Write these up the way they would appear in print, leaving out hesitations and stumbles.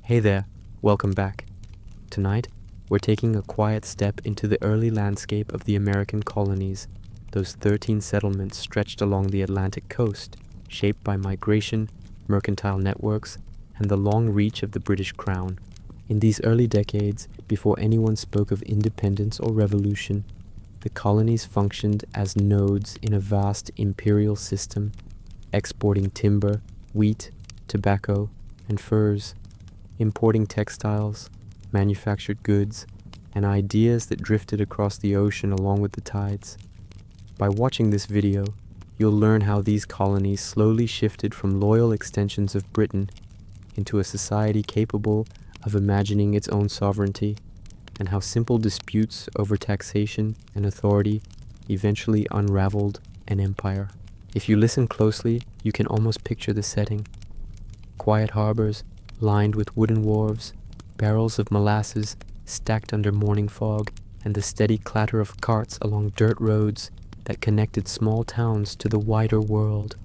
Hey there, welcome back. Tonight, we're taking a quiet step into the early landscape of the American colonies, those 13 settlements stretched along the Atlantic coast, shaped by migration, mercantile networks, and the long reach of the British Crown. In these early decades, before anyone spoke of independence or revolution, the colonies functioned as nodes in a vast imperial system, exporting timber, wheat, tobacco, and furs, importing textiles, manufactured goods, and ideas that drifted across the ocean along with the tides. By watching this video, you'll learn how these colonies slowly shifted from loyal extensions of Britain into a society capable of imagining its own sovereignty, and how simple disputes over taxation and authority eventually unraveled an empire. If you listen closely, you can almost picture the setting. Quiet harbors, lined with wooden wharves, barrels of molasses stacked under morning fog, and the steady clatter of carts along dirt roads that connected small towns to the wider world.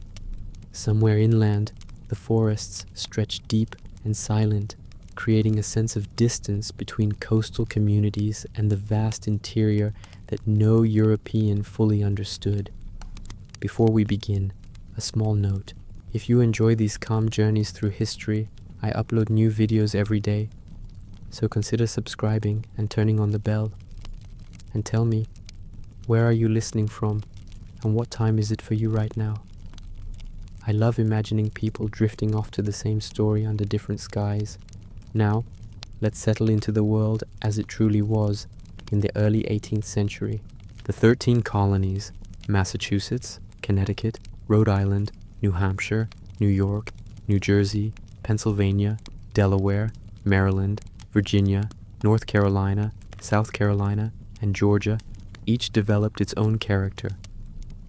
Somewhere inland, the forests stretched deep and silent, creating a sense of distance between coastal communities and the vast interior that no European fully understood. Before we begin, a small note. If you enjoy these calm journeys through history, I upload new videos every day, so consider subscribing and turning on the bell. And tell me, where are you listening from, and what time is it for you right now? I love imagining people drifting off to the same story under different skies. Now, let's settle into the world as it truly was in the early 18th century. The 13 colonies, Massachusetts, Connecticut, Rhode Island, New Hampshire, New York, New Jersey, Pennsylvania, Delaware, Maryland, Virginia, North Carolina, South Carolina, and Georgia, each developed its own character.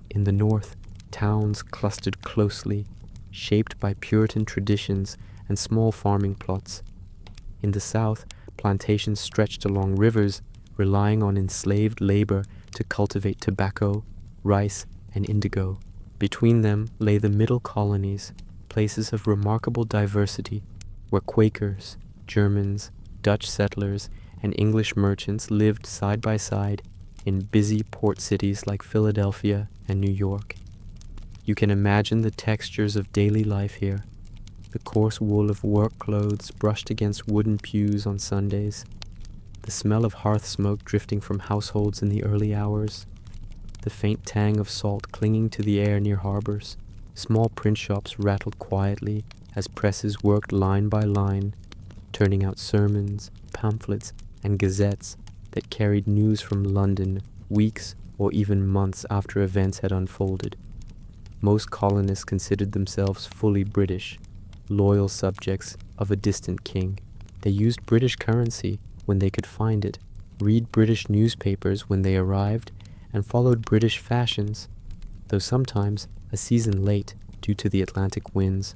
In the north, towns clustered closely, shaped by Puritan traditions and small farming plots. In the south, plantations stretched along rivers, relying on enslaved labor to cultivate tobacco, rice, and indigo. Between them lay the middle colonies, places of remarkable diversity, where Quakers, Germans, Dutch settlers, and English merchants lived side by side in busy port cities like Philadelphia and New York. You can imagine the textures of daily life here, the coarse wool of work clothes brushed against wooden pews on Sundays, the smell of hearth smoke drifting from households in the early hours, the faint tang of salt clinging to the air near harbors. Small print shops rattled quietly as presses worked line by line, turning out sermons, pamphlets, and gazettes that carried news from London weeks or even months after events had unfolded. Most colonists considered themselves fully British, loyal subjects of a distant king. They used British currency when they could find it, read British newspapers when they arrived, and followed British fashions, though sometimes a season late due to the Atlantic winds.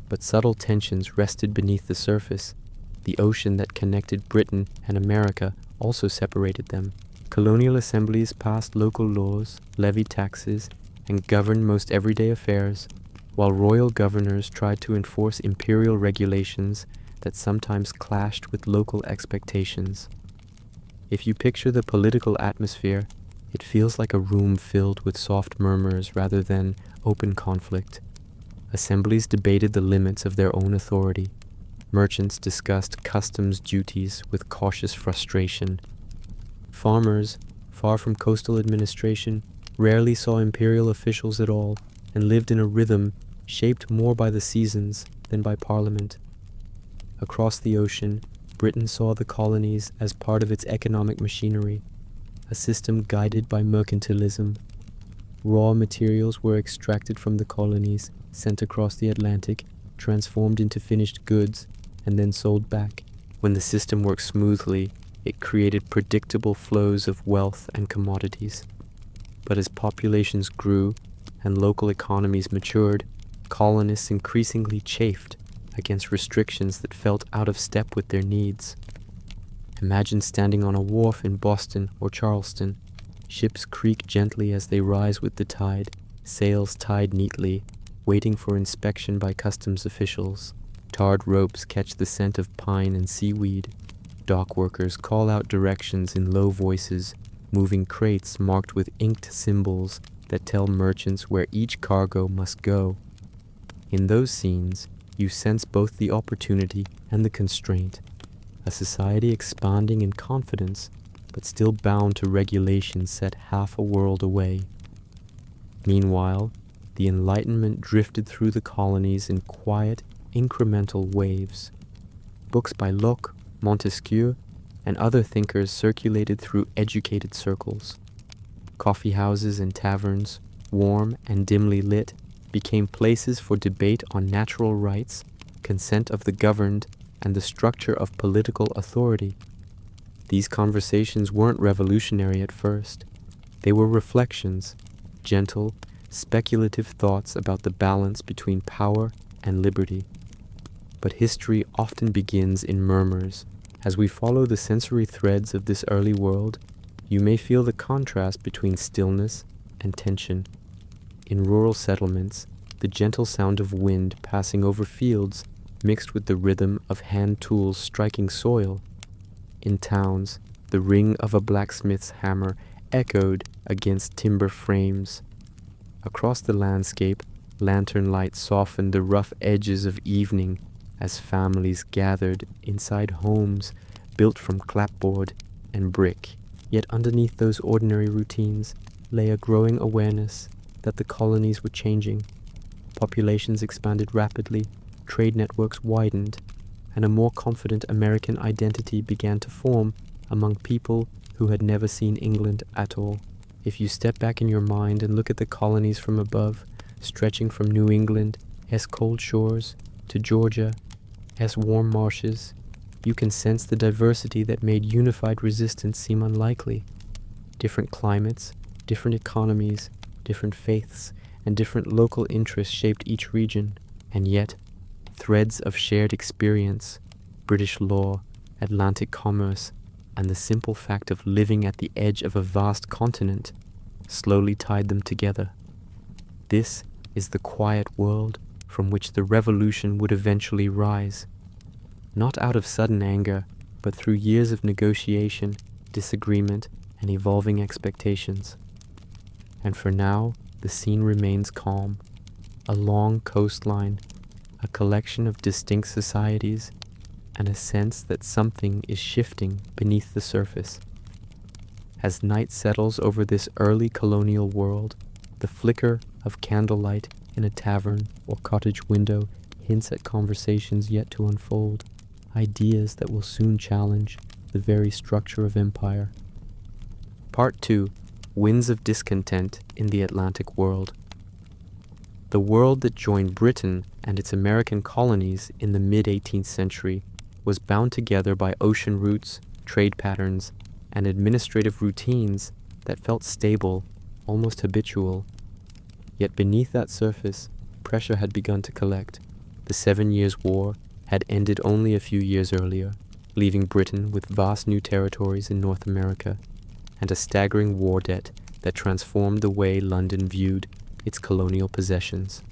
But subtle tensions rested beneath the surface. The ocean that connected Britain and America also separated them. Colonial assemblies passed local laws, levied taxes, and governed most everyday affairs, while royal governors tried to enforce imperial regulations that sometimes clashed with local expectations. If you picture the political atmosphere, it feels like a room filled with soft murmurs rather than open conflict. Assemblies debated the limits of their own authority. Merchants discussed customs duties with cautious frustration. Farmers, far from coastal administration, rarely saw imperial officials at all and lived in a rhythm shaped more by the seasons than by parliament. Across the ocean, Britain saw the colonies as part of its economic machinery, a system guided by mercantilism. Raw materials were extracted from the colonies, sent across the Atlantic, transformed into finished goods, and then sold back. When the system worked smoothly, it created predictable flows of wealth and commodities. But as populations grew and local economies matured, colonists increasingly chafed against restrictions that felt out of step with their needs. Imagine standing on a wharf in Boston or Charleston. Ships creak gently as they rise with the tide, sails tied neatly, waiting for inspection by customs officials. Tarred ropes catch the scent of pine and seaweed. Dock workers call out directions in low voices, moving crates marked with inked symbols that tell merchants where each cargo must go. In those scenes, you sense both the opportunity and the constraint, a society expanding in confidence, but still bound to regulations set half a world away. Meanwhile, the Enlightenment drifted through the colonies in quiet, incremental waves. Books by Locke, Montesquieu, and other thinkers circulated through educated circles. Coffee houses and taverns, warm and dimly lit, became places for debate on natural rights, consent of the governed, and the structure of political authority. These conversations weren't revolutionary at first. They were reflections, gentle, speculative thoughts about the balance between power and liberty. But history often begins in murmurs. As we follow the sensory threads of this early world, you may feel the contrast between stillness and tension. In rural settlements, the gentle sound of wind passing over fields mixed with the rhythm of hand tools striking soil. In towns, the ring of a blacksmith's hammer echoed against timber frames. Across the landscape, lantern light softened the rough edges of evening as families gathered inside homes built from clapboard and brick. Yet underneath those ordinary routines lay a growing awareness that the colonies were changing. Populations expanded rapidly, trade networks widened, and a more confident American identity began to form among people who had never seen England at all. If you step back in your mind and look at the colonies from above, stretching from New England, cold shores, to Georgia, warm marshes, you can sense the diversity that made unified resistance seem unlikely. Different climates, different economies, different faiths, and different local interests shaped each region, and yet, threads of shared experience, British law, Atlantic commerce, and the simple fact of living at the edge of a vast continent slowly tied them together. This is the quiet world from which the revolution would eventually rise. Not out of sudden anger, but through years of negotiation, disagreement, and evolving expectations. And for now, the scene remains calm. A long coastline, a collection of distinct societies, and a sense that something is shifting beneath the surface. As night settles over this early colonial world, the flicker of candlelight in a tavern or cottage window hints at conversations yet to unfold, ideas that will soon challenge the very structure of empire. Part 2. Winds of Discontent in the Atlantic World. The world that joined Britain and its American colonies in the mid-18th century was bound together by ocean routes, trade patterns, and administrative routines that felt stable, almost habitual. Yet beneath that surface, pressure had begun to collect. The 7 Years' War had ended only a few years earlier, leaving Britain with vast new territories in North America and a staggering war debt that transformed the way London viewed its colonial possessions.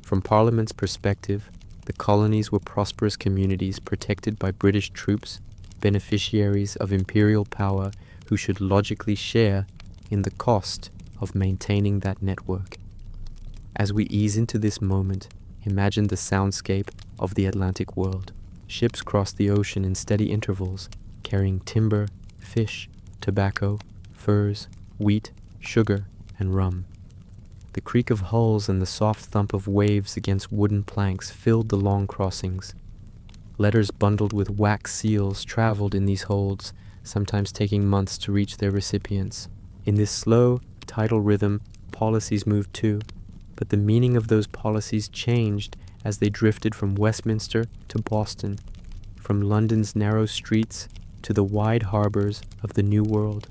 From Parliament's perspective, the colonies were prosperous communities protected by British troops, beneficiaries of imperial power who should logically share in the cost of maintaining that network. As we ease into this moment, imagine the soundscape of the Atlantic world. Ships cross the ocean in steady intervals, carrying timber, fish, tobacco, furs, wheat, sugar, and rum. The creak of hulls and the soft thump of waves against wooden planks filled the long crossings. Letters bundled with wax seals traveled in these holds, sometimes taking months to reach their recipients. In this slow, tidal rhythm, policies moved too, but the meaning of those policies changed as they drifted from Westminster to Boston, from London's narrow streets to the wide harbors of the New World.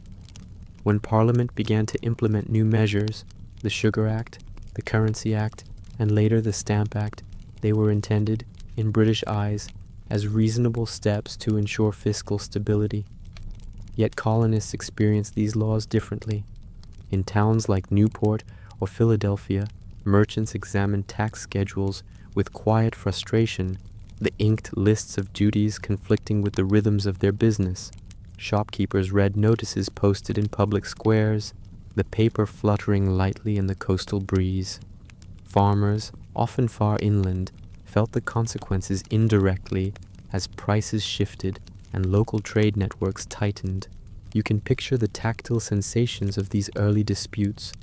When Parliament began to implement new measures, the Sugar Act, the Currency Act, and later the Stamp Act, they were intended, in British eyes, as reasonable steps to ensure fiscal stability. Yet colonists experienced these laws differently. In towns like Newport or Philadelphia, merchants examined tax schedules with quiet frustration the inked lists of duties conflicting with the rhythms of their business. Shopkeepers read notices posted in public squares, the paper fluttering lightly in the coastal breeze. Farmers, often far inland, felt the consequences indirectly as prices shifted and local trade networks tightened. You can picture the tactile sensations of these early disputes: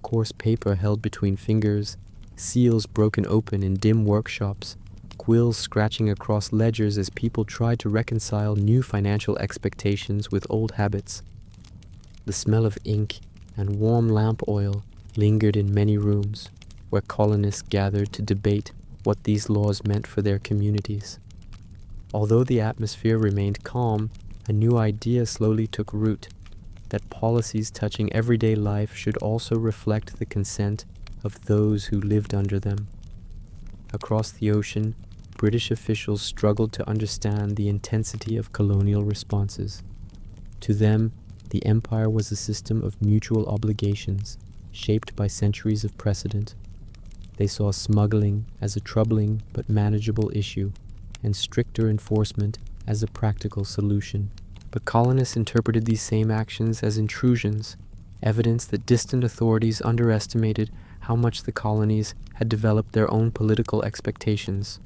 coarse paper held between fingers, seals broken open in dim workshops, quills scratching across ledgers as people tried to reconcile new financial expectations with old habits. The smell of ink and warm lamp oil lingered in many rooms, where colonists gathered to debate what these laws meant for their communities. Although the atmosphere remained calm, a new idea slowly took root: that policies touching everyday life should also reflect the consent of those who lived under them. Across the ocean, British officials struggled to understand the intensity of colonial responses. To them, the empire was a system of mutual obligations, shaped by centuries of precedent. They saw smuggling as a troubling but manageable issue, and stricter enforcement as a practical solution. But colonists interpreted these same actions as intrusions, evidence that distant authorities underestimated how much the colonies had developed their own political expectations.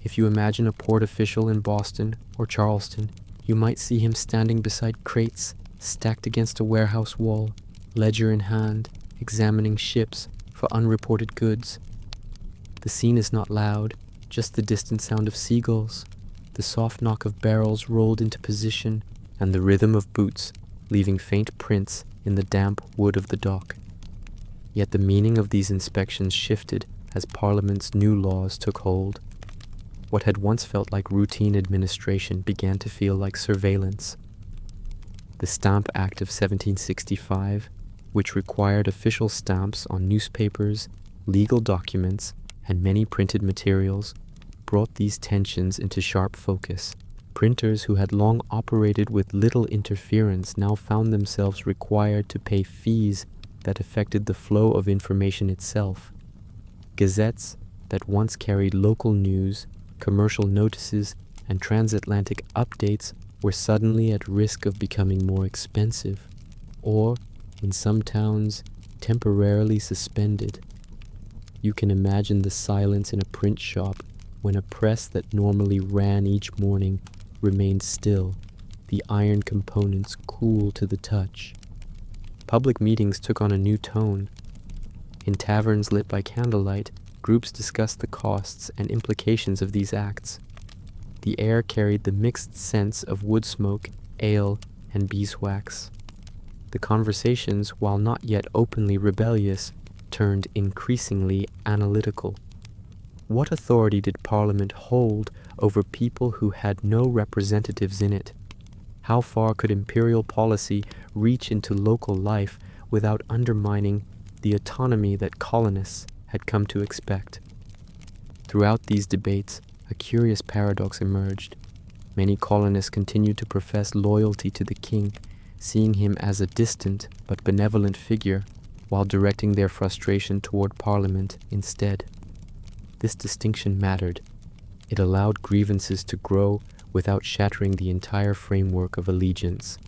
If you imagine a port official in Boston or Charleston, you might see him standing beside crates stacked against a warehouse wall, ledger in hand, examining ships for unreported goods. The scene is not loud, just the distant sound of seagulls, the soft knock of barrels rolled into position, and the rhythm of boots leaving faint prints in the damp wood of the dock. Yet the meaning of these inspections shifted as Parliament's new laws took hold. What had once felt like routine administration began to feel like surveillance. The Stamp Act of 1765, which required official stamps on newspapers, legal documents, and many printed materials, brought these tensions into sharp focus. Printers who had long operated with little interference now found themselves required to pay fees that affected the flow of information itself. Gazettes that once carried local news, commercial notices, and transatlantic updates were suddenly at risk of becoming more expensive, or, in some towns, temporarily suspended. You can imagine the silence in a print shop when a press that normally ran each morning remained still, the iron components cool to the touch. Public meetings took on a new tone. In taverns lit by candlelight, groups discussed the costs and implications of these acts. The air carried the mixed scents of wood smoke, ale, and beeswax. The conversations, while not yet openly rebellious, turned increasingly analytical. What authority did Parliament hold over people who had no representatives in it? How far could imperial policy reach into local life without undermining the autonomy that colonists had come to expect? Throughout these debates, a curious paradox emerged. Many colonists continued to profess loyalty to the king, seeing him as a distant but benevolent figure, while directing their frustration toward Parliament instead. This distinction mattered. It allowed grievances to grow without shattering the entire framework of allegiance.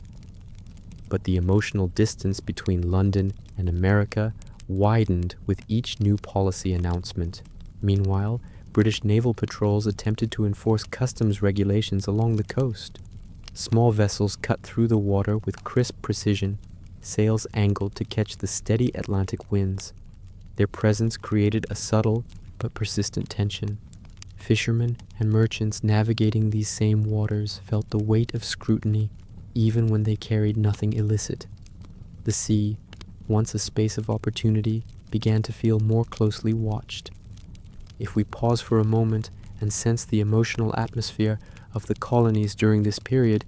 But the emotional distance between London and America widened with each new policy announcement. Meanwhile, British naval patrols attempted to enforce customs regulations along the coast. Small vessels cut through the water with crisp precision, sails angled to catch the steady Atlantic winds. Their presence created a subtle but persistent tension. Fishermen and merchants navigating these same waters felt the weight of scrutiny even when they carried nothing illicit. The sea, once a space of opportunity, began to feel more closely watched. If we pause for a moment and sense the emotional atmosphere of the colonies during this period,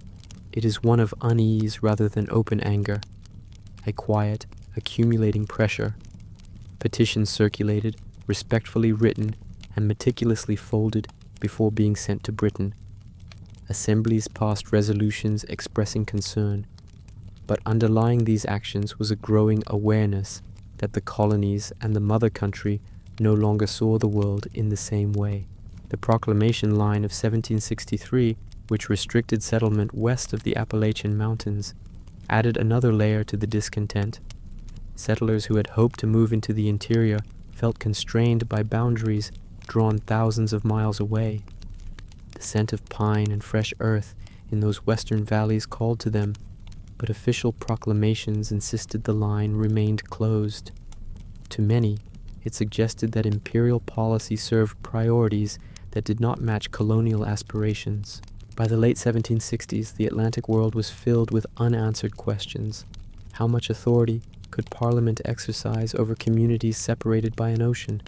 it is one of unease rather than open anger, a quiet, accumulating pressure. Petitions circulated, respectfully written, and meticulously folded before being sent to Britain. Assemblies passed resolutions expressing concern, but underlying these actions was a growing awareness that the colonies and the mother country no longer saw the world in the same way, The proclamation line of 1763, which restricted settlement west of the Appalachian Mountains, added another layer to the discontent. Settlers who had hoped to move into the interior felt constrained by boundaries drawn thousands of miles away. The scent of pine and fresh earth in those western valleys called to them, but official proclamations insisted the line remained closed. To many, it suggested that imperial policy served priorities that did not match colonial aspirations. By the late 1760s, the Atlantic world was filled with unanswered questions. How much authority could Parliament exercise over communities separated by an ocean?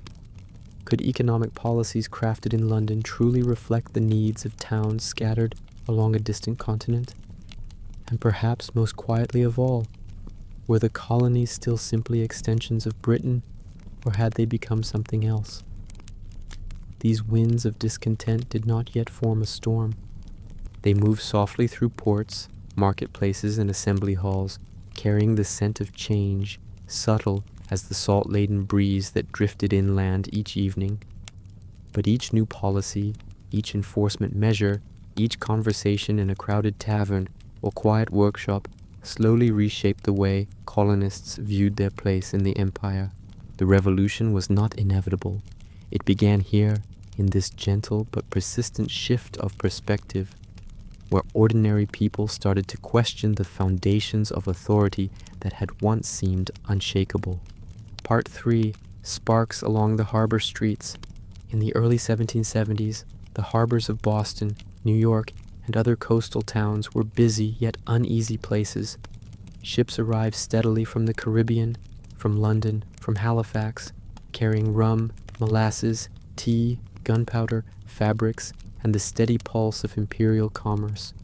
Could economic policies crafted in London truly reflect the needs of towns scattered along a distant continent? And perhaps most quietly of all, were the colonies still simply extensions of Britain, or had they become something else? These winds of discontent did not yet form a storm. They moved softly through ports, marketplaces, and assembly halls, carrying the scent of change, subtle as the salt-laden breeze that drifted inland each evening. But each new policy, each enforcement measure, each conversation in a crowded tavern or quiet workshop slowly reshaped the way colonists viewed their place in the empire. The revolution was not inevitable. It began here, in this gentle but persistent shift of perspective, where ordinary people started to question the foundations of authority that had once seemed unshakable. Part 3, Sparks Along the Harbor Streets. In the early 1770s, the harbors of Boston, New York, and other coastal towns were busy yet uneasy places. Ships arrived steadily from the Caribbean, from London, from Halifax, carrying rum, molasses, tea, gunpowder, fabrics, and the steady pulse of imperial commerce.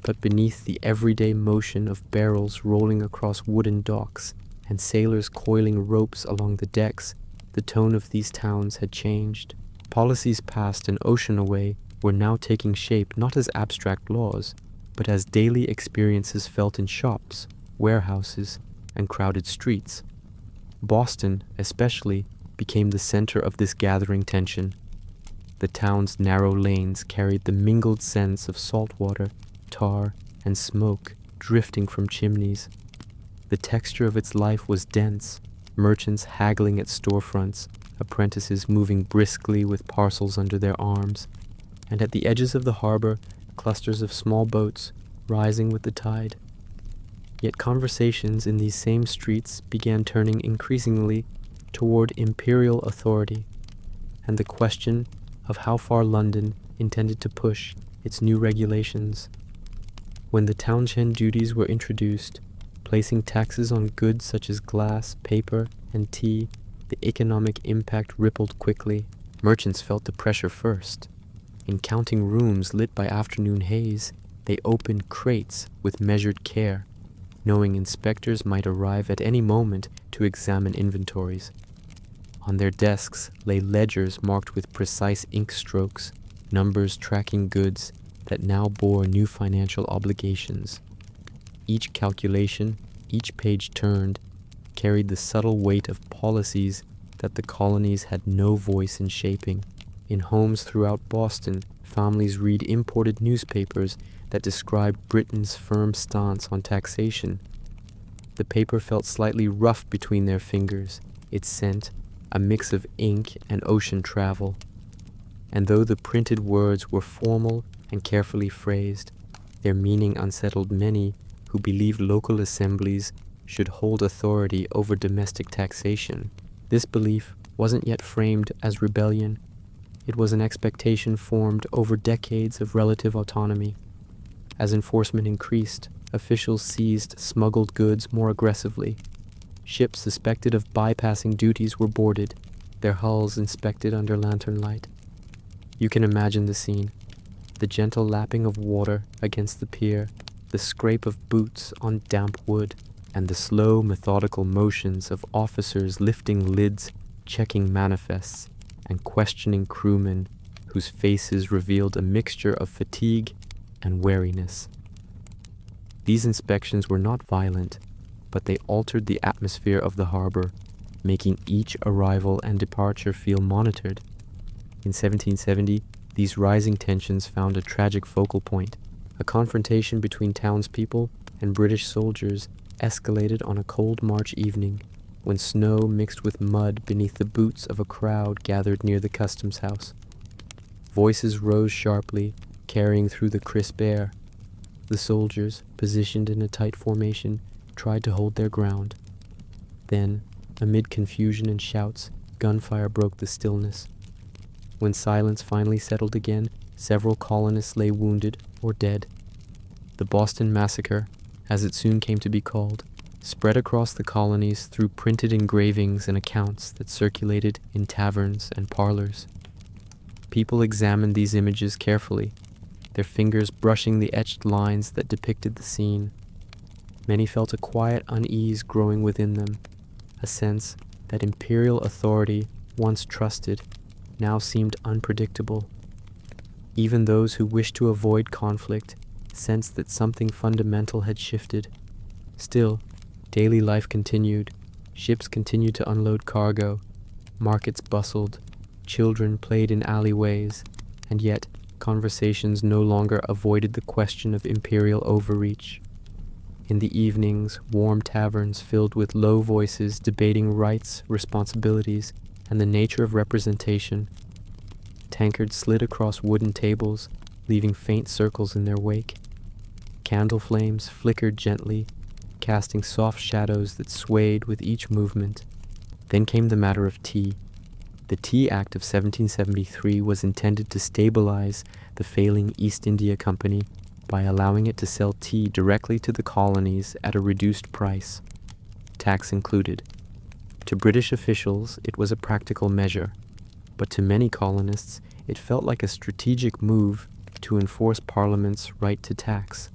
But beneath the everyday motion of barrels rolling across wooden docks and sailors coiling ropes along the decks, the tone of these towns had changed. Policies passed an ocean away were now taking shape not as abstract laws, but as daily experiences felt in shops, warehouses, and crowded streets. Boston, especially, became the center of this gathering tension. The town's narrow lanes carried the mingled scents of salt water, tar, and smoke drifting from chimneys. The texture of its life was dense, merchants haggling at storefronts, apprentices moving briskly with parcels under their arms, and at the edges of the harbor, clusters of small boats rising with the tide. Yet conversations in these same streets began turning increasingly toward imperial authority, and the question of how far London intended to push its new regulations. When the townshend duties were introduced, placing taxes on goods such as glass, paper, and tea, the economic impact rippled quickly. Merchants felt the pressure first. In counting rooms lit by afternoon haze, they opened crates with measured care, knowing inspectors might arrive at any moment to examine inventories. On their desks lay ledgers marked with precise ink strokes, numbers tracking goods that now bore new financial obligations. Each calculation, each page turned, carried the subtle weight of policies that the colonies had no voice in shaping. In homes throughout Boston, families read imported newspapers that described Britain's firm stance on taxation. The paper felt slightly rough between their fingers, its scent a mix of ink and ocean travel. And though the printed words were formal and carefully phrased, their meaning unsettled many who believed local assemblies should hold authority over domestic taxation. This belief wasn't yet framed as rebellion. It was an expectation formed over decades of relative autonomy. As enforcement increased, officials seized smuggled goods more aggressively. Ships suspected of bypassing duties were boarded, their hulls inspected under lantern light. You can imagine the scene: the gentle lapping of water against the pier, the scrape of boots on damp wood, and the slow, methodical motions of officers lifting lids, checking manifests, and questioning crewmen whose faces revealed a mixture of fatigue and wariness. These inspections were not violent, but they altered the atmosphere of the harbor, making each arrival and departure feel monitored. In 1770, these rising tensions found a tragic focal point. A confrontation between townspeople and British soldiers escalated on a cold March evening when snow mixed with mud beneath the boots of a crowd gathered near the customs house. Voices rose sharply, carrying through the crisp air. The soldiers, positioned in a tight formation, tried to hold their ground. Then, amid confusion and shouts, gunfire broke the stillness. When silence finally settled again, several colonists lay wounded or dead. The Boston Massacre, as it soon came to be called, spread across the colonies through printed engravings and accounts that circulated in taverns and parlors. People examined these images carefully, their fingers brushing the etched lines that depicted the scene. Many felt a quiet unease growing within them, a sense that imperial authority, once trusted, now seemed unpredictable. Even those who wished to avoid conflict sensed that something fundamental had shifted. Still, daily life continued. Ships continued to unload cargo. Markets bustled. Children played in alleyways. And yet, conversations no longer avoided the question of imperial overreach. In the evenings, warm taverns filled with low voices debating rights, responsibilities, and the nature of representation. Tankards slid across wooden tables, leaving faint circles in their wake. Candle flames flickered gently, casting soft shadows that swayed with each movement. Then came the matter of tea. The Tea Act of 1773 was intended to stabilize the failing East India Company by allowing it to sell tea directly to the colonies at a reduced price, tax included. To British officials, it was a practical measure, but to many colonists, it felt like a strategic move to enforce Parliament's right to tax.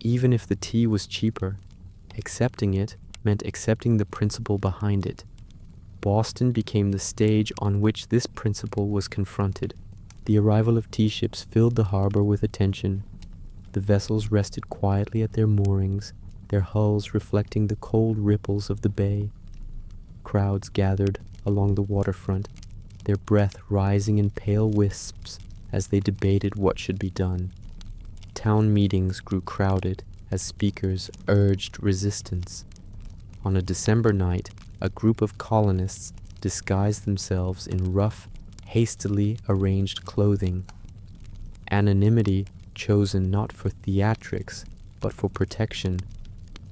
Even if the tea was cheaper, accepting it meant accepting the principle behind it. Boston became the stage on which this principle was confronted. The arrival of tea ships filled the harbor with attention. The vessels rested quietly at their moorings, their hulls reflecting the cold ripples of the bay. Crowds gathered along the waterfront, their breath rising in pale wisps as they debated what should be done. Town meetings grew crowded as speakers urged resistance. On a December night, a group of colonists disguised themselves in rough, hastily arranged clothing. Anonymity chosen not for theatrics, but for protection.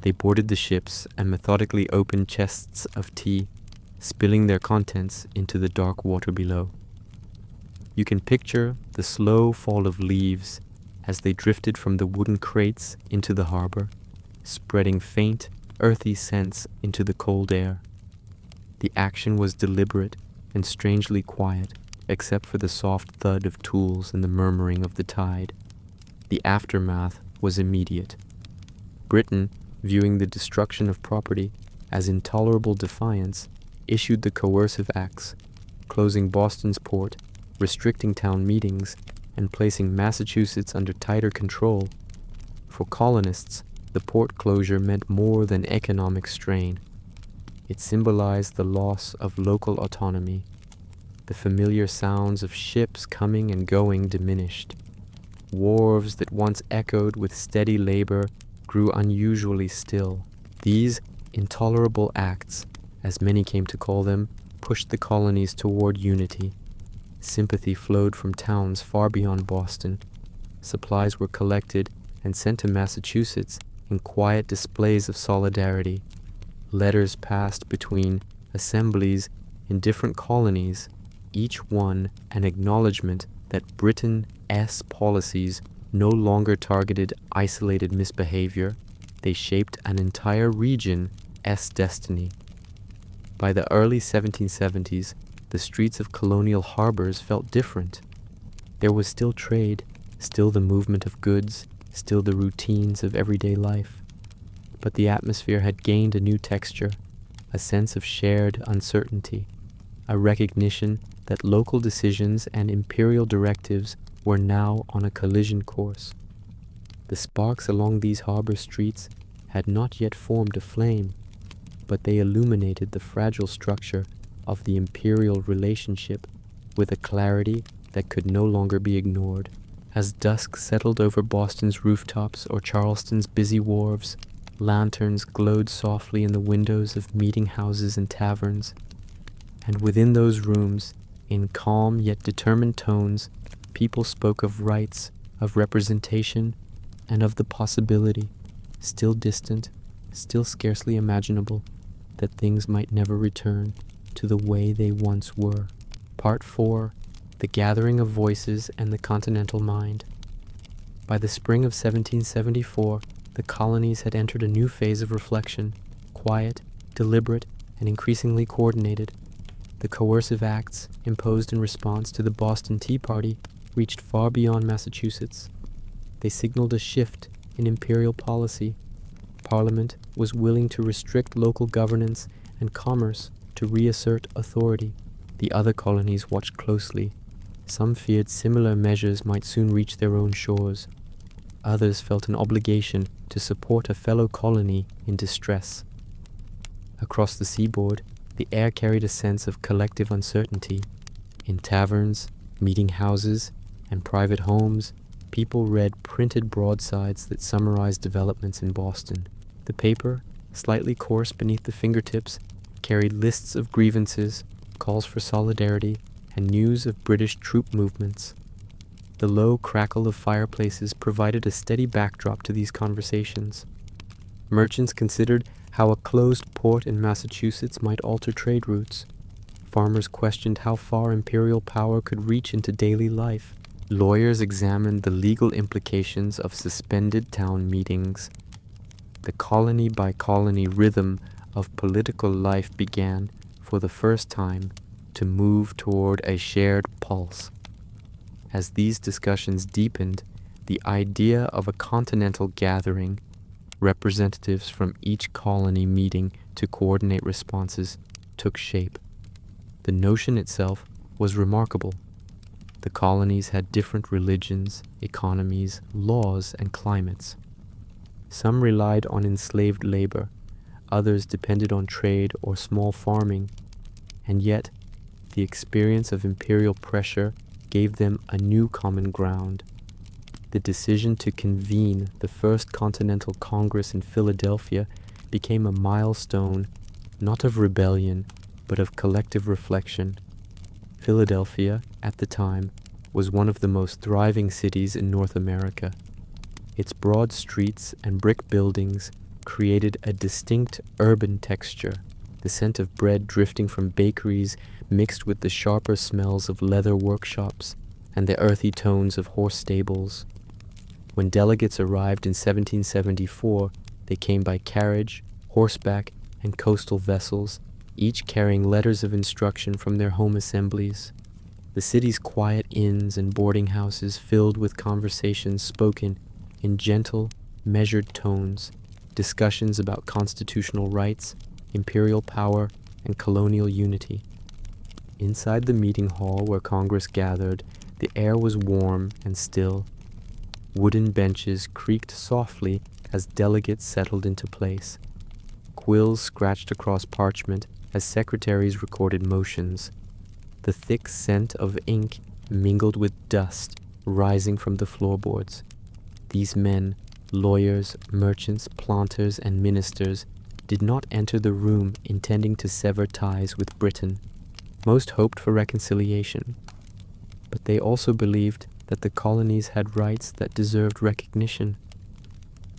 They boarded the ships and methodically opened chests of tea, spilling their contents into the dark water below. You can picture the slow fall of leaves as they drifted from the wooden crates into the harbor, spreading faint, earthy scents into the cold air. The action was deliberate and strangely quiet, except for the soft thud of tools and the murmuring of the tide. The aftermath was immediate. Britain, viewing the destruction of property as intolerable defiance, issued the coercive acts, closing Boston's port, restricting town meetings, and placing Massachusetts under tighter control. For colonists, the port closure meant more than economic strain. It symbolized the loss of local autonomy. The familiar sounds of ships coming and going diminished. Wharves that once echoed with steady labor grew unusually still. These intolerable acts, as many came to call them, pushed the colonies toward unity. Sympathy flowed from towns far beyond Boston. Supplies were collected and sent to Massachusetts in quiet displays of solidarity. Letters passed between assemblies in different colonies, each one an acknowledgement that Britain's policies no longer targeted isolated misbehavior, they shaped an entire region's destiny. By the early 1770s, the streets of colonial harbors felt different. There was still trade, still the movement of goods, still the routines of everyday life. But the atmosphere had gained a new texture, a sense of shared uncertainty, a recognition that local decisions and imperial directives were now on a collision course. The sparks along these harbor streets had not yet formed a flame, but they illuminated the fragile structure of the imperial relationship, with a clarity that could no longer be ignored. As dusk settled over Boston's rooftops or Charleston's busy wharves, lanterns glowed softly in the windows of meeting houses and taverns, and within those rooms, in calm yet determined tones, people spoke of rights, of representation, and of the possibility, still distant, still scarcely imaginable, that things might never return to the way they once were. Part 4. The Gathering of Voices and the Continental Mind. By the spring of 1774, the colonies had entered a new phase of reflection, quiet, deliberate, and increasingly coordinated. The coercive acts imposed in response to the Boston Tea Party reached far beyond Massachusetts. They signaled a shift in imperial policy. Parliament was willing to restrict local governance and commerce to reassert authority. The other colonies watched closely. Some feared similar measures might soon reach their own shores. Others felt an obligation to support a fellow colony in distress. Across the seaboard, the air carried a sense of collective uncertainty. In taverns, meeting houses, and private homes, people read printed broadsides that summarized developments in Boston. The paper, slightly coarse beneath the fingertips, carried lists of grievances, calls for solidarity, and news of British troop movements. The low crackle of fireplaces provided a steady backdrop to these conversations. Merchants considered how a closed port in Massachusetts might alter trade routes. Farmers questioned how far imperial power could reach into daily life. Lawyers examined the legal implications of suspended town meetings. The colony-by-colony rhythm of political life began, for the first time, to move toward a shared pulse. As these discussions deepened, the idea of a continental gathering, representatives from each colony meeting to coordinate responses, took shape. The notion itself was remarkable. The colonies had different religions, economies, laws, and climates. Some relied on enslaved labor, others depended on trade or small farming, and yet the experience of imperial pressure gave them a new common ground. The decision to convene the First Continental Congress in Philadelphia became a milestone, not of rebellion, but of collective reflection. Philadelphia, at the time, was one of the most thriving cities in North America. Its broad streets and brick buildings created a distinct urban texture, the scent of bread drifting from bakeries mixed with the sharper smells of leather workshops and the earthy tones of horse stables. When delegates arrived in 1774, they came by carriage, horseback, and coastal vessels, each carrying letters of instruction from their home assemblies. The city's quiet inns and boarding houses filled with conversations spoken in gentle, measured tones, discussions about constitutional rights, imperial power, and colonial unity. Inside the meeting hall where Congress gathered, the air was warm and still. Wooden benches creaked softly as delegates settled into place. Quills scratched across parchment as secretaries recorded motions. The thick scent of ink mingled with dust rising from the floorboards. These men, lawyers, merchants, planters, and ministers, did not enter the room intending to sever ties with Britain. Most hoped for reconciliation, but they also believed that the colonies had rights that deserved recognition.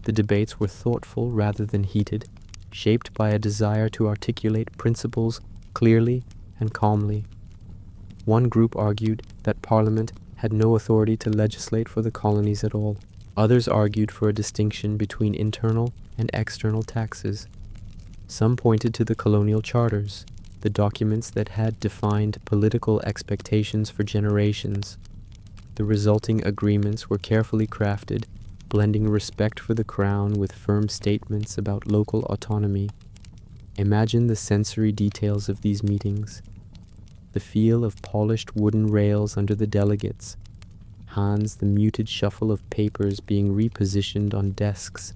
The debates were thoughtful rather than heated, shaped by a desire to articulate principles clearly and calmly. One group argued that Parliament had no authority to legislate for the colonies at all. Others argued for a distinction between internal and external taxes. Some pointed to the colonial charters, the documents that had defined political expectations for generations. The resulting agreements were carefully crafted, blending respect for the crown with firm statements about local autonomy. Imagine the sensory details of these meetings. The feel of polished wooden rails under the delegates, hands the muted shuffle of papers being repositioned on desks,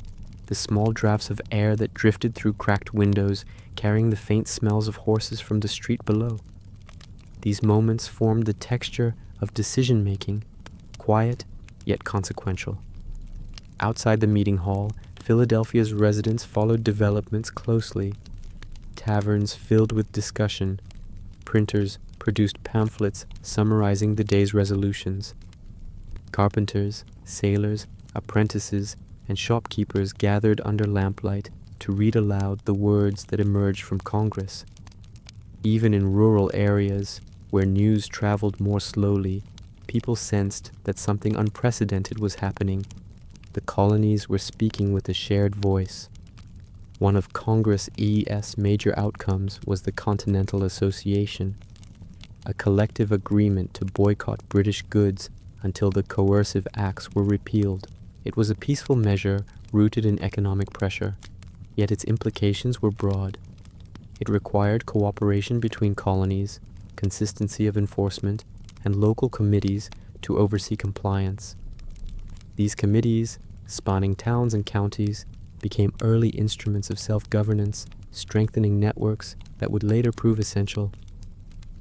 the small drafts of air that drifted through cracked windows, carrying the faint smells of horses from the street below. These moments formed the texture of decision-making, quiet yet consequential. Outside the meeting hall, Philadelphia's residents followed developments closely. Taverns filled with discussion. Printers produced pamphlets summarizing the day's resolutions. Carpenters, sailors, apprentices, and shopkeepers gathered under lamplight to read aloud the words that emerged from Congress. Even in rural areas, where news traveled more slowly, people sensed that something unprecedented was happening. The colonies were speaking with a shared voice. One of Congress ES major outcomes was the Continental Association, a collective agreement to boycott British goods until the coercive acts were repealed. It was a peaceful measure rooted in economic pressure, yet its implications were broad. It required cooperation between colonies, consistency of enforcement, and local committees to oversee compliance. These committees, spanning towns and counties, became early instruments of self-governance, strengthening networks that would later prove essential.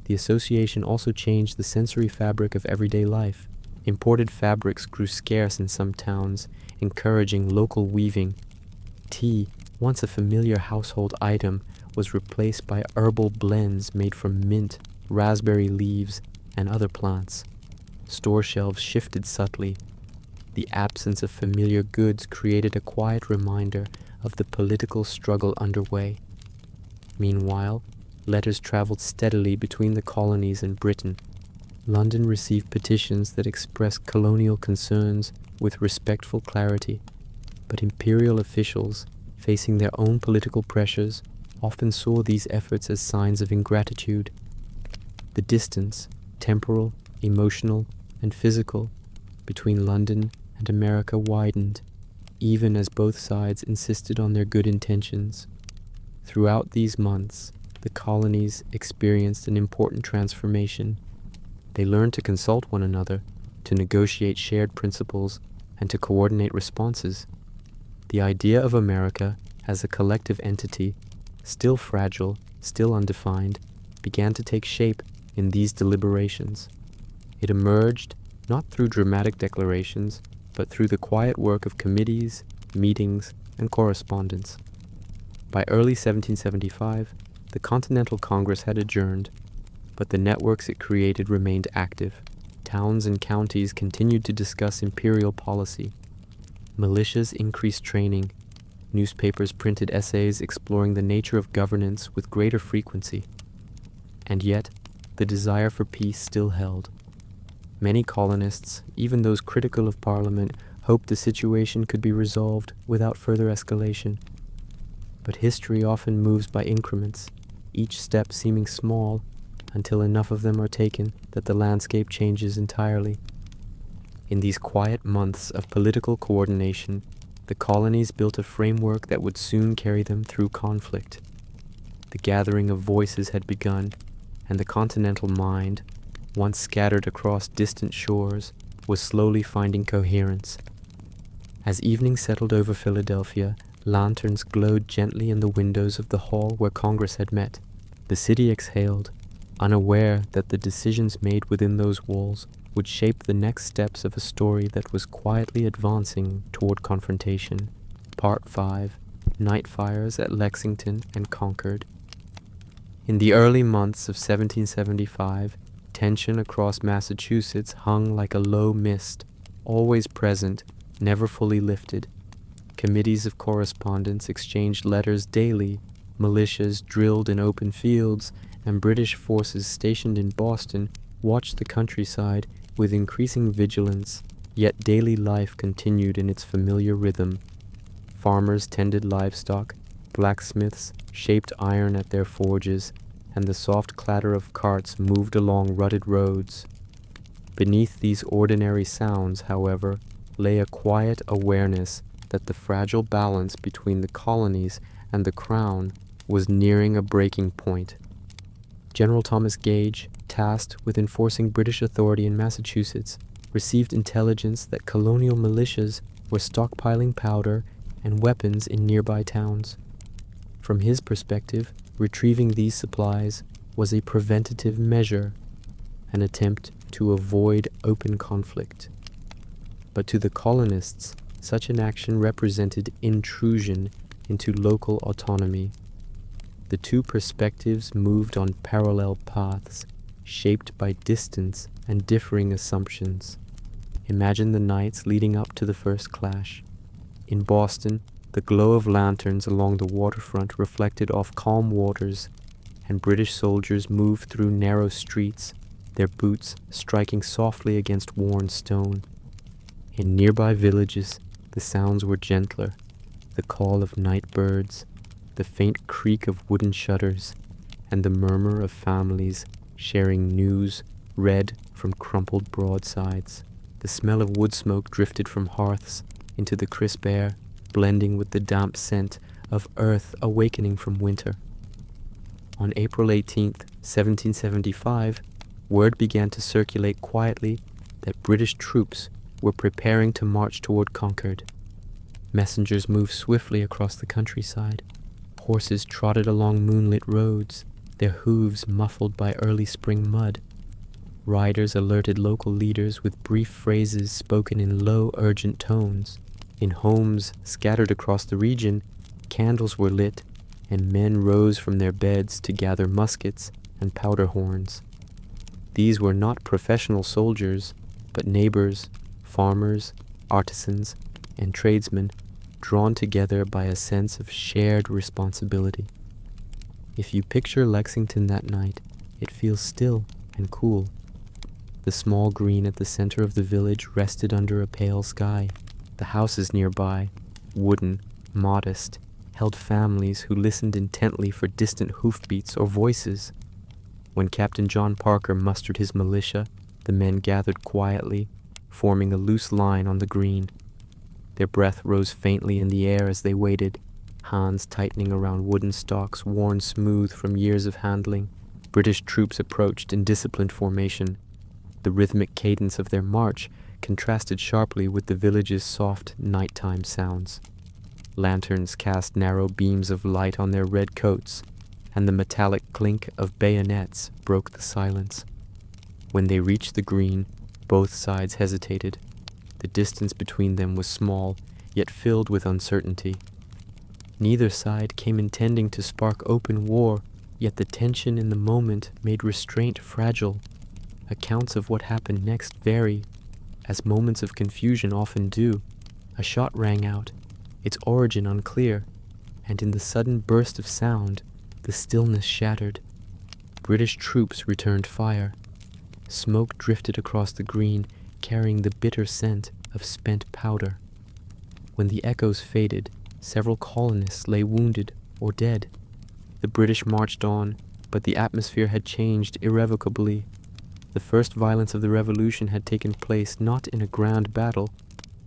The association also changed the sensory fabric of everyday life. Imported fabrics grew scarce in some towns, encouraging local weaving. Tea, once a familiar household item, was replaced by herbal blends made from mint, raspberry leaves, and other plants. Store shelves shifted subtly. The absence of familiar goods created a quiet reminder of the political struggle underway. Meanwhile, letters traveled steadily between the colonies and Britain. London received petitions that expressed colonial concerns with respectful clarity, but imperial officials, facing their own political pressures, often saw these efforts as signs of ingratitude. The distance, temporal, emotional, and physical, between London and America widened, even as both sides insisted on their good intentions. Throughout these months, the colonies experienced an important transformation. They learned to consult one another, to negotiate shared principles, and to coordinate responses. The idea of America as a collective entity, still fragile, still undefined, began to take shape in these deliberations. It emerged not through dramatic declarations, but through the quiet work of committees, meetings, and correspondence. By early 1775, the Continental Congress had adjourned, but the networks it created remained active. Towns and counties continued to discuss imperial policy. Militias increased training. Newspapers printed essays exploring the nature of governance with greater frequency. And yet, the desire for peace still held. Many colonists, even those critical of Parliament, hoped the situation could be resolved without further escalation. But history often moves by increments, each step seeming small until enough of them are taken that the landscape changes entirely. In these quiet months of political coordination, the colonies built a framework that would soon carry them through conflict. The gathering of voices had begun, and the continental mind, once scattered across distant shores, was slowly finding coherence. As evening settled over Philadelphia, lanterns glowed gently in the windows of the hall where Congress had met. The city exhaled, unaware that the decisions made within those walls would shape the next steps of a story that was quietly advancing toward confrontation. Part 5. Night Fires at Lexington and Concord. In the early months of 1775, tension across Massachusetts hung like a low mist, always present, never fully lifted. Committees of correspondence exchanged letters daily, militias drilled in open fields, and British forces stationed in Boston watched the countryside with increasing vigilance, yet daily life continued in its familiar rhythm. Farmers tended livestock, blacksmiths shaped iron at their forges, and the soft clatter of carts moved along rutted roads. Beneath these ordinary sounds, however, lay a quiet awareness that the fragile balance between the colonies and the crown was nearing a breaking point. General Thomas Gage, tasked with enforcing British authority in Massachusetts, received intelligence that colonial militias were stockpiling powder and weapons in nearby towns. From his perspective, retrieving these supplies was a preventative measure, an attempt to avoid open conflict. But to the colonists, such an action represented intrusion into local autonomy. The two perspectives moved on parallel paths, shaped by distance and differing assumptions. Imagine the nights leading up to the first clash. In Boston, the glow of lanterns along the waterfront reflected off calm waters, and British soldiers moved through narrow streets, their boots striking softly against worn stone. In nearby villages, the sounds were gentler, the call of night birds, the faint creak of wooden shutters, and the murmur of families sharing news read from crumpled broadsides. The smell of wood smoke drifted from hearths into the crisp air, blending with the damp scent of earth awakening from winter. On April 18th, 1775, word began to circulate quietly that British troops were preparing to march toward Concord. Messengers moved swiftly across the countryside. Horses trotted along moonlit roads, their hooves muffled by early spring mud. Riders alerted local leaders with brief phrases spoken in low, urgent tones. In homes scattered across the region, candles were lit, and men rose from their beds to gather muskets and powder horns. These were not professional soldiers, but neighbors, farmers, artisans, and tradesmen drawn together by a sense of shared responsibility. If you picture Lexington that night, it feels still and cool. The small green at the center of the village rested under a pale sky. The houses nearby, wooden, modest, held families who listened intently for distant hoofbeats or voices. When Captain John Parker mustered his militia, the men gathered quietly, forming a loose line on the green. Their breath rose faintly in the air as they waited, hands tightening around wooden stalks worn smooth from years of handling. British troops approached in disciplined formation. The rhythmic cadence of their march contrasted sharply with the village's soft nighttime sounds. Lanterns cast narrow beams of light on their red coats, and the metallic clink of bayonets broke the silence. When they reached the green, both sides hesitated. The distance between them was small, yet filled with uncertainty. Neither side came intending to spark open war, yet the tension in the moment made restraint fragile. Accounts of what happened next vary, as moments of confusion often do. A shot rang out, its origin unclear, and in the sudden burst of sound, the stillness shattered. British troops returned fire. Smoke drifted across the green, carrying the bitter scent of spent powder. When the echoes faded, several colonists lay wounded or dead. The British marched on, but the atmosphere had changed irrevocably. The first violence of the Revolution had taken place not in a grand battle,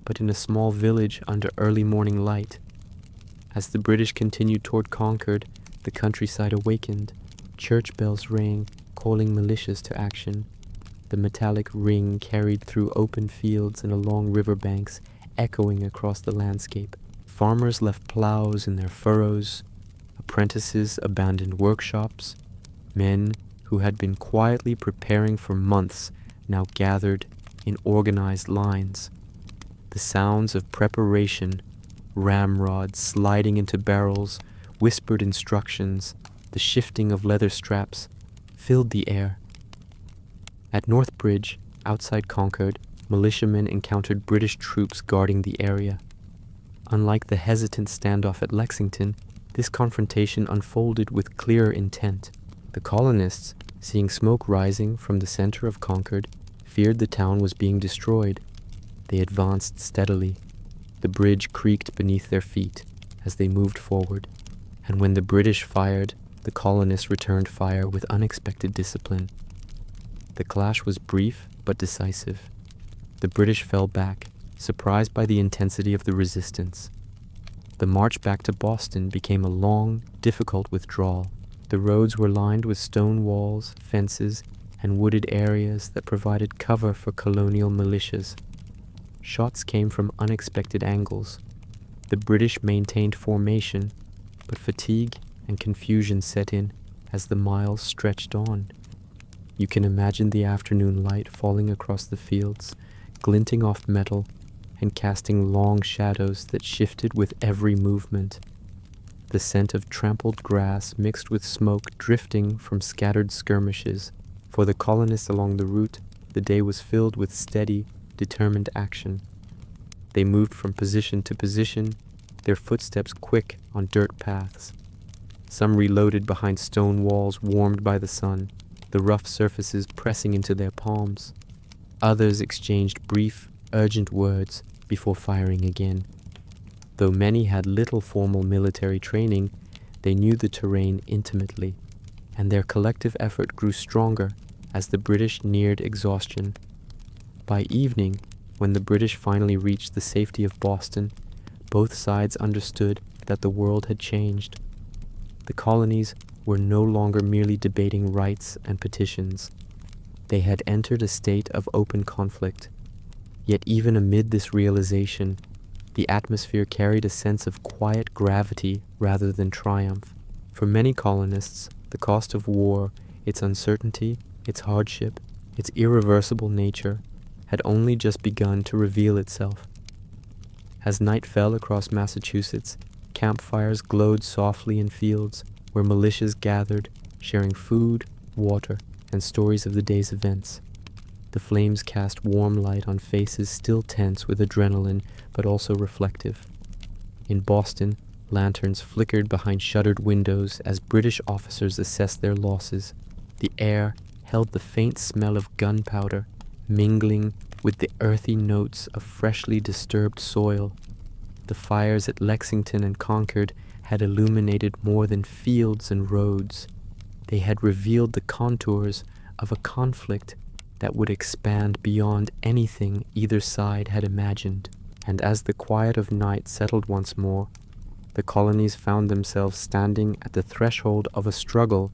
but in a small village under early morning light. As the British continued toward Concord, the countryside awakened. Church bells rang, calling militias to action. The metallic ring carried through open fields and along riverbanks, echoing across the landscape. Farmers left plows in their furrows. Apprentices abandoned workshops. Men who had been quietly preparing for months now gathered in organized lines. The sounds of preparation, ramrods sliding into barrels, whispered instructions, the shifting of leather straps, filled the air. At Northbridge, outside Concord, militiamen encountered British troops guarding the area. Unlike the hesitant standoff at Lexington, this confrontation unfolded with clear intent. The colonists, seeing smoke rising from the center of Concord, feared the town was being destroyed. They advanced steadily. The bridge creaked beneath their feet as they moved forward, and when the British fired, the colonists returned fire with unexpected discipline. The clash was brief but decisive. The British fell back, surprised by the intensity of the resistance. The march back to Boston became a long, difficult withdrawal. The roads were lined with stone walls, fences, and wooded areas that provided cover for colonial militias. Shots came from unexpected angles. The British maintained formation, but fatigue and confusion set in as the miles stretched on. You can imagine the afternoon light falling across the fields, glinting off metal, and casting long shadows that shifted with every movement. The scent of trampled grass mixed with smoke drifting from scattered skirmishes. For the colonists along the route, the day was filled with steady, determined action. They moved from position to position, their footsteps quick on dirt paths. Some reloaded behind stone walls warmed by the sun, the rough surfaces pressing into their palms. Others exchanged brief, urgent words before firing again. Though many had little formal military training, they knew the terrain intimately, and their collective effort grew stronger as the British neared exhaustion. By evening, when the British finally reached the safety of Boston, both sides understood that the world had changed. The colonies were no longer merely debating rights and petitions. They had entered a state of open conflict. Yet even amid this realization, the atmosphere carried a sense of quiet gravity rather than triumph. For many colonists, the cost of war, its uncertainty, its hardship, its irreversible nature, had only just begun to reveal itself. As night fell across Massachusetts, campfires glowed softly in fields where militias gathered, sharing food, water, and stories of the day's events. The flames cast warm light on faces still tense with adrenaline, but also reflective. In Boston, lanterns flickered behind shuttered windows as British officers assessed their losses. The air held the faint smell of gunpowder, mingling with the earthy notes of freshly disturbed soil. The fires at Lexington and Concord had illuminated more than fields and roads. They had revealed the contours of a conflict that would expand beyond anything either side had imagined. And as the quiet of night settled once more, the colonies found themselves standing at the threshold of a struggle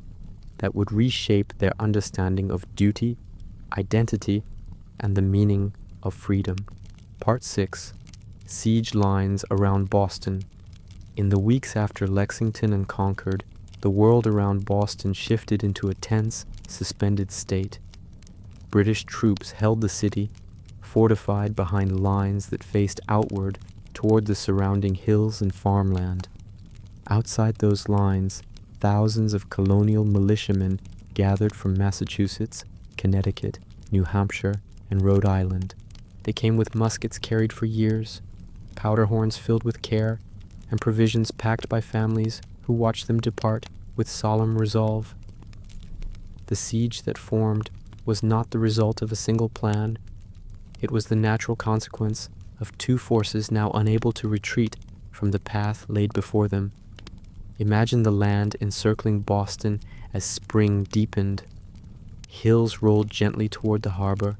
that would reshape their understanding of duty, identity, and the meaning of freedom. Part 6. Siege Lines Around Boston. In the weeks after Lexington and Concord, the world around Boston shifted into a tense, suspended state. British troops held the city, fortified behind lines that faced outward toward the surrounding hills and farmland. Outside those lines, thousands of colonial militiamen gathered from Massachusetts, Connecticut, New Hampshire, and Rhode Island. They came with muskets carried for years, powder horns filled with care, and provisions packed by families who watched them depart with solemn resolve. The siege that formed was not the result of a single plan. It was the natural consequence of two forces now unable to retreat from the path laid before them. Imagine the land encircling Boston as spring deepened. Hills rolled gently toward the harbor,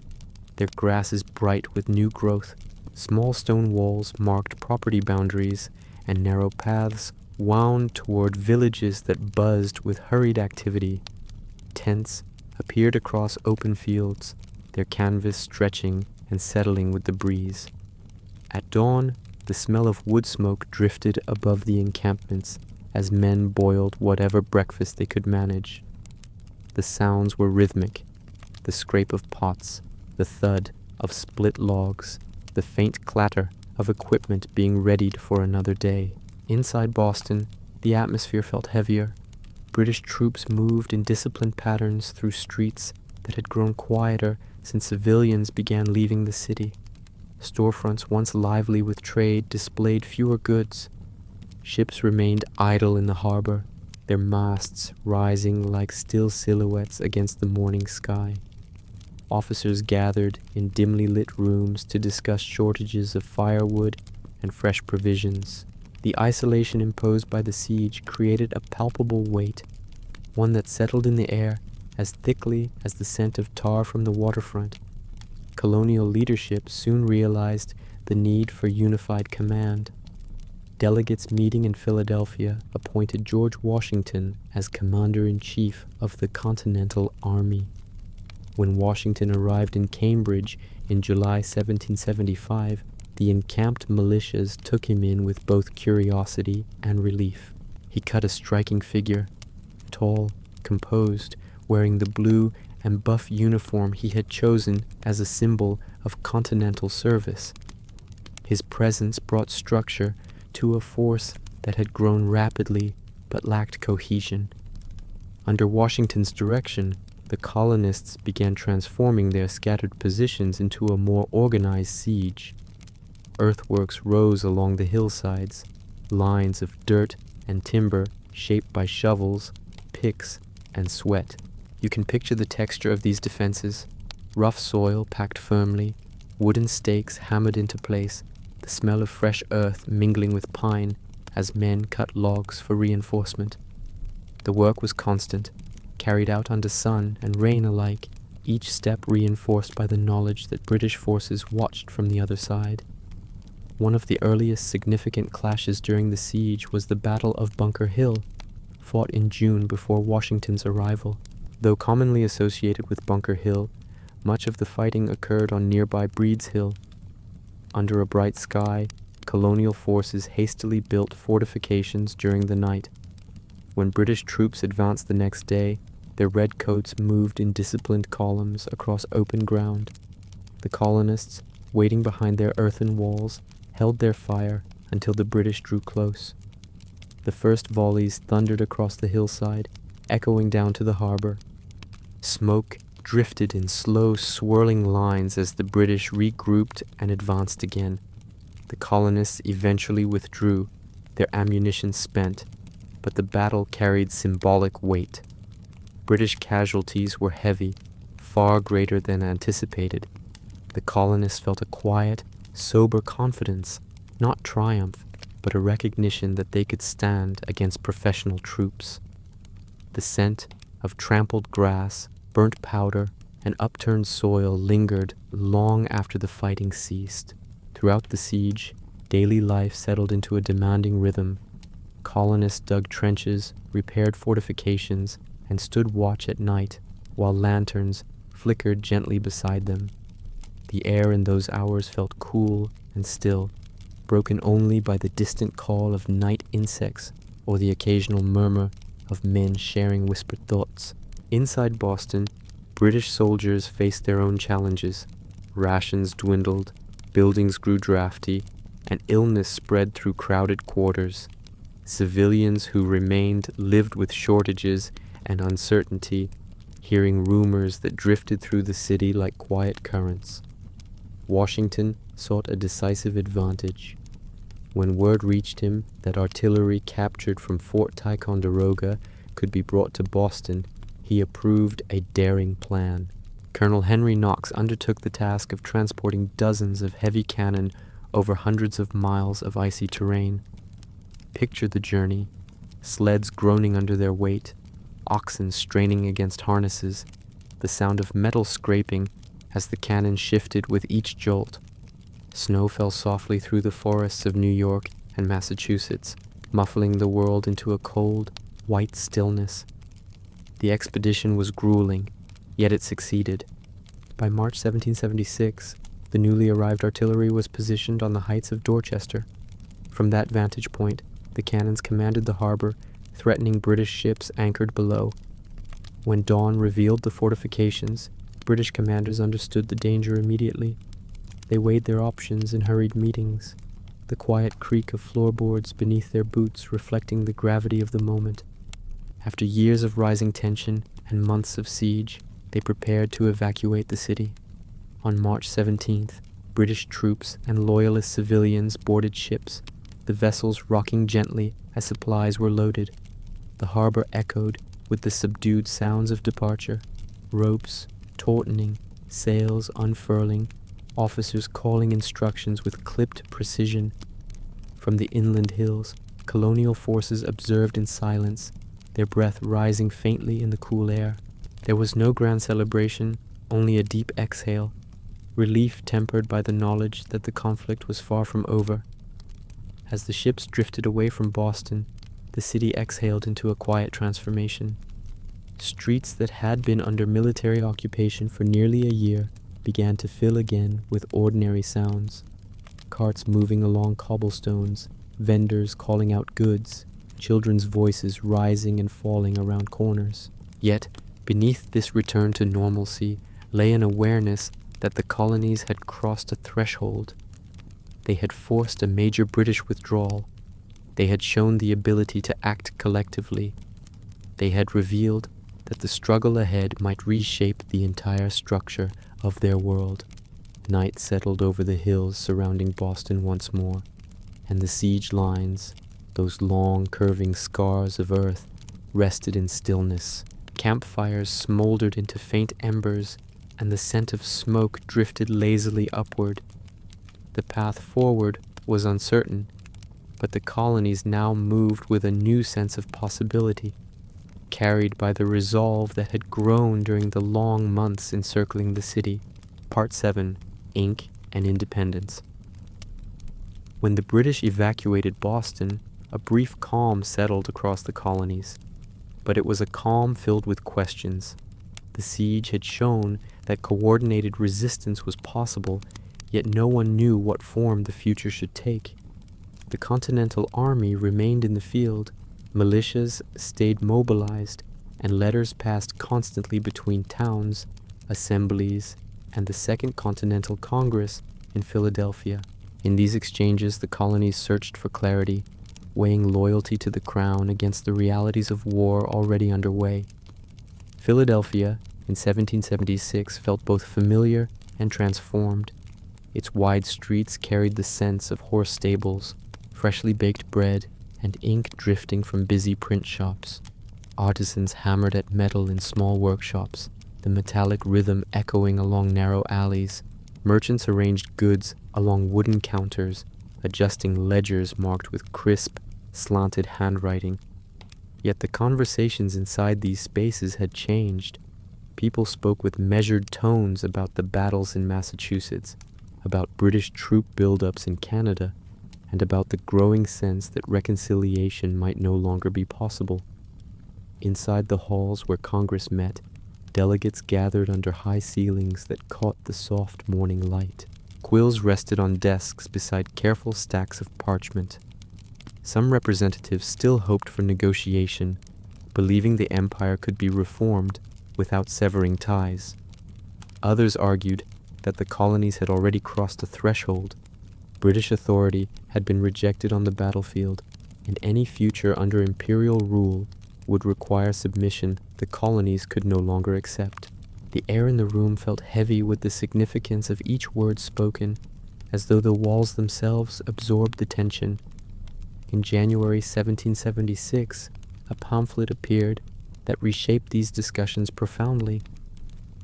their grasses bright with new growth. Small stone walls marked property boundaries, and narrow paths wound toward villages that buzzed with hurried activity. Tents appeared across open fields, their canvas stretching and settling with the breeze. At dawn, the smell of wood smoke drifted above the encampments as men boiled whatever breakfast they could manage. The sounds were rhythmic, the scrape of pots, the thud of split logs, the faint clatter of equipment being readied for another day. Inside Boston, the atmosphere felt heavier. British troops moved in disciplined patterns through streets that had grown quieter since civilians began leaving the city. Storefronts once lively with trade displayed fewer goods. Ships remained idle in the harbor, their masts rising like still silhouettes against the morning sky. Officers gathered in dimly lit rooms to discuss shortages of firewood and fresh provisions. The isolation imposed by the siege created a palpable weight, one that settled in the air as thickly as the scent of tar from the waterfront. Colonial leadership soon realized the need for unified command. Delegates meeting in Philadelphia appointed George Washington as Commander-in-Chief of the Continental Army. When Washington arrived in Cambridge in July 1775, the encamped militias took him in with both curiosity and relief. He cut a striking figure, tall, composed, wearing the blue and buff uniform he had chosen as a symbol of continental service. His presence brought structure to a force that had grown rapidly but lacked cohesion. Under Washington's direction, the colonists began transforming their scattered positions into a more organized siege. Earthworks rose along the hillsides, lines of dirt and timber shaped by shovels, picks, and sweat. You can picture the texture of these defenses: rough soil packed firmly, wooden stakes hammered into place, the smell of fresh earth mingling with pine as men cut logs for reinforcement. The work was constant, carried out under sun and rain alike, each step reinforced by the knowledge that British forces watched from the other side. One of the earliest significant clashes during the siege was the Battle of Bunker Hill, fought in June before Washington's arrival. Though commonly associated with Bunker Hill, much of the fighting occurred on nearby Breed's Hill. Under a bright sky, colonial forces hastily built fortifications during the night. When British troops advanced the next day, their redcoats moved in disciplined columns across open ground. The colonists, waiting behind their earthen walls, held their fire until the British drew close. The first volleys thundered across the hillside, echoing down to the harbor. Smoke drifted in slow, swirling lines as the British regrouped and advanced again. The colonists eventually withdrew, their ammunition spent, but the battle carried symbolic weight. British casualties were heavy, far greater than anticipated. The colonists felt a quiet, sober confidence, not triumph, but a recognition that they could stand against professional troops. The scent of trampled grass, burnt powder, and upturned soil lingered long after the fighting ceased. Throughout the siege, daily life settled into a demanding rhythm. Colonists dug trenches, repaired fortifications, and stood watch at night, while lanterns flickered gently beside them. The air in those hours felt cool and still, broken only by the distant call of night insects or the occasional murmur of men sharing whispered thoughts. Inside Boston, British soldiers faced their own challenges. Rations dwindled, buildings grew drafty, and illness spread through crowded quarters. Civilians who remained lived with shortages and uncertainty, hearing rumors that drifted through the city like quiet currents. Washington sought a decisive advantage. When word reached him that artillery captured from Fort Ticonderoga could be brought to Boston, he approved a daring plan. Colonel Henry Knox undertook the task of transporting dozens of heavy cannon over hundreds of miles of icy terrain. Picture the journey: sleds groaning under their weight, oxen straining against harnesses, the sound of metal scraping as the cannon shifted with each jolt. Snow fell softly through the forests of New York and Massachusetts, muffling the world into a cold, white stillness. The expedition was grueling, yet it succeeded. By March 1776, the newly arrived artillery was positioned on the heights of Dorchester. From that vantage point, the cannons commanded the harbor, threatening British ships anchored below. When dawn revealed the fortifications, British commanders understood the danger immediately. They weighed their options in hurried meetings, the quiet creak of floorboards beneath their boots reflecting the gravity of the moment. After years of rising tension and months of siege, they prepared to evacuate the city. On March 17th, British troops and loyalist civilians boarded ships, the vessels rocking gently as supplies were loaded. The harbor echoed with the subdued sounds of departure: ropes tautening, sails unfurling, officers calling instructions with clipped precision. From the inland hills, colonial forces observed in silence, their breath rising faintly in the cool air. There was no grand celebration, only a deep exhale, relief tempered by the knowledge that the conflict was far from over. As the ships drifted away from Boston, the city exhaled into a quiet transformation. Streets that had been under military occupation for nearly a year began to fill again with ordinary sounds. Carts moving along cobblestones, vendors calling out goods, children's voices rising and falling around corners. Yet, Beneath this return to normalcy lay an awareness that the colonies had crossed a threshold. They had forced a major British withdrawal. They had shown the ability to act collectively. They had revealed that the struggle ahead might reshape the entire structure of their world. Night settled over the hills surrounding Boston once more, and the siege lines, those long curving scars of earth, rested in stillness. Campfires smoldered into faint embers, and the scent of smoke drifted lazily upward. The path forward was uncertain, but the colonies now moved with a new sense of possibility, carried by the resolve that had grown during the long months encircling the city. Part 7. Ink and Independence. When the British evacuated Boston, a brief calm settled across the colonies. But it was a calm filled with questions. The siege had shown that coordinated resistance was possible, yet no one knew what form the future should take. The Continental Army remained in the field, militias stayed mobilized, and letters passed constantly between towns, assemblies, and the Second Continental Congress in Philadelphia. In these exchanges, the colonies searched for clarity, weighing loyalty to the crown against the realities of war already underway. Philadelphia, in 1776, felt both familiar and transformed. Its wide streets carried the scents of horse stables, freshly baked bread, and ink drifting from busy print shops. Artisans hammered at metal in small workshops, the metallic rhythm echoing along narrow alleys. Merchants arranged goods along wooden counters, adjusting ledgers marked with crisp, slanted handwriting. Yet the conversations inside these spaces had changed. People spoke with measured tones about the battles in Massachusetts, about British troop buildups in Canada, and about the growing sense that reconciliation might no longer be possible. Inside the halls where Congress met, delegates gathered under high ceilings that caught the soft morning light. Quills rested on desks beside careful stacks of parchment. Some representatives still hoped for negotiation, believing the empire could be reformed without severing ties. Others argued that the colonies had already crossed a threshold. British authority had been rejected on the battlefield, and any future under imperial rule would require submission the colonies could no longer accept. The air in the room felt heavy with the significance of each word spoken, as though the walls themselves absorbed the tension. In January 1776, a pamphlet appeared that reshaped these discussions profoundly.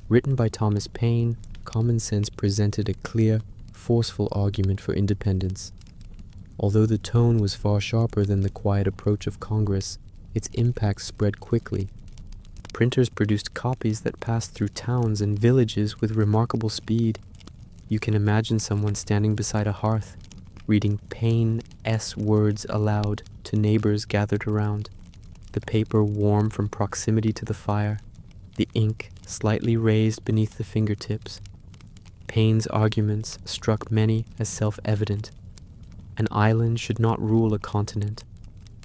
Written by Thomas Paine, Common Sense presented a clear, forceful argument for independence. Although the tone was far sharper than the quiet approach of Congress, its impact spread quickly. Printers produced copies that passed through towns and villages with remarkable speed. You can imagine someone standing beside a hearth, reading Paine's words aloud to neighbors gathered around, the paper warm from proximity to the fire, the ink slightly raised beneath the fingertips. Paine's arguments struck many as self-evident. An island should not rule a continent.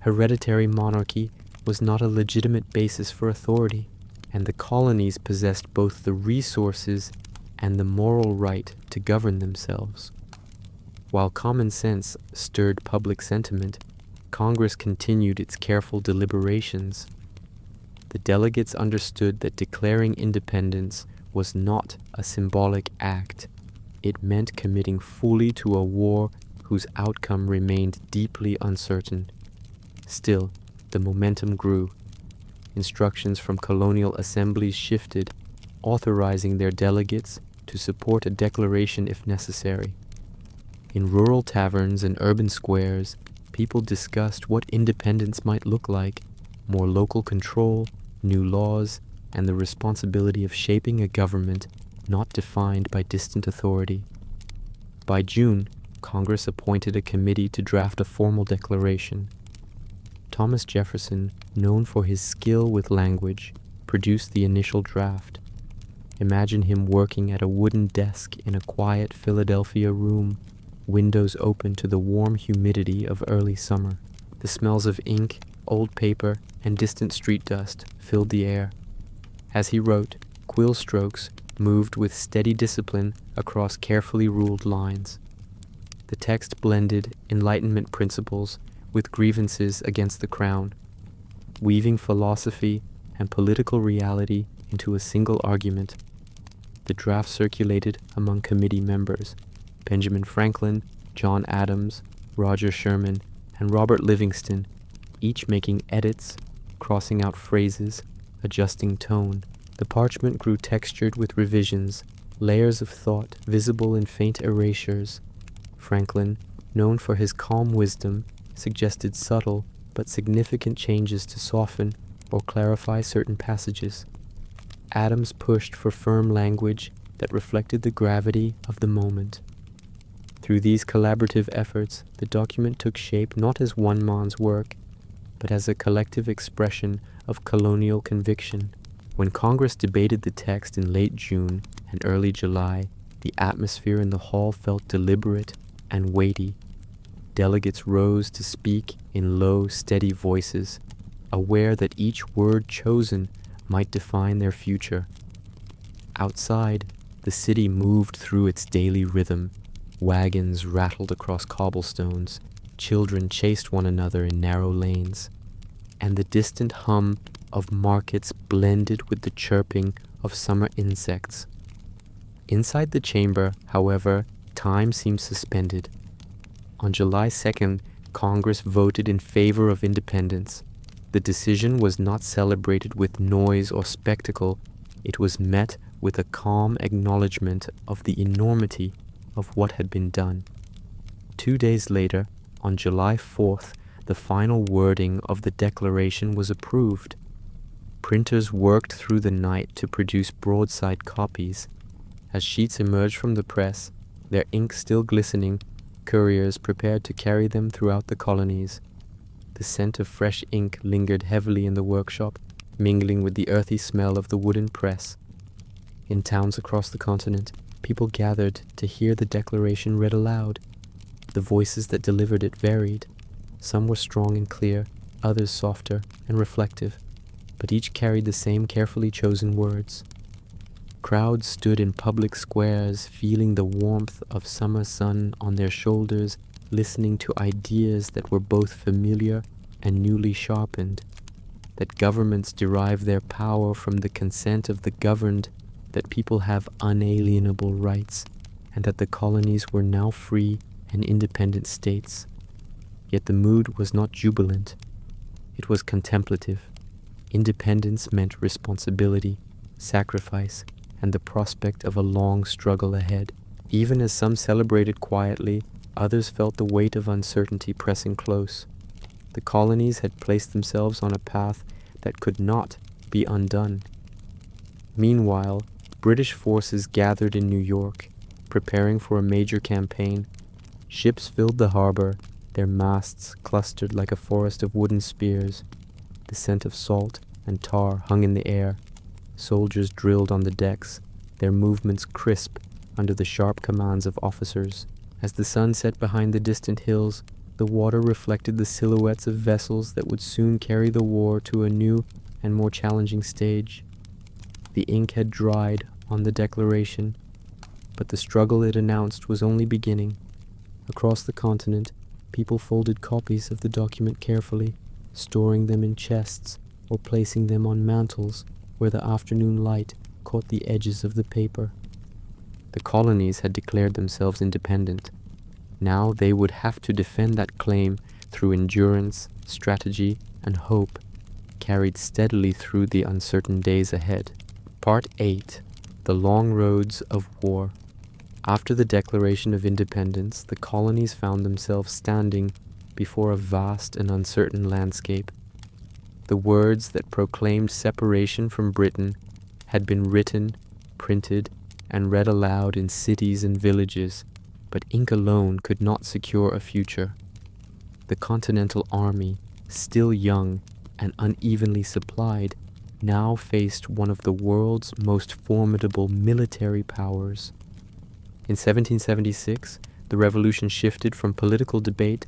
Hereditary monarchy was not a legitimate basis for authority, and the colonies possessed both the resources and the moral right to govern themselves. While common sense stirred public sentiment, Congress continued its careful deliberations. The delegates understood that declaring independence was not a symbolic act. It meant committing fully to a war whose outcome remained deeply uncertain. Still, the momentum grew. Instructions from colonial assemblies shifted, authorizing their delegates to support a declaration if necessary. In rural taverns and urban squares, people discussed what independence might look like: more local control, new laws, and the responsibility of shaping a government not defined by distant authority. By June, Congress appointed a committee to draft a formal declaration. Thomas Jefferson, known for his skill with language, produced the initial draft. Imagine him working at a wooden desk in a quiet Philadelphia room, windows open to the warm humidity of early summer. The smells of ink, old paper, and distant street dust filled the air. As he wrote, quill strokes moved with steady discipline across carefully ruled lines. The text blended Enlightenment principles with grievances against the crown, weaving philosophy and political reality into a single argument. The draft circulated among committee members, Benjamin Franklin, John Adams, Roger Sherman, and Robert Livingston, each making edits, crossing out phrases, adjusting tone. The parchment grew textured with revisions, layers of thought visible in faint erasures. Franklin, known for his calm wisdom, suggested subtle but significant changes to soften or clarify certain passages. Adams pushed for firm language that reflected the gravity of the moment. Through these collaborative efforts, the document took shape not as one man's work, but as a collective expression of colonial conviction. When Congress debated the text in late June and early July, the atmosphere in the hall felt deliberate and weighty. Delegates rose to speak in low, steady voices, aware that each word chosen might define their future. Outside, the city moved through its daily rhythm. Wagons rattled across cobblestones, children chased one another in narrow lanes, and the distant hum of markets blended with the chirping of summer insects. Inside the chamber, however, time seemed suspended. On July 2nd, Congress voted in favor of independence. The decision was not celebrated with noise or spectacle. It was met with a calm acknowledgement of the enormity of what had been done. 2 days later, on July 4th, the final wording of the Declaration was approved. Printers worked through the night to produce broadside copies. As sheets emerged from the press, their ink still glistening, couriers prepared to carry them throughout the colonies. The scent of fresh ink lingered heavily in the workshop, mingling with the earthy smell of the wooden press. In towns across the continent, people gathered to hear the Declaration read aloud. The voices that delivered it varied. Some were strong and clear, others softer and reflective, but each carried the same carefully chosen words. Crowds stood in public squares, feeling the warmth of summer sun on their shoulders, listening to ideas that were both familiar and newly sharpened, that governments derive their power from the consent of the governed, that people have unalienable rights, and that the colonies were now free and independent states. Yet the mood was not jubilant. It was contemplative. Independence meant responsibility, sacrifice, and the prospect of a long struggle ahead. Even as some celebrated quietly, others felt the weight of uncertainty pressing close. The colonies had placed themselves on a path that could not be undone. Meanwhile, British forces gathered in New York, preparing for a major campaign. Ships filled the harbor, their masts clustered like a forest of wooden spears. The scent of salt and tar hung in the air. Soldiers drilled on the decks, their movements crisp under the sharp commands of officers. As the sun set behind the distant hills, the water reflected the silhouettes of vessels that would soon carry the war to a new and more challenging stage. The ink had dried on the Declaration, but the struggle it announced was only beginning. Across the continent, people folded copies of the document carefully, storing them in chests or placing them on mantels where the afternoon light caught the edges of the paper. The colonies had declared themselves independent. Now they would have to defend that claim through endurance, strategy, and hope, carried steadily through the uncertain days ahead. Part 8. The Long Roads of War. After the Declaration of Independence, the colonies found themselves standing before a vast and uncertain landscape. The words that proclaimed separation from Britain had been written, printed, and read aloud in cities and villages, but ink alone could not secure a future. The Continental Army, still young and unevenly supplied, now faced one of the world's most formidable military powers. In 1776, the revolution shifted from political debate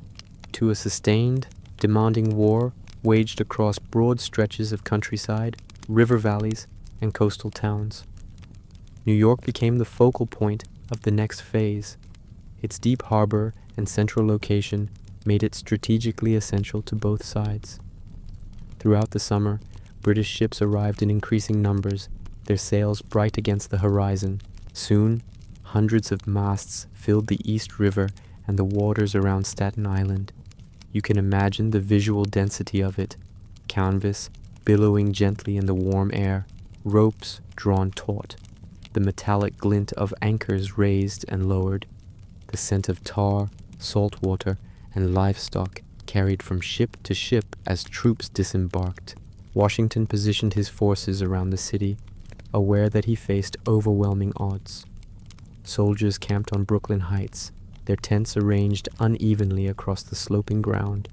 to a sustained, demanding war waged across broad stretches of countryside, river valleys, and coastal towns. New York became the focal point of the next phase. Its deep harbor and central location made it strategically essential to both sides. Throughout the summer, British ships arrived in increasing numbers, their sails bright against the horizon. Soon, hundreds of masts filled the East River and the waters around Staten Island. You can imagine the visual density of it: canvas billowing gently in the warm air, ropes drawn taut, the metallic glint of anchors raised and lowered, the scent of tar, salt water, and livestock carried from ship to ship as troops disembarked. Washington positioned his forces around the city, aware that he faced overwhelming odds. Soldiers camped on Brooklyn Heights, their tents arranged unevenly across the sloping ground.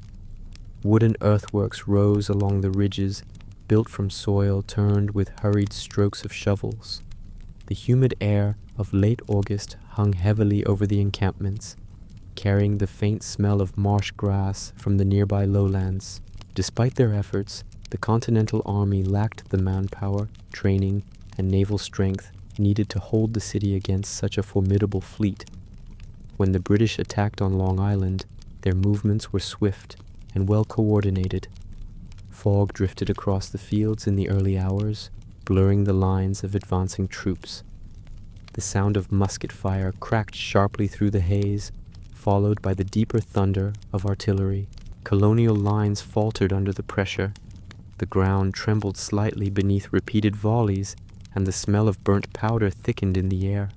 Wooden earthworks rose along the ridges, built from soil turned with hurried strokes of shovels. The humid air of late August hung heavily over the encampments, carrying the faint smell of marsh grass from the nearby lowlands. Despite their efforts, the Continental Army lacked the manpower, training, and naval strength needed to hold the city against such a formidable fleet. When the British attacked on Long Island, their movements were swift and well coordinated. Fog drifted across the fields in the early hours, blurring the lines of advancing troops. The sound of musket fire cracked sharply through the haze, followed by the deeper thunder of artillery. Colonial lines faltered under the pressure. The ground trembled slightly beneath repeated volleys, and the smell of burnt powder thickened in the air.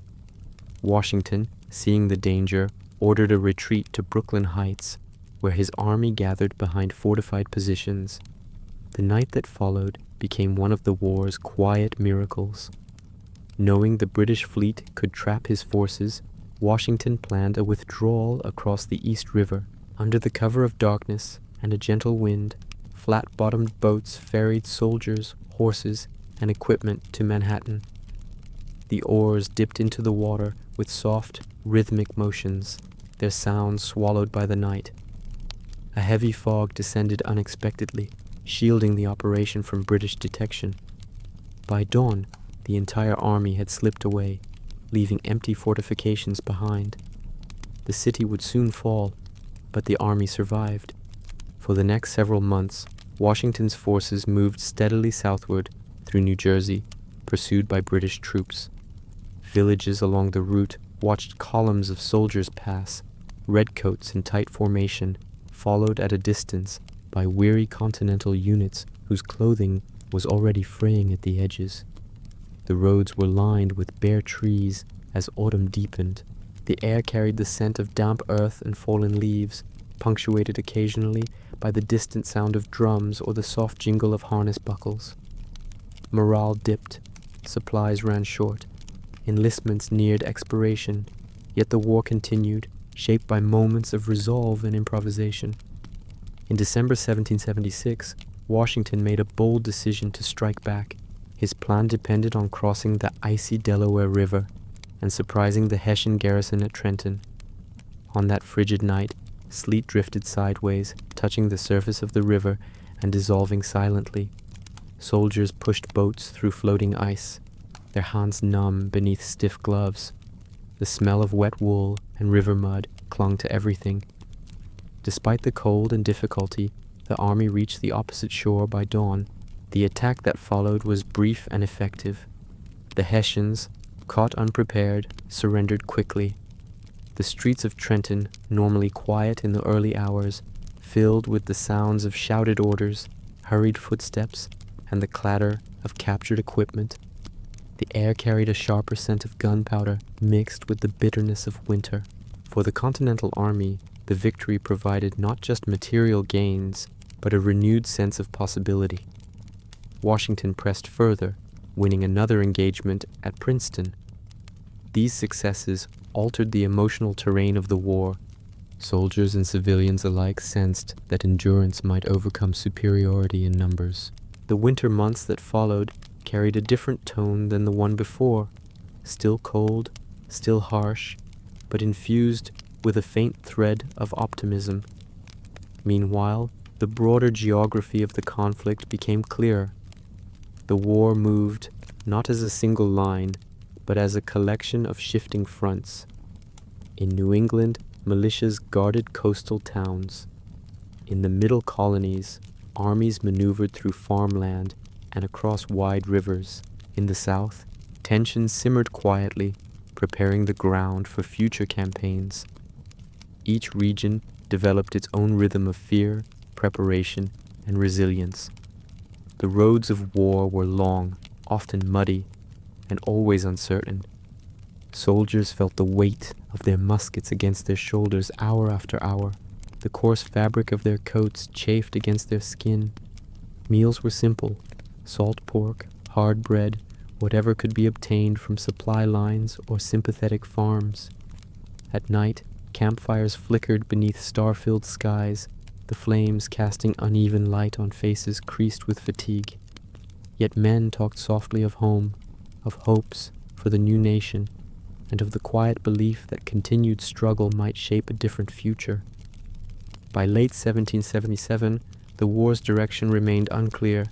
Washington, seeing the danger, ordered a retreat to Brooklyn Heights, where his army gathered behind fortified positions. The night that followed became one of the war's quiet miracles. Knowing the British fleet could trap his forces, Washington planned a withdrawal across the East River. Under the cover of darkness and a gentle wind, flat-bottomed boats ferried soldiers, horses, and equipment to Manhattan. The oars dipped into the water with soft, rhythmic motions, their sounds swallowed by the night. A heavy fog descended unexpectedly, shielding the operation from British detection. By dawn, the entire army had slipped away, leaving empty fortifications behind. The city would soon fall, but the army survived. For the next several months, Washington's forces moved steadily southward through New Jersey, pursued by British troops. Villages along the route watched columns of soldiers pass, redcoats in tight formation, followed at a distance by weary Continental units whose clothing was already fraying at the edges. The roads were lined with bare trees as autumn deepened. The air carried the scent of damp earth and fallen leaves, punctuated occasionally by the distant sound of drums or the soft jingle of harness buckles. Morale dipped, supplies ran short, enlistments neared expiration, yet the war continued, shaped by moments of resolve and improvisation. In December 1776, Washington made a bold decision to strike back. His plan depended on crossing the icy Delaware River and surprising the Hessian garrison at Trenton. On that frigid night, sleet drifted sideways, touching the surface of the river and dissolving silently. Soldiers pushed boats through floating ice, their hands numb beneath stiff gloves. The smell of wet wool and river mud clung to everything. Despite the cold and difficulty, the army reached the opposite shore by dawn. The attack that followed was brief and effective. The Hessians, caught unprepared, surrendered quickly. The streets of Trenton, normally quiet in the early hours, filled with the sounds of shouted orders, hurried footsteps, and the clatter of captured equipment. The air carried a sharper scent of gunpowder mixed with the bitterness of winter. For the Continental Army, the victory provided not just material gains, but a renewed sense of possibility. Washington pressed further, winning another engagement at Princeton. These successes altered the emotional terrain of the war. Soldiers and civilians alike sensed that endurance might overcome superiority in numbers. The winter months that followed carried a different tone than the one before, still cold, still harsh, but infused with a faint thread of optimism. Meanwhile, the broader geography of the conflict became clearer. The war moved not as a single line, but as a collection of shifting fronts. In New England, militias guarded coastal towns. In the middle colonies, armies maneuvered through farmland and across wide rivers. In the South, tensions simmered quietly, preparing the ground for future campaigns. Each region developed its own rhythm of fear, preparation, and resilience. The roads of war were long, often muddy, and always uncertain. Soldiers felt the weight of their muskets against their shoulders hour after hour. The coarse fabric of their coats chafed against their skin. Meals were simple: salt pork, hard bread, whatever could be obtained from supply lines or sympathetic farms. At night, campfires flickered beneath star-filled skies, the flames casting uneven light on faces creased with fatigue. Yet men talked softly of home, of hopes for the new nation, and of the quiet belief that continued struggle might shape a different future. By late 1777, the war's direction remained unclear,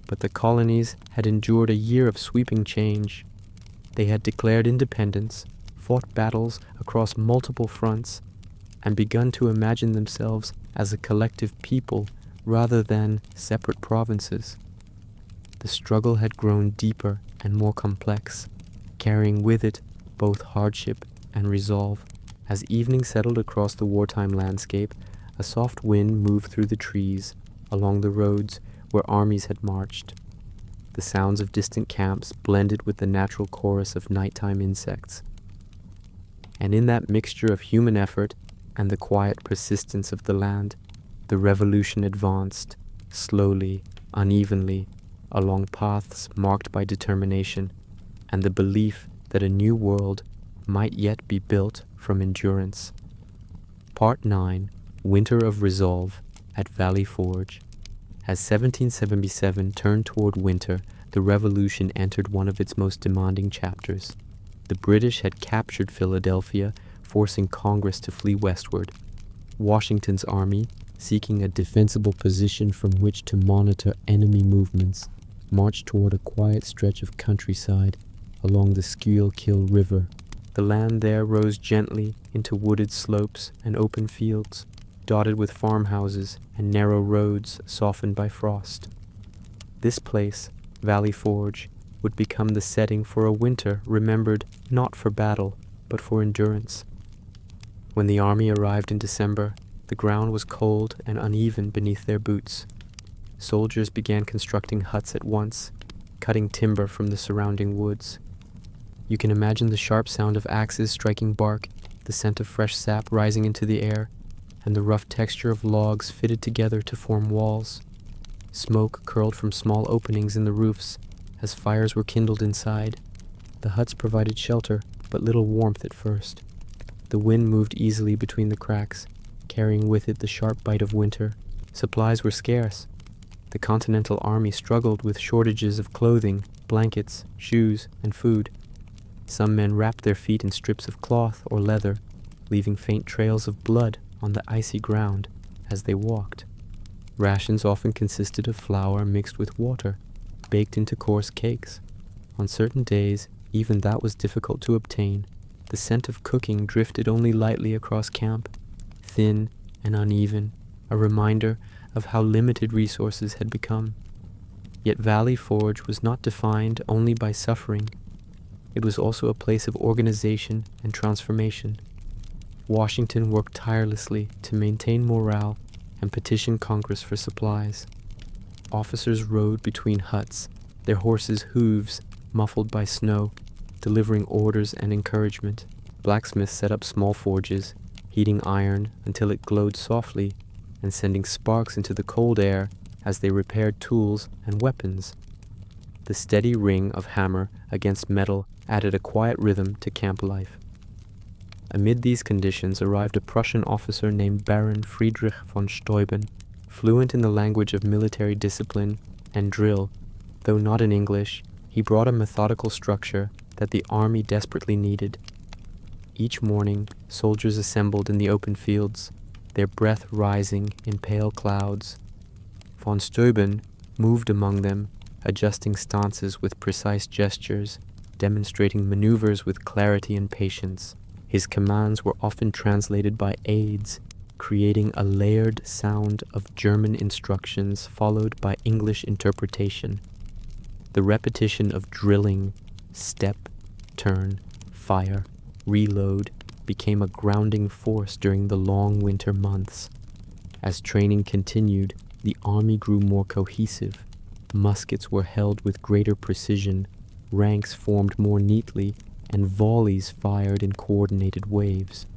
but the colonies had endured a year of sweeping change. They had declared independence, fought battles across multiple fronts, and begun to imagine themselves as a collective people rather than separate provinces. The struggle had grown deeper and more complex, carrying with it both hardship and resolve. As evening settled across the wartime landscape, a soft wind moved through the trees, along the roads where armies had marched. The sounds of distant camps blended with the natural chorus of nighttime insects. And in that mixture of human effort and the quiet persistence of the land, the revolution advanced, slowly, unevenly, along paths marked by determination and the belief that a new world might yet be built from endurance. Part 9, Winter of Resolve, at Valley Forge. As 1777 turned toward winter, the revolution entered one of its most demanding chapters. The British had captured Philadelphia, forcing Congress to flee westward. Washington's army, seeking a defensible position from which to monitor enemy movements, marched toward a quiet stretch of countryside along the Schuylkill River. The land there rose gently into wooded slopes and open fields, dotted with farmhouses and narrow roads softened by frost. This place, Valley Forge, would become the setting for a winter remembered not for battle, but for endurance. When the army arrived in December, the ground was cold and uneven beneath their boots. Soldiers began constructing huts at once, cutting timber from the surrounding woods. You can imagine the sharp sound of axes striking bark, the scent of fresh sap rising into the air, and the rough texture of logs fitted together to form walls. Smoke curled from small openings in the roofs as fires were kindled inside. The huts provided shelter, but little warmth at first. The wind moved easily between the cracks, carrying with it the sharp bite of winter. Supplies were scarce. The Continental Army struggled with shortages of clothing, blankets, shoes, and food. Some men wrapped their feet in strips of cloth or leather, leaving faint trails of blood on the icy ground as they walked. Rations often consisted of flour mixed with water, baked into coarse cakes. On certain days, even that was difficult to obtain. The scent of cooking drifted only lightly across camp, thin and uneven, a reminder of how limited resources had become. Yet Valley Forge was not defined only by suffering. It was also a place of organization and transformation. Washington worked tirelessly to maintain morale and petition Congress for supplies. Officers rode between huts, their horses' hooves muffled by snow, delivering orders and encouragement. Blacksmiths set up small forges, heating iron until it glowed softly and sending sparks into the cold air as they repaired tools and weapons. The steady ring of hammer against metal added a quiet rhythm to camp life. Amid these conditions arrived a Prussian officer named Baron Friedrich von Steuben, fluent in the language of military discipline and drill. Though not in English, he brought a methodical structure that the army desperately needed. Each morning, soldiers assembled in the open fields, their breath rising in pale clouds. Von Steuben moved among them, adjusting stances with precise gestures, demonstrating maneuvers with clarity and patience. His commands were often translated by aides, creating a layered sound of German instructions followed by English interpretation. The repetition of drilling, step, turn, fire, reload, became a grounding force during the long winter months. As training continued, the army grew more cohesive. Muskets were held with greater precision, ranks formed more neatly, and volleys fired in coordinated waves.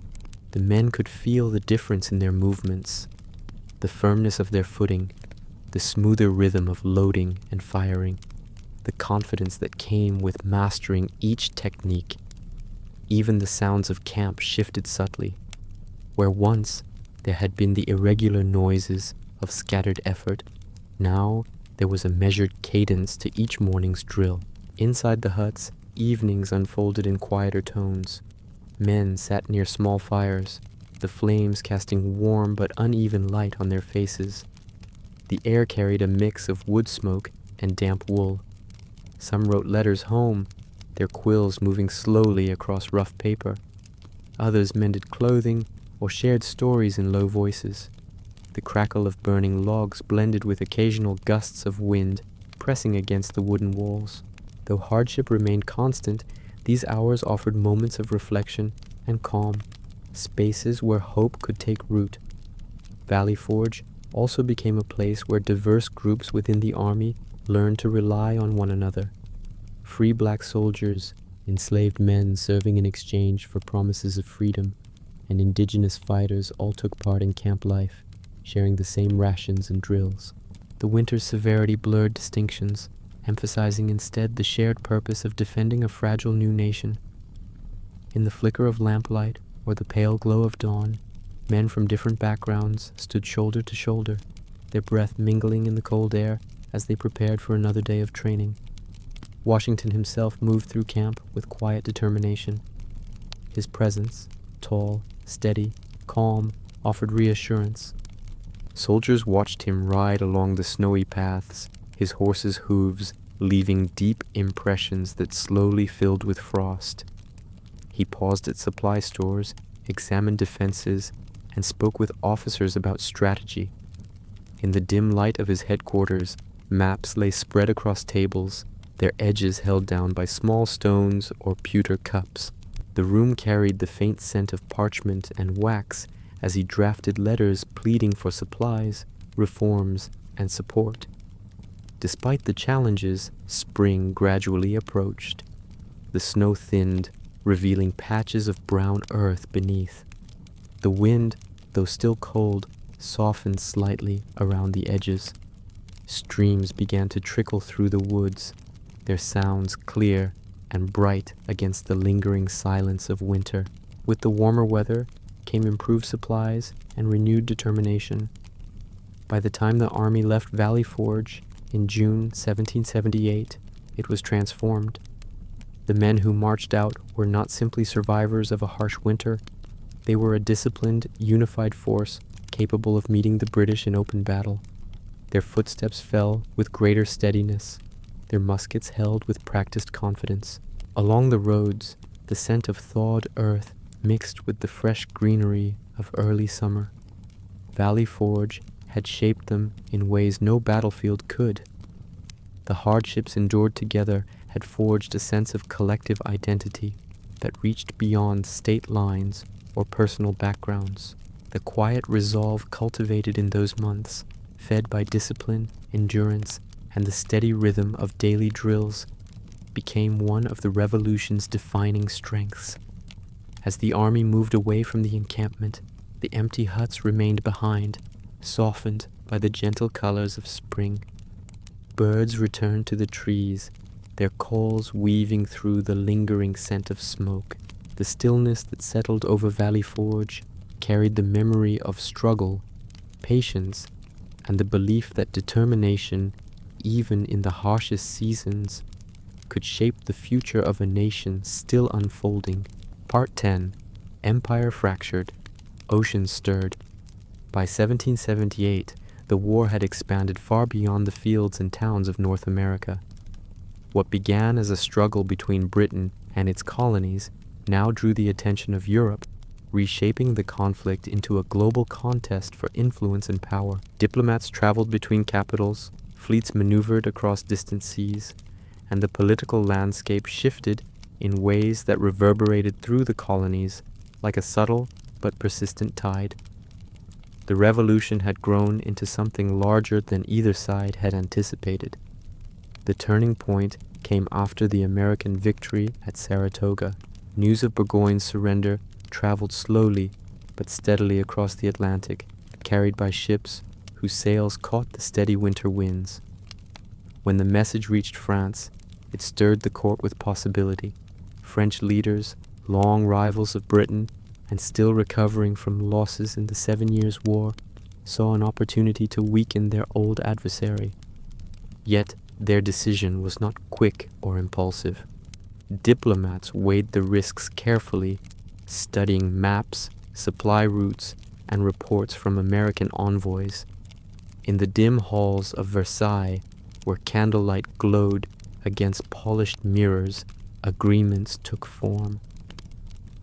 The men could feel the difference in their movements, the firmness of their footing, the smoother rhythm of loading and firing, the confidence that came with mastering each technique. Even the sounds of camp shifted subtly. Where once there had been the irregular noises of scattered effort, now there was a measured cadence to each morning's drill. Inside the huts, evenings unfolded in quieter tones. Men sat near small fires, the flames casting warm but uneven light on their faces. The air carried a mix of wood smoke and damp wool. Some wrote letters home, their quills moving slowly across rough paper. Others mended clothing or shared stories in low voices. The crackle of burning logs blended with occasional gusts of wind pressing against the wooden walls. Though hardship remained constant, these hours offered moments of reflection and calm, spaces where hope could take root. Valley Forge also became a place where diverse groups within the army learned to rely on one another. Free black soldiers, enslaved men serving in exchange for promises of freedom, and indigenous fighters all took part in camp life, sharing the same rations and drills. The winter's severity blurred distinctions, emphasizing instead the shared purpose of defending a fragile new nation. In the flicker of lamplight or the pale glow of dawn, men from different backgrounds stood shoulder to shoulder, their breath mingling in the cold air as they prepared for another day of training. Washington himself moved through camp with quiet determination. His presence, tall, steady, calm, offered reassurance. Soldiers watched him ride along the snowy paths, his horse's hooves leaving deep impressions that slowly filled with frost. He paused at supply stores, examined defenses, and spoke with officers about strategy. In the dim light of his headquarters, maps lay spread across tables, their edges held down by small stones or pewter cups. The room carried the faint scent of parchment and wax as he drafted letters pleading for supplies, reforms, and support. Despite the challenges, spring gradually approached. The snow thinned, revealing patches of brown earth beneath. The wind, though still cold, softened slightly around the edges. Streams began to trickle through the woods, their sounds clear and bright against the lingering silence of winter. With the warmer weather came improved supplies and renewed determination. By the time the army left Valley Forge in June 1778, it was transformed. The men who marched out were not simply survivors of a harsh winter. They were a disciplined, unified force capable of meeting the British in open battle. Their footsteps fell with greater steadiness, their muskets held with practiced confidence. Along the roads, the scent of thawed earth mixed with the fresh greenery of early summer. Valley Forge had shaped them in ways no battlefield could. The hardships endured together had forged a sense of collective identity that reached beyond state lines or personal backgrounds. The quiet resolve cultivated in those months, fed by discipline, endurance, and the steady rhythm of daily drills, became one of the revolution's defining strengths. As the army moved away from the encampment, the empty huts remained behind, softened by the gentle colors of spring. Birds returned to the trees, their calls weaving through the lingering scent of smoke. The stillness that settled over Valley Forge carried the memory of struggle, patience, and the belief that determination, even in the harshest seasons, could shape the future of a nation still unfolding. Part 10. Empire fractured, oceans stirred. By 1778, the war had expanded far beyond the fields and towns of North America. What began as a struggle between Britain and its colonies now drew the attention of Europe, reshaping the conflict into a global contest for influence and power. Diplomats traveled between capitals, fleets maneuvered across distant seas, and the political landscape shifted in ways that reverberated through the colonies like a subtle but persistent tide. The revolution had grown into something larger than either side had anticipated. The turning point came after the American victory at Saratoga. News of Burgoyne's surrender traveled slowly but steadily across the Atlantic, carried by ships whose sails caught the steady winter winds. When the message reached France, it stirred the court with possibility. French leaders, long rivals of Britain and still recovering from losses in the 7 Years' War, saw an opportunity to weaken their old adversary. Yet their decision was not quick or impulsive. Diplomats weighed the risks carefully, studying maps, supply routes, and reports from American envoys. In the dim halls of Versailles, where candlelight glowed against polished mirrors, agreements took form.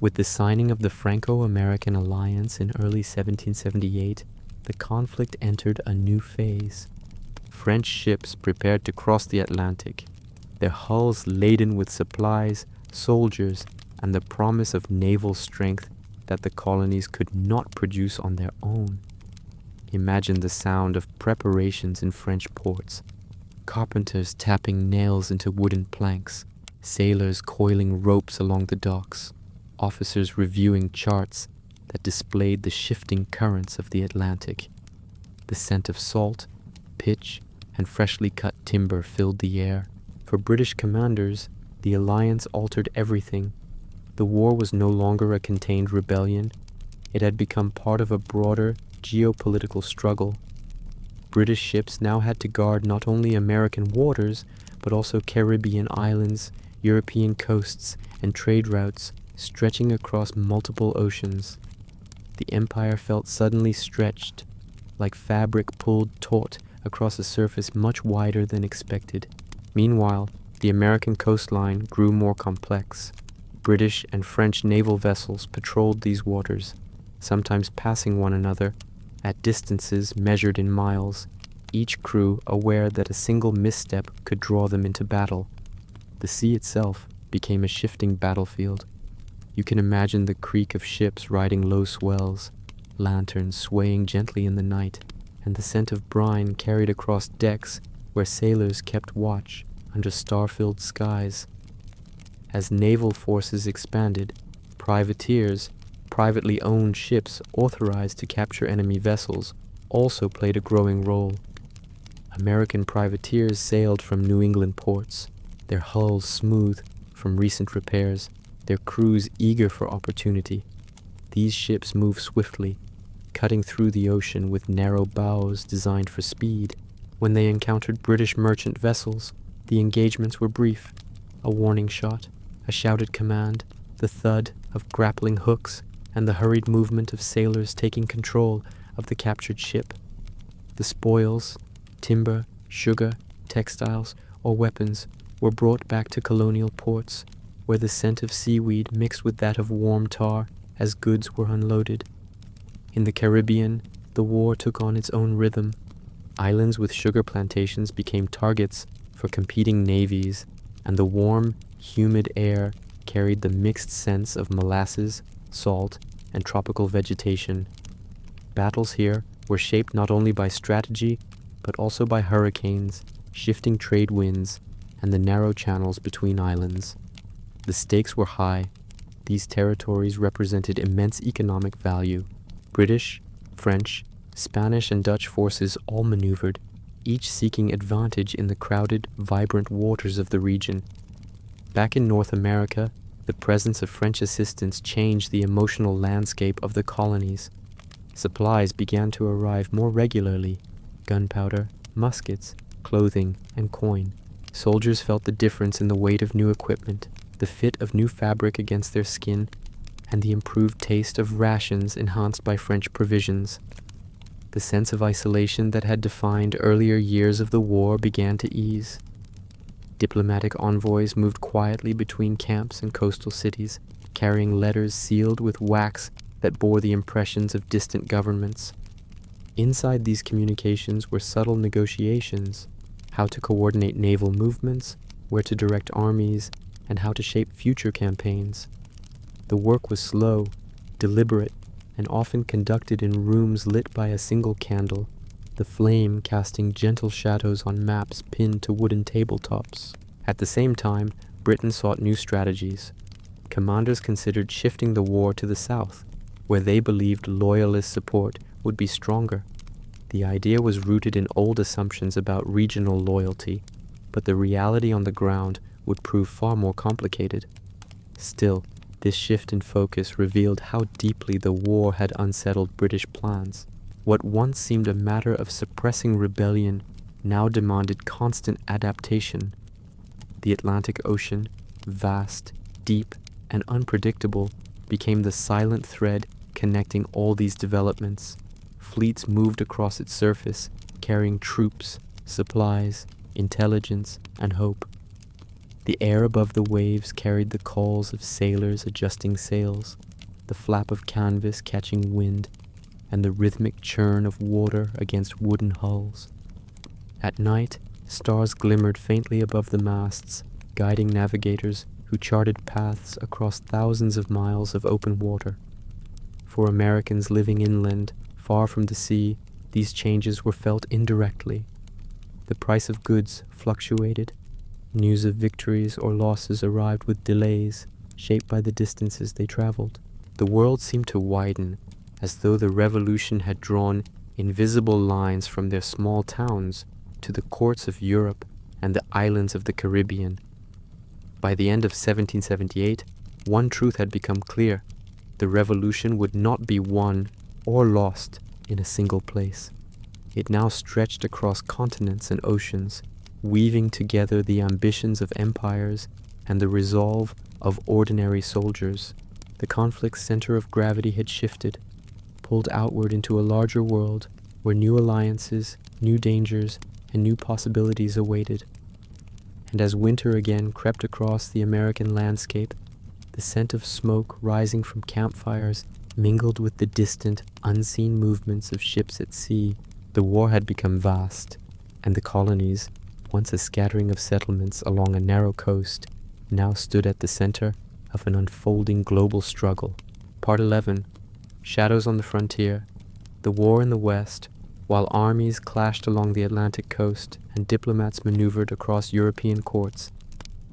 With the signing of the Franco-American alliance in early 1778, the conflict entered a new phase. French ships prepared to cross the Atlantic, their hulls laden with supplies, soldiers, and the promise of naval strength that the colonies could not produce on their own. Imagine the sound of preparations in French ports, carpenters tapping nails into wooden planks, sailors coiling ropes along the docks, officers reviewing charts that displayed the shifting currents of the Atlantic. The scent of salt, pitch, and freshly cut timber filled the air. For British commanders, the alliance altered everything. The war was no longer a contained rebellion. It had become part of a broader geopolitical struggle. British ships now had to guard not only American waters, but also Caribbean islands, European coasts, and trade routes stretching across multiple oceans. The empire felt suddenly stretched, like fabric pulled taut across a surface much wider than expected. Meanwhile, the American coastline grew more complex. British and French naval vessels patrolled these waters, sometimes passing one another at distances measured in miles, each crew aware that a single misstep could draw them into battle. The sea itself became a shifting battlefield. You can imagine the creak of ships riding low swells, lanterns swaying gently in the night, and the scent of brine carried across decks where sailors kept watch under star-filled skies. As naval forces expanded, privateers, privately owned ships authorized to capture enemy vessels, also played a growing role. American privateers sailed from New England ports, their hulls smooth from recent repairs, their crews eager for opportunity. These ships moved swiftly, cutting through the ocean with narrow bows designed for speed. When they encountered British merchant vessels, the engagements were brief. A warning shot, a shouted command, the thud of grappling hooks, and the hurried movement of sailors taking control of the captured ship. The spoils, timber, sugar, textiles, or weapons were brought back to colonial ports, where the scent of seaweed mixed with that of warm tar as goods were unloaded. In the Caribbean, the war took on its own rhythm. Islands with sugar plantations became targets for competing navies, and the warm, humid air carried the mixed scents of molasses, salt, and tropical vegetation. Battles here were shaped not only by strategy, but also by hurricanes, shifting trade winds, and the narrow channels between islands. The stakes were high. These territories represented immense economic value. British, French, Spanish, and Dutch forces all maneuvered, each seeking advantage in the crowded, vibrant waters of the region. Back in North America, the presence of French assistance changed the emotional landscape of the colonies. Supplies began to arrive more regularly: gunpowder, muskets, clothing, and coin. Soldiers felt the difference in the weight of new equipment, the fit of new fabric against their skin, and the improved taste of rations enhanced by French provisions. The sense of isolation that had defined earlier years of the war began to ease. Diplomatic envoys moved quietly between camps and coastal cities, carrying letters sealed with wax that bore the impressions of distant governments. Inside these communications were subtle negotiations: how to coordinate naval movements, where to direct armies, and how to shape future campaigns. The work was slow, deliberate, and often conducted in rooms lit by a single candle, the flame casting gentle shadows on maps pinned to wooden tabletops. At the same time, Britain sought new strategies. Commanders considered shifting the war to the south, where they believed loyalist support would be stronger. The idea was rooted in old assumptions about regional loyalty, but the reality on the ground would prove far more complicated. Still, this shift in focus revealed how deeply the war had unsettled British plans. What once seemed a matter of suppressing rebellion now demanded constant adaptation. The Atlantic Ocean, vast, deep, and unpredictable, became the silent thread connecting all these developments. Fleets moved across its surface, carrying troops, supplies, intelligence, and hope. The air above the waves carried the calls of sailors adjusting sails, the flap of canvas catching wind, and the rhythmic churn of water against wooden hulls. At night, stars glimmered faintly above the masts, guiding navigators who charted paths across thousands of miles of open water. For Americans living inland, far from the sea, these changes were felt indirectly. The price of goods fluctuated. News of victories or losses arrived with delays, shaped by the distances they traveled. The world seemed to widen, as though the revolution had drawn invisible lines from their small towns to the courts of Europe and the islands of the Caribbean. By the end of 1778, one truth had become clear: the revolution would not be won or lost in a single place. It now stretched across continents and oceans, weaving together the ambitions of empires and the resolve of ordinary soldiers. The conflict's center of gravity had shifted, pulled outward into a larger world where new alliances, new dangers, and new possibilities awaited. And as winter again crept across the American landscape, the scent of smoke rising from campfires mingled with the distant, unseen movements of ships at sea. The war had become vast, and the colonies, once a scattering of settlements along a narrow coast, now stood at the center of an unfolding global struggle. Part 11. Shadows on the Frontier. The war in the West, while armies clashed along the Atlantic coast and diplomats maneuvered across European courts.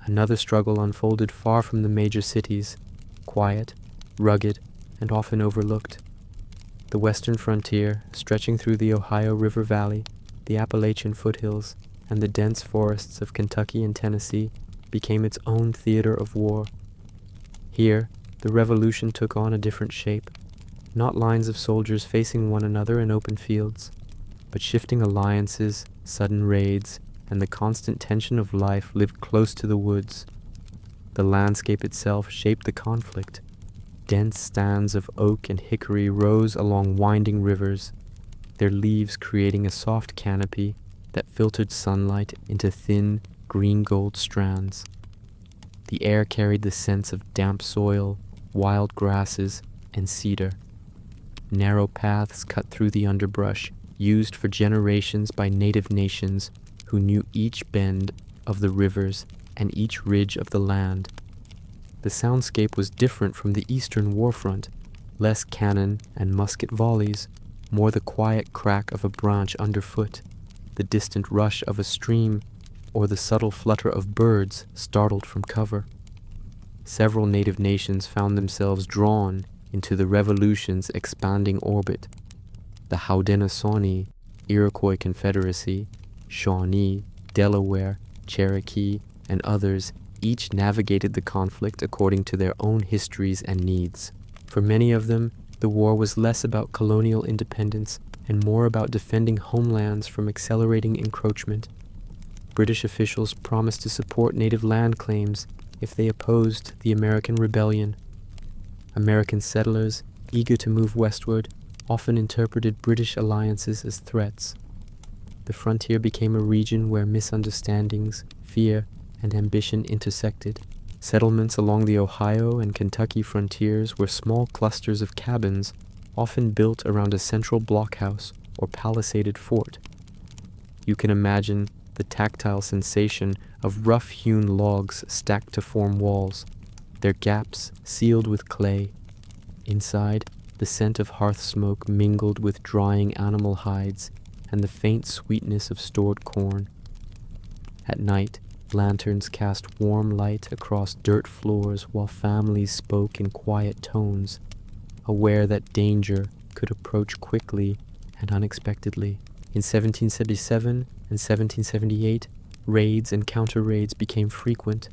Another struggle unfolded far from the major cities, quiet, rugged, and often overlooked. The western frontier, stretching through the Ohio River Valley, the Appalachian foothills, and the dense forests of Kentucky and Tennessee, became its own theater of war. Here, the revolution took on a different shape, not lines of soldiers facing one another in open fields, but shifting alliances, sudden raids, and the constant tension of life lived close to the woods. The landscape itself shaped the conflict. Dense stands of oak and hickory rose along winding rivers, their leaves creating a soft canopy that filtered sunlight into thin, green-gold strands. The air carried the scents of damp soil, wild grasses, and cedar. Narrow paths cut through the underbrush, used for generations by native nations who knew each bend of the rivers and each ridge of the land. The soundscape was different from the eastern warfront, less cannon and musket volleys, more the quiet crack of a branch underfoot, the distant rush of a stream, or the subtle flutter of birds startled from cover. Several native nations found themselves drawn into the revolution's expanding orbit. The Haudenosaunee, Iroquois Confederacy, Shawnee, Delaware, Cherokee, and others each navigated the conflict according to their own histories and needs. For many of them, the war was less about colonial independence and more about defending homelands from accelerating encroachment. British officials promised to support native land claims if they opposed the American rebellion. American settlers, eager to move westward, often interpreted British alliances as threats. The frontier became a region where misunderstandings, fear, and ambition intersected. Settlements along the Ohio and Kentucky frontiers were small clusters of cabins, often built around a central blockhouse or palisaded fort. You can imagine the tactile sensation of rough-hewn logs stacked to form walls, their gaps sealed with clay. Inside, the scent of hearth smoke mingled with drying animal hides and the faint sweetness of stored corn. At night, lanterns cast warm light across dirt floors while families spoke in quiet tones, aware that danger could approach quickly and unexpectedly. In 1777 and 1778, raids and counter-raids became frequent.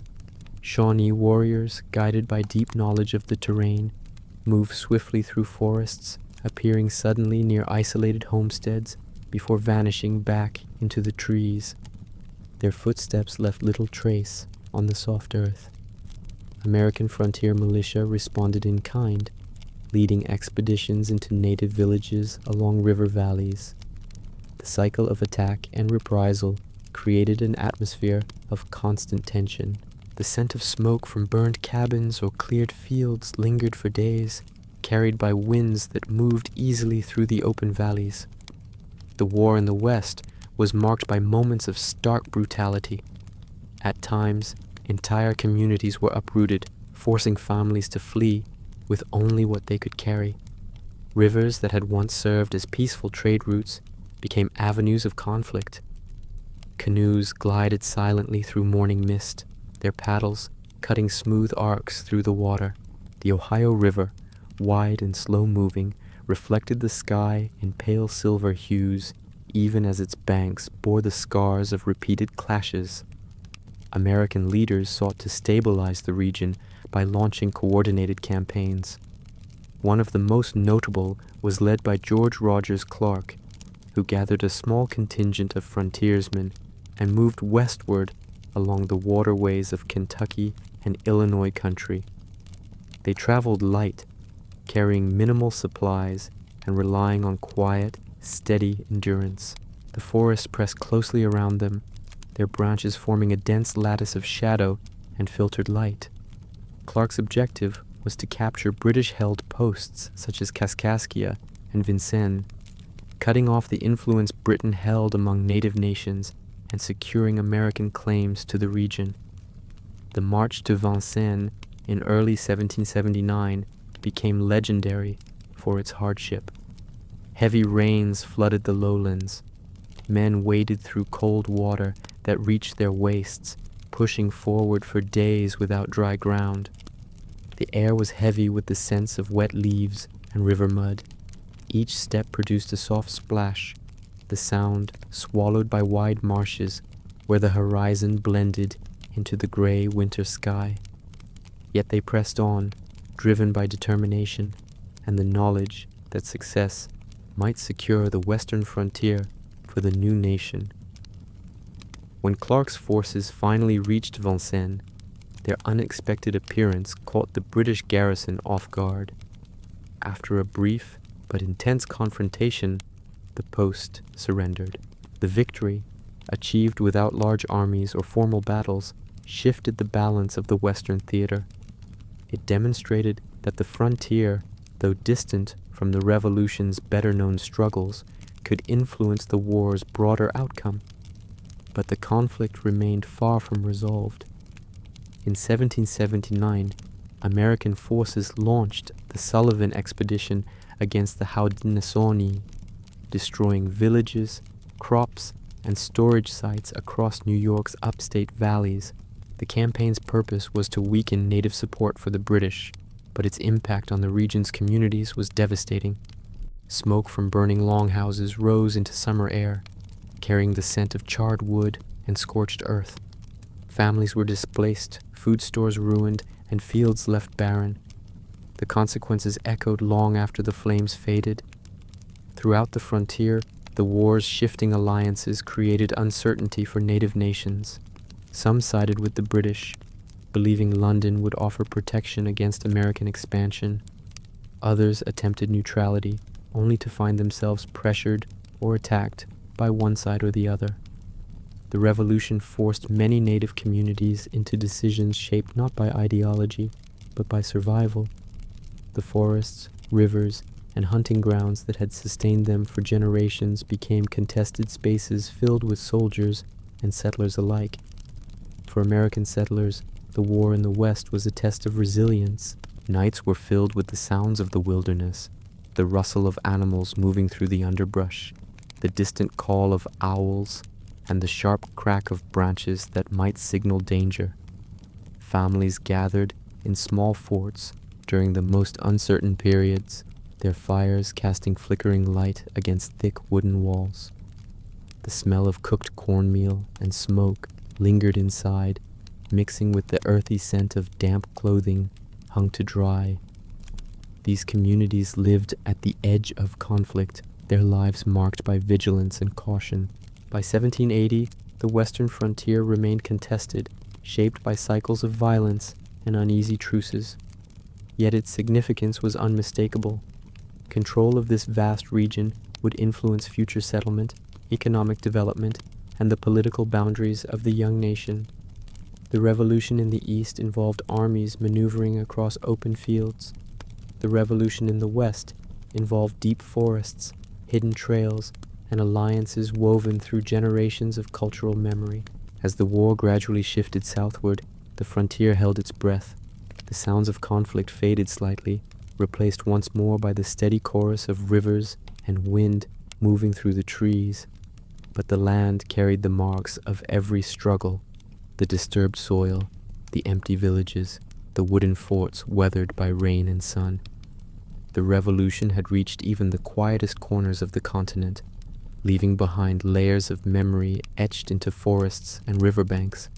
Shawnee warriors, guided by deep knowledge of the terrain, moved swiftly through forests, appearing suddenly near isolated homesteads before vanishing back into the trees. Their footsteps left little trace on the soft earth. American frontier militia responded in kind, leading expeditions into native villages along river valleys. The cycle of attack and reprisal created an atmosphere of constant tension. The scent of smoke from burned cabins or cleared fields lingered for days, carried by winds that moved easily through the open valleys. The war in the West was marked by moments of stark brutality. At times, entire communities were uprooted, forcing families to flee with only what they could carry. Rivers that had once served as peaceful trade routes became avenues of conflict. Canoes glided silently through morning mist, their paddles cutting smooth arcs through the water. The Ohio River, wide and slow-moving, reflected the sky in pale silver hues, even as its banks bore the scars of repeated clashes. American leaders sought to stabilize the region by launching coordinated campaigns. One of the most notable was led by George Rogers Clark, who gathered a small contingent of frontiersmen and moved westward along the waterways of Kentucky and Illinois country. They traveled light, carrying minimal supplies and relying on quiet, steady endurance. The forest pressed closely around them, their branches forming a dense lattice of shadow and filtered light. Clark's objective was to capture British-held posts such as Kaskaskia and Vincennes, cutting off the influence Britain held among native nations and securing American claims to the region. The march to Vincennes in early 1779 became legendary for its hardship. Heavy rains flooded the lowlands. Men waded through cold water that reached their waists, pushing forward for days without dry ground. The air was heavy with the scents of wet leaves and river mud. Each step produced a soft splash, the sound swallowed by wide marshes where the horizon blended into the gray winter sky. Yet they pressed on, driven by determination and the knowledge that success might secure the western frontier for the new nation. When Clark's forces finally reached Vincennes, their unexpected appearance caught the British garrison off guard. After a brief but intense confrontation, the post surrendered. The victory, achieved without large armies or formal battles, shifted the balance of the Western theater. It demonstrated that the frontier, though distant from the Revolution's better-known struggles, could influence the war's broader outcome. But the conflict remained far from resolved. In 1779, American forces launched the Sullivan expedition against the Haudenosaunee, destroying villages, crops, and storage sites across New York's upstate valleys. The campaign's purpose was to weaken native support for the British, but its impact on the region's communities was devastating. Smoke from burning longhouses rose into summer air, carrying the scent of charred wood and scorched earth. Families were displaced, food stores ruined, and fields left barren. The consequences echoed long after the flames faded. Throughout the frontier, the war's shifting alliances created uncertainty for native nations. Some sided with the British, believing London would offer protection against American expansion. Others attempted neutrality, only to find themselves pressured or attacked by one side or the other. The revolution forced many native communities into decisions shaped not by ideology, but by survival. The forests, rivers, and hunting grounds that had sustained them for generations became contested spaces filled with soldiers and settlers alike. For American settlers, the war in the West was a test of resilience. Nights were filled with the sounds of the wilderness, the rustle of animals moving through the underbrush, the distant call of owls, and the sharp crack of branches that might signal danger. Families gathered in small forts during the most uncertain periods, their fires casting flickering light against thick wooden walls. The smell of cooked cornmeal and smoke lingered inside, mixing with the earthy scent of damp clothing hung to dry. These communities lived at the edge of conflict, their lives marked by vigilance and caution. By 1780, the western frontier remained contested, shaped by cycles of violence and uneasy truces. Yet its significance was unmistakable. Control of this vast region would influence future settlement, economic development, and the political boundaries of the young nation. The revolution in the East involved armies maneuvering across open fields. The revolution in the West involved deep forests, hidden trails, and alliances woven through generations of cultural memory. As the war gradually shifted southward, the frontier held its breath. The sounds of conflict faded slightly, replaced once more by the steady chorus of rivers and wind moving through the trees. But the land carried the marks of every struggle: the disturbed soil, the empty villages, the wooden forts weathered by rain and sun. The revolution had reached even the quietest corners of the continent, leaving behind layers of memory etched into forests and riverbanks.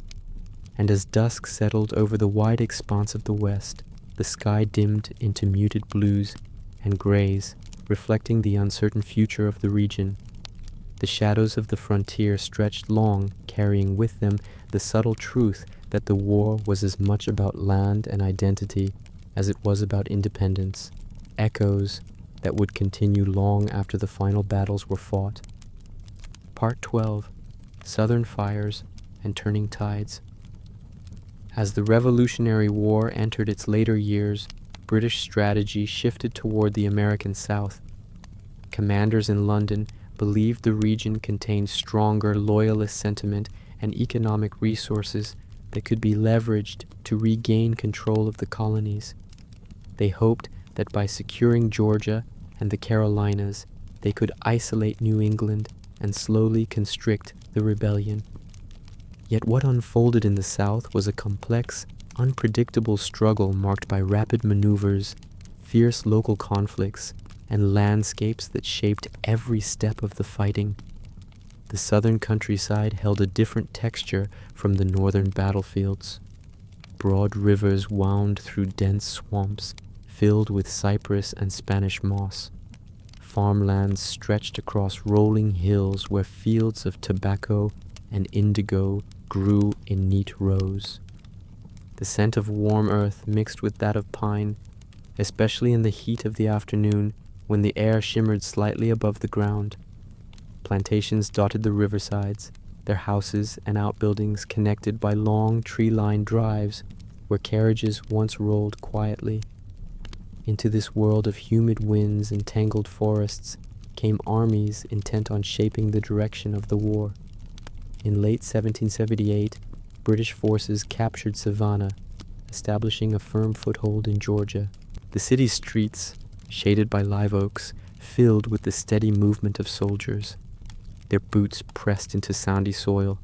And as dusk settled over the wide expanse of the west, the sky dimmed into muted blues and grays, reflecting the uncertain future of the region. The shadows of the frontier stretched long, carrying with them the subtle truth that the war was as much about land and identity as it was about independence, echoes that would continue long after the final battles were fought. Part 12. Southern Fires and Turning Tides. As the Revolutionary War entered its later years, British strategy shifted toward the American South. Commanders in London believed the region contained stronger loyalist sentiment and economic resources that could be leveraged to regain control of the colonies. They hoped that by securing Georgia and the Carolinas, they could isolate New England and slowly constrict the rebellion. Yet what unfolded in the South was a complex, unpredictable struggle marked by rapid maneuvers, fierce local conflicts, and landscapes that shaped every step of the fighting. The southern countryside held a different texture from the northern battlefields. Broad rivers wound through dense swamps, filled with cypress and Spanish moss. Farmlands stretched across rolling hills where fields of tobacco and indigo grew in neat rows. The scent of warm earth mixed with that of pine, especially in the heat of the afternoon when the air shimmered slightly above the ground. Plantations dotted the riversides, their houses and outbuildings connected by long tree-lined drives where carriages once rolled quietly. Into this world of humid winds and tangled forests came armies intent on shaping the direction of the war. In late 1778, British forces captured Savannah, establishing a firm foothold in Georgia. The city's streets, shaded by live oaks, filled with the steady movement of soldiers. Their boots pressed into sandy soil,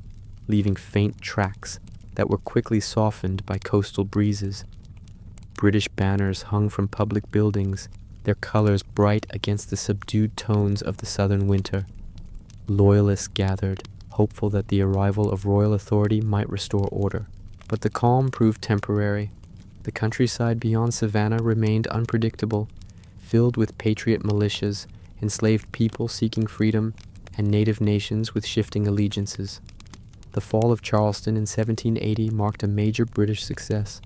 leaving faint tracks that were quickly softened by coastal breezes. British banners hung from public buildings, their colors bright against the subdued tones of the southern winter. Loyalists gathered, hopeful that the arrival of royal authority might restore order. But the calm proved temporary. The countryside beyond Savannah remained unpredictable, filled with patriot militias, enslaved people seeking freedom, and native nations with shifting allegiances. The fall of Charleston in 1780 marked a major British success.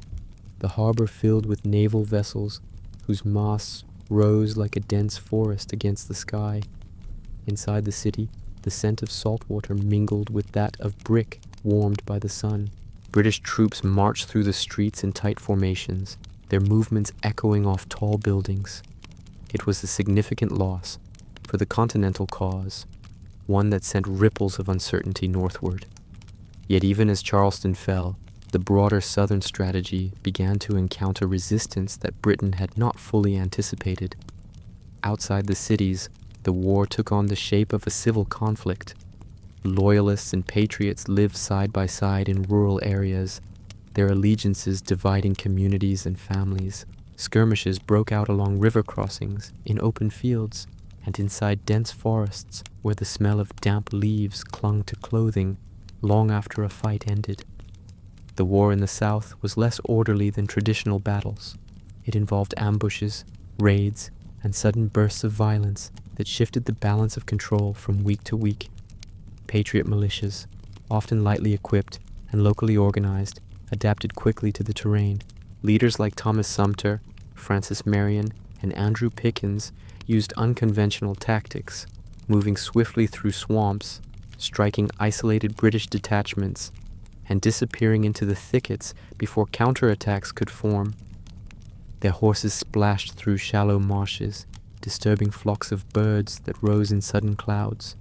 The harbor filled with naval vessels, whose masts rose like a dense forest against the sky. Inside the city, the scent of salt water mingled with that of brick warmed by the sun. British troops marched through the streets in tight formations, their movements echoing off tall buildings. It was a significant loss for the Continental cause, one that sent ripples of uncertainty northward. Yet even as Charleston fell, the broader Southern strategy began to encounter resistance that Britain had not fully anticipated. Outside the cities, the war took on the shape of a civil conflict. Loyalists and patriots lived side by side in rural areas, their allegiances dividing communities and families. Skirmishes broke out along river crossings, in open fields, and inside dense forests where the smell of damp leaves clung to clothing long after a fight ended. The war in the South was less orderly than traditional battles. It involved ambushes, raids, and sudden bursts of violence that shifted the balance of control from week to week. Patriot militias, often lightly equipped and locally organized, adapted quickly to the terrain. Leaders like Thomas Sumter, Francis Marion, and Andrew Pickens used unconventional tactics, moving swiftly through swamps, striking isolated British detachments, and disappearing into the thickets before counterattacks could form. Their horses splashed through shallow marshes, disturbing flocks of birds that rose in sudden clouds.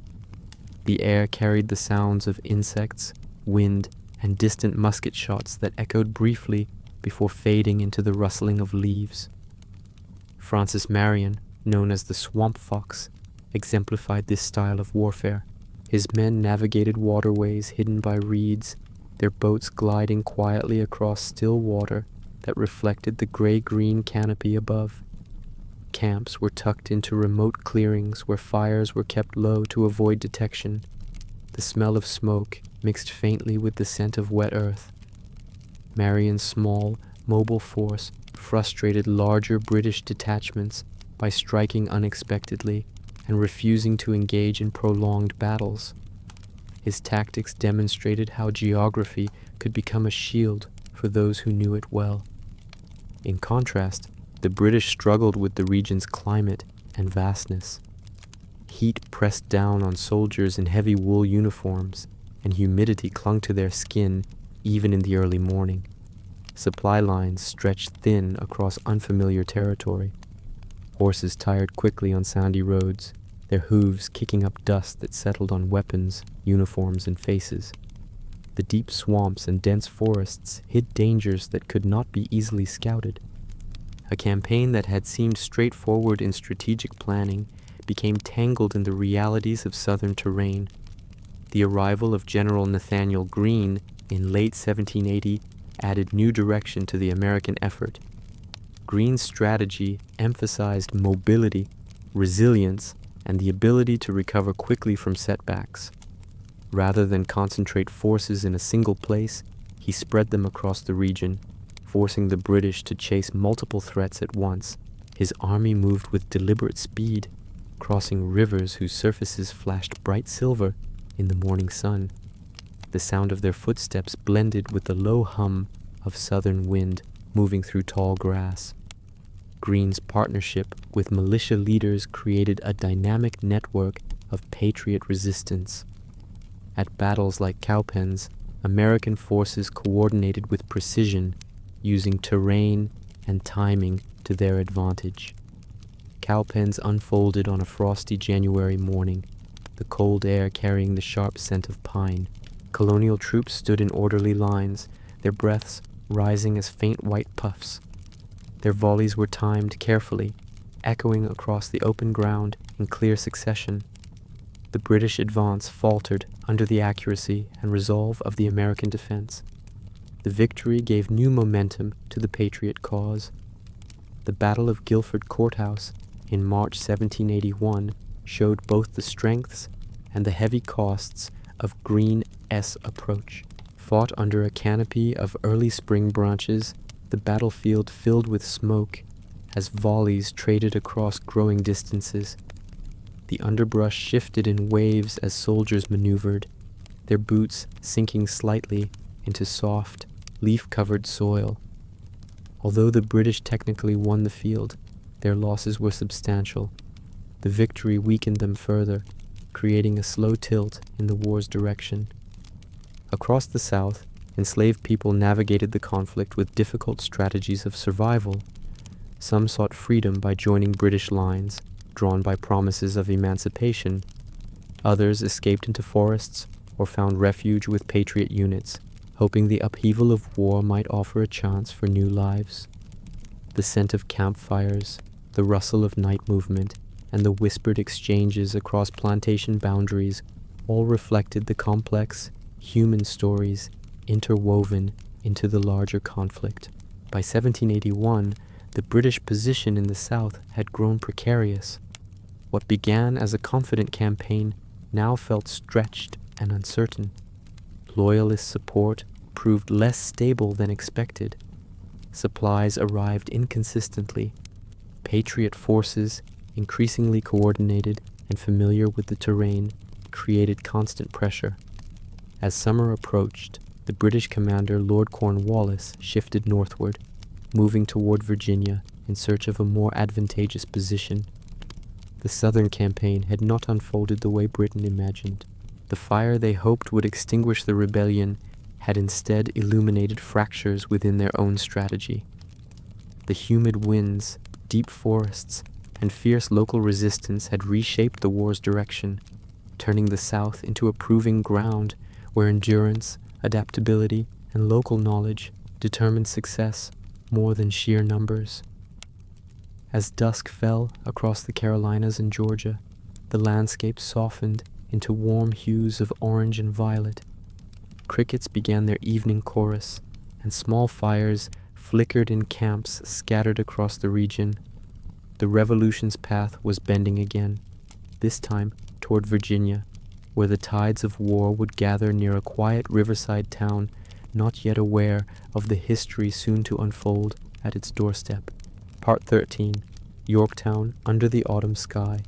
The air carried the sounds of insects, wind, and distant musket shots that echoed briefly before fading into the rustling of leaves. Francis Marion, known as the Swamp Fox, exemplified this style of warfare. His men navigated waterways hidden by reeds, their boats gliding quietly across still water that reflected the gray-green canopy above. Camps were tucked into remote clearings where fires were kept low to avoid detection. The smell of smoke mixed faintly with the scent of wet earth. Marion's small, mobile force frustrated larger British detachments by striking unexpectedly and refusing to engage in prolonged battles. His tactics demonstrated how geography could become a shield for those who knew it well. In contrast, the British struggled with the region's climate and vastness. Heat pressed down on soldiers in heavy wool uniforms, and humidity clung to their skin even in the early morning. Supply lines stretched thin across unfamiliar territory. Horses tired quickly on sandy roads, their hooves kicking up dust that settled on weapons, uniforms, and faces. The deep swamps and dense forests hid dangers that could not be easily scouted. A campaign that had seemed straightforward in strategic planning became tangled in the realities of southern terrain. The arrival of General Nathaniel Greene in late 1780 added new direction to the American effort. Greene's strategy emphasized mobility, resilience, and the ability to recover quickly from setbacks. Rather than concentrate forces in a single place, he spread them across the region, forcing the British to chase multiple threats at once. His army moved with deliberate speed, crossing rivers whose surfaces flashed bright silver in the morning sun. The sound of their footsteps blended with the low hum of southern wind moving through tall grass. Greene's partnership with militia leaders created a dynamic network of patriot resistance. At battles like Cowpens, American forces coordinated with precision, using terrain and timing to their advantage. Cowpens unfolded on a frosty January morning, the cold air carrying the sharp scent of pine. Colonial troops stood in orderly lines, their breaths rising as faint white puffs. Their volleys were timed carefully, echoing across the open ground in clear succession. The British advance faltered under the accuracy and resolve of the American defense. The victory gave new momentum to the Patriot cause. The Battle of Guilford Courthouse in March 1781 showed both the strengths and the heavy costs of Greene's approach. Fought under a canopy of early spring branches, the battlefield filled with smoke as volleys traded across growing distances. The underbrush shifted in waves as soldiers maneuvered, their boots sinking slightly into soft, leaf-covered soil. Although the British technically won the field, their losses were substantial. The victory weakened them further, creating a slow tilt in the war's direction. Across the South, enslaved people navigated the conflict with difficult strategies of survival. Some sought freedom by joining British lines, drawn by promises of emancipation. Others escaped into forests or found refuge with Patriot units, hoping the upheaval of war might offer a chance for new lives. The scent of campfires, the rustle of night movement, and the whispered exchanges across plantation boundaries all reflected the complex, human stories interwoven into the larger conflict. By 1781, the British position in the South had grown precarious. What began as a confident campaign now felt stretched and uncertain. Loyalist support proved less stable than expected. Supplies arrived inconsistently. Patriot forces, increasingly coordinated and familiar with the terrain, created constant pressure. As summer approached, the British commander Lord Cornwallis shifted northward, moving toward Virginia in search of a more advantageous position. The Southern campaign had not unfolded the way Britain imagined. The fire they hoped would extinguish the rebellion had instead illuminated fractures within their own strategy. The humid winds, deep forests, and fierce local resistance had reshaped the war's direction, turning the South into a proving ground where endurance, adaptability, and local knowledge determined success more than sheer numbers. As dusk fell across the Carolinas and Georgia, the landscape softened into warm hues of orange and violet. Crickets began their evening chorus, and small fires flickered in camps scattered across the region. The Revolution's path was bending again, this time toward Virginia, where the tides of war would gather near a quiet riverside town not yet aware of the history soon to unfold at its doorstep. Part 13. Yorktown Under the Autumn Sky.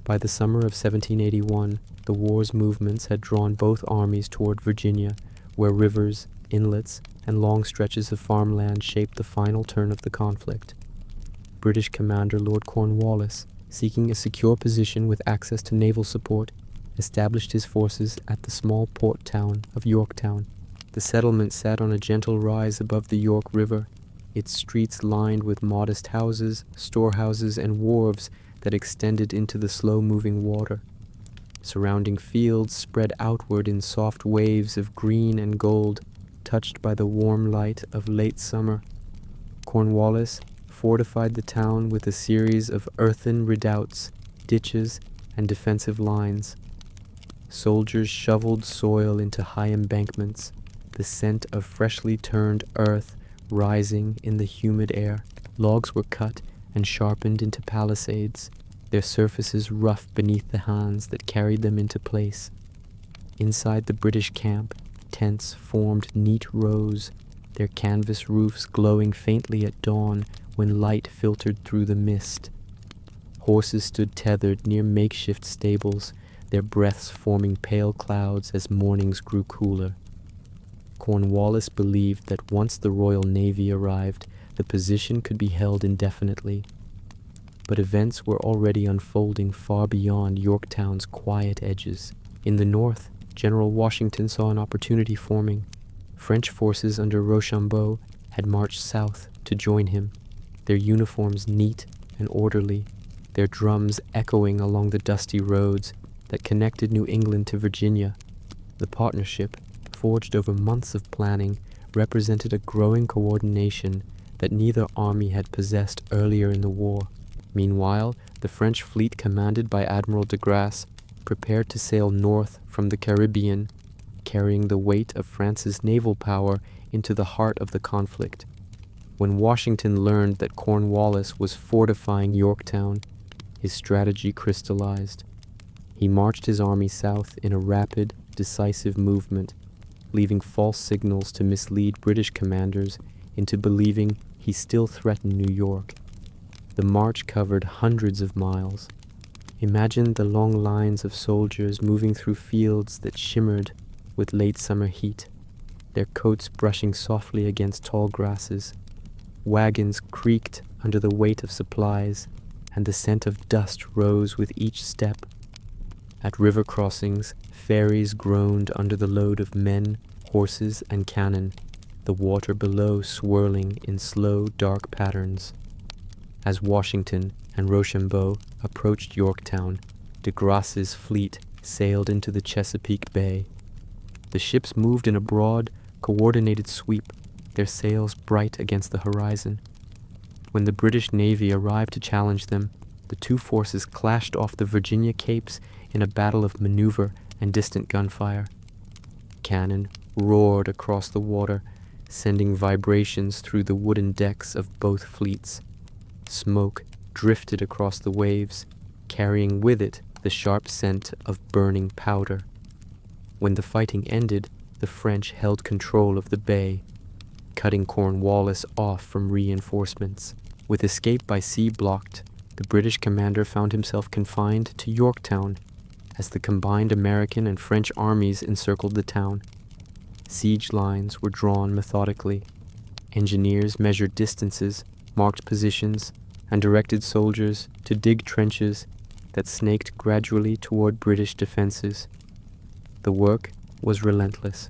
By the summer of 1781, the war's movements had drawn both armies toward Virginia, where rivers, inlets, and long stretches of farmland shaped the final turn of the conflict. British commander Lord Cornwallis, seeking a secure position with access to naval support, established his forces at the small port town of Yorktown. The settlement sat on a gentle rise above the York River, its streets lined with modest houses, storehouses, and wharves that extended into the slow-moving water. Surrounding fields spread outward in soft waves of green and gold, touched by the warm light of late summer. Cornwallis fortified the town with a series of earthen redoubts, ditches, and defensive lines. Soldiers shoveled soil into high embankments, the scent of freshly turned earth rising in the humid air. Logs were cut and sharpened into palisades, their surfaces rough beneath the hands that carried them into place. Inside the British camp, tents formed neat rows, their canvas roofs glowing faintly at dawn when light filtered through the mist. Horses stood tethered near makeshift stables, their breaths forming pale clouds as mornings grew cooler. Cornwallis believed that once the Royal Navy arrived, the position could be held indefinitely. But events were already unfolding far beyond Yorktown's quiet edges. In the north, General Washington saw an opportunity forming. French forces under Rochambeau had marched south to join him, their uniforms neat and orderly, their drums echoing along the dusty roads that connected New England to Virginia. The partnership, forged over months of planning, represented a growing coordination that neither army had possessed earlier in the war. Meanwhile, the French fleet commanded by Admiral de Grasse prepared to sail north from the Caribbean, carrying the weight of France's naval power into the heart of the conflict. When Washington learned that Cornwallis was fortifying Yorktown, his strategy crystallized. He marched his army south in a rapid, decisive movement, leaving false signals to mislead British commanders into believing he still threatened New York. The march covered hundreds of miles. Imagine the long lines of soldiers moving through fields that shimmered with late summer heat, their coats brushing softly against tall grasses. Wagons creaked under the weight of supplies, and the scent of dust rose with each step. At river crossings, ferries groaned under the load of men, horses, and cannon, the water below swirling in slow, dark patterns. As Washington and Rochambeau approached Yorktown, de Grasse's fleet sailed into the Chesapeake Bay. The ships moved in a broad, coordinated sweep, their sails bright against the horizon. When the British Navy arrived to challenge them, the two forces clashed off the Virginia Capes in a battle of maneuver and distant gunfire. Cannon roared across the water, sending vibrations through the wooden decks of both fleets. Smoke drifted across the waves, carrying with it the sharp scent of burning powder. When the fighting ended, the French held control of the bay, cutting Cornwallis off from reinforcements. With escape by sea blocked, the British commander found himself confined to Yorktown as the combined American and French armies encircled the town. Siege lines were drawn methodically. Engineers measured distances, marked positions, and directed soldiers to dig trenches that snaked gradually toward British defenses. The work was relentless.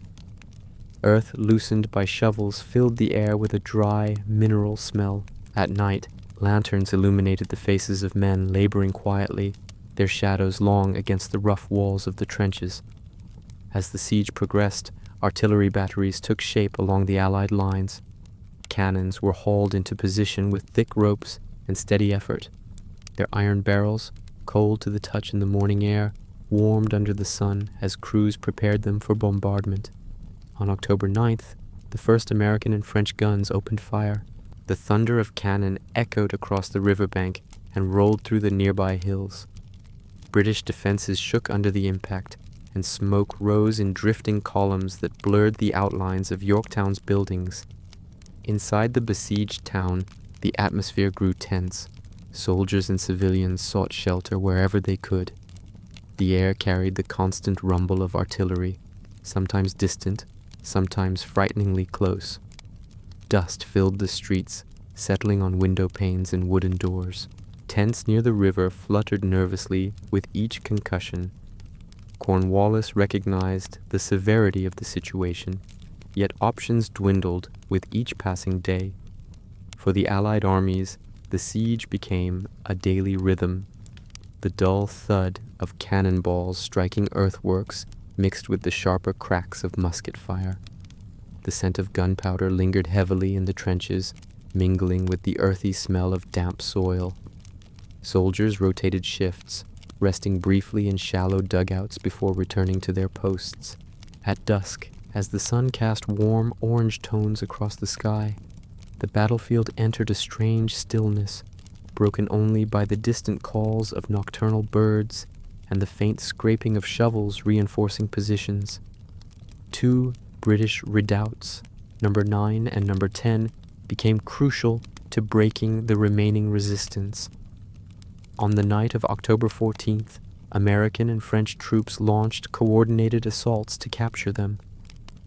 Earth loosened by shovels filled the air with a dry, mineral smell. At night, lanterns illuminated the faces of men laboring quietly, their shadows long against the rough walls of the trenches. As the siege progressed, artillery batteries took shape along the Allied lines. Cannons were hauled into position with thick ropes and steady effort. Their iron barrels, cold to the touch in the morning air, warmed under the sun as crews prepared them for bombardment. On October 9th, the first American and French guns opened fire. The thunder of cannon echoed across the riverbank and rolled through the nearby hills. British defenses shook under the impact, and smoke rose in drifting columns that blurred the outlines of Yorktown's buildings. Inside the besieged town, the atmosphere grew tense. Soldiers and civilians sought shelter wherever they could. The air carried the constant rumble of artillery, sometimes distant, sometimes frighteningly close. Dust filled the streets, settling on window panes and wooden doors. Tents near the river fluttered nervously with each concussion. Cornwallis recognized the severity of the situation, yet options dwindled with each passing day. For the Allied armies, the siege became a daily rhythm. The dull thud of cannonballs striking earthworks mixed with the sharper cracks of musket fire. The scent of gunpowder lingered heavily in the trenches, mingling with the earthy smell of damp soil. Soldiers rotated shifts, resting briefly in shallow dugouts before returning to their posts. At dusk, as the sun cast warm orange tones across the sky, the battlefield entered a strange stillness, broken only by the distant calls of nocturnal birds and the faint scraping of shovels reinforcing positions. Two British redoubts, number 9 and number 10, became crucial to breaking the remaining resistance. On the night of October 14th, American and French troops launched coordinated assaults to capture them.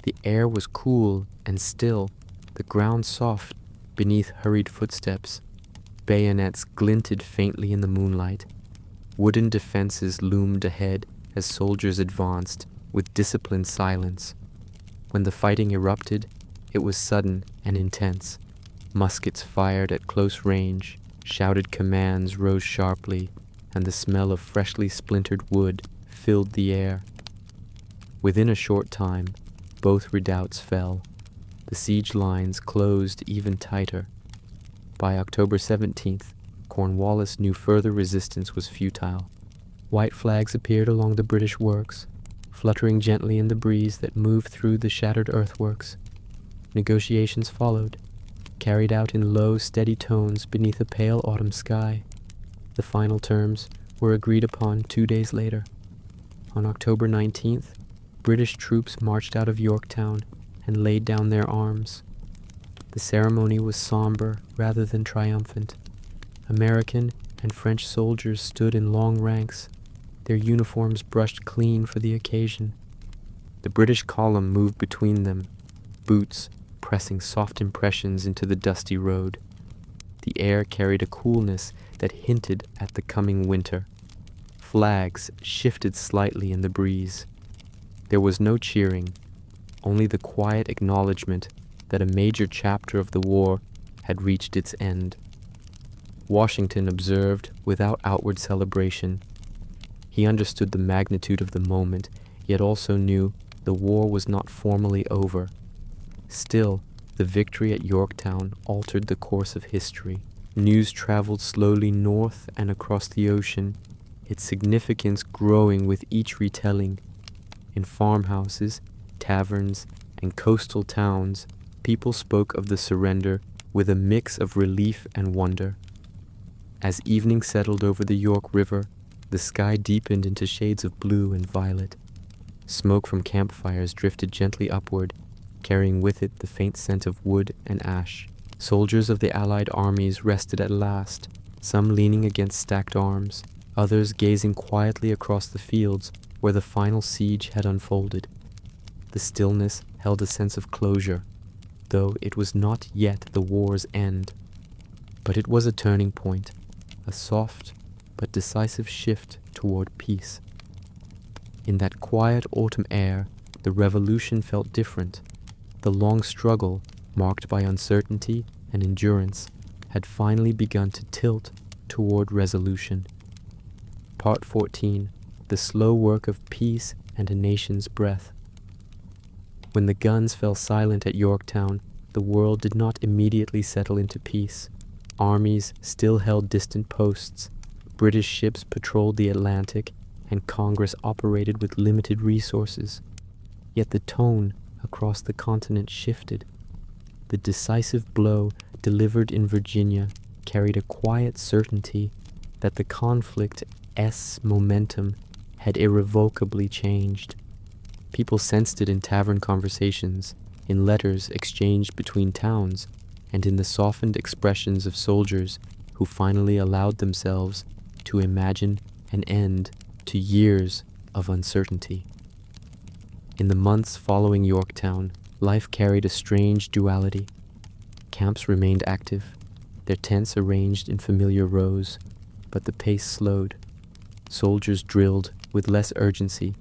The air was cool and still, the ground soft beneath hurried footsteps. Bayonets glinted faintly in the moonlight. Wooden defenses loomed ahead as soldiers advanced with disciplined silence. When the fighting erupted, it was sudden and intense. Muskets fired at close range, shouted commands rose sharply, and the smell of freshly splintered wood filled the air. Within a short time, both redoubts fell. The siege lines closed even tighter. By October 17th, Cornwallis knew further resistance was futile. White flags appeared along the British works, fluttering gently in the breeze that moved through the shattered earthworks. Negotiations followed, carried out in low, steady tones beneath a pale autumn sky. The final terms were agreed upon 2 days later. On October 19th, British troops marched out of Yorktown and laid down their arms. The ceremony was somber rather than triumphant. American and French soldiers stood in long ranks, their uniforms brushed clean for the occasion. The British column moved between them, boots pressing soft impressions into the dusty road. The air carried a coolness that hinted at the coming winter. Flags shifted slightly in the breeze. There was no cheering, only the quiet acknowledgement that a major chapter of the war had reached its end. Washington observed without outward celebration. He understood the magnitude of the moment, yet also knew the war was not formally over. Still, the victory at Yorktown altered the course of history. News traveled slowly north and across the ocean, its significance growing with each retelling. In farmhouses, taverns, and coastal towns, people spoke of the surrender with a mix of relief and wonder. As evening settled over the York River, the sky deepened into shades of blue and violet. Smoke from campfires drifted gently upward, carrying with it the faint scent of wood and ash. Soldiers of the Allied armies rested at last, some leaning against stacked arms, others gazing quietly across the fields where the final siege had unfolded. The stillness held a sense of closure, though it was not yet the war's end. But it was a turning point, a soft but decisive shift toward peace. In that quiet autumn air, the revolution felt different. The long struggle, marked by uncertainty and endurance, had finally begun to tilt toward resolution. Part 14. The slow work of peace and a nation's breath. When the guns fell silent at Yorktown, the world did not immediately settle into peace. Armies still held distant posts, British ships patrolled the Atlantic, and Congress operated with limited resources. Yet the tone across the continent shifted. The decisive blow delivered in Virginia carried a quiet certainty that the conflict's momentum had irrevocably changed. People sensed it in tavern conversations, in letters exchanged between towns, and in the softened expressions of soldiers who finally allowed themselves to imagine an end to years of uncertainty. In the months following Yorktown, life carried a strange duality. Camps remained active, their tents arranged in familiar rows, but the pace slowed. Soldiers drilled with less urgency,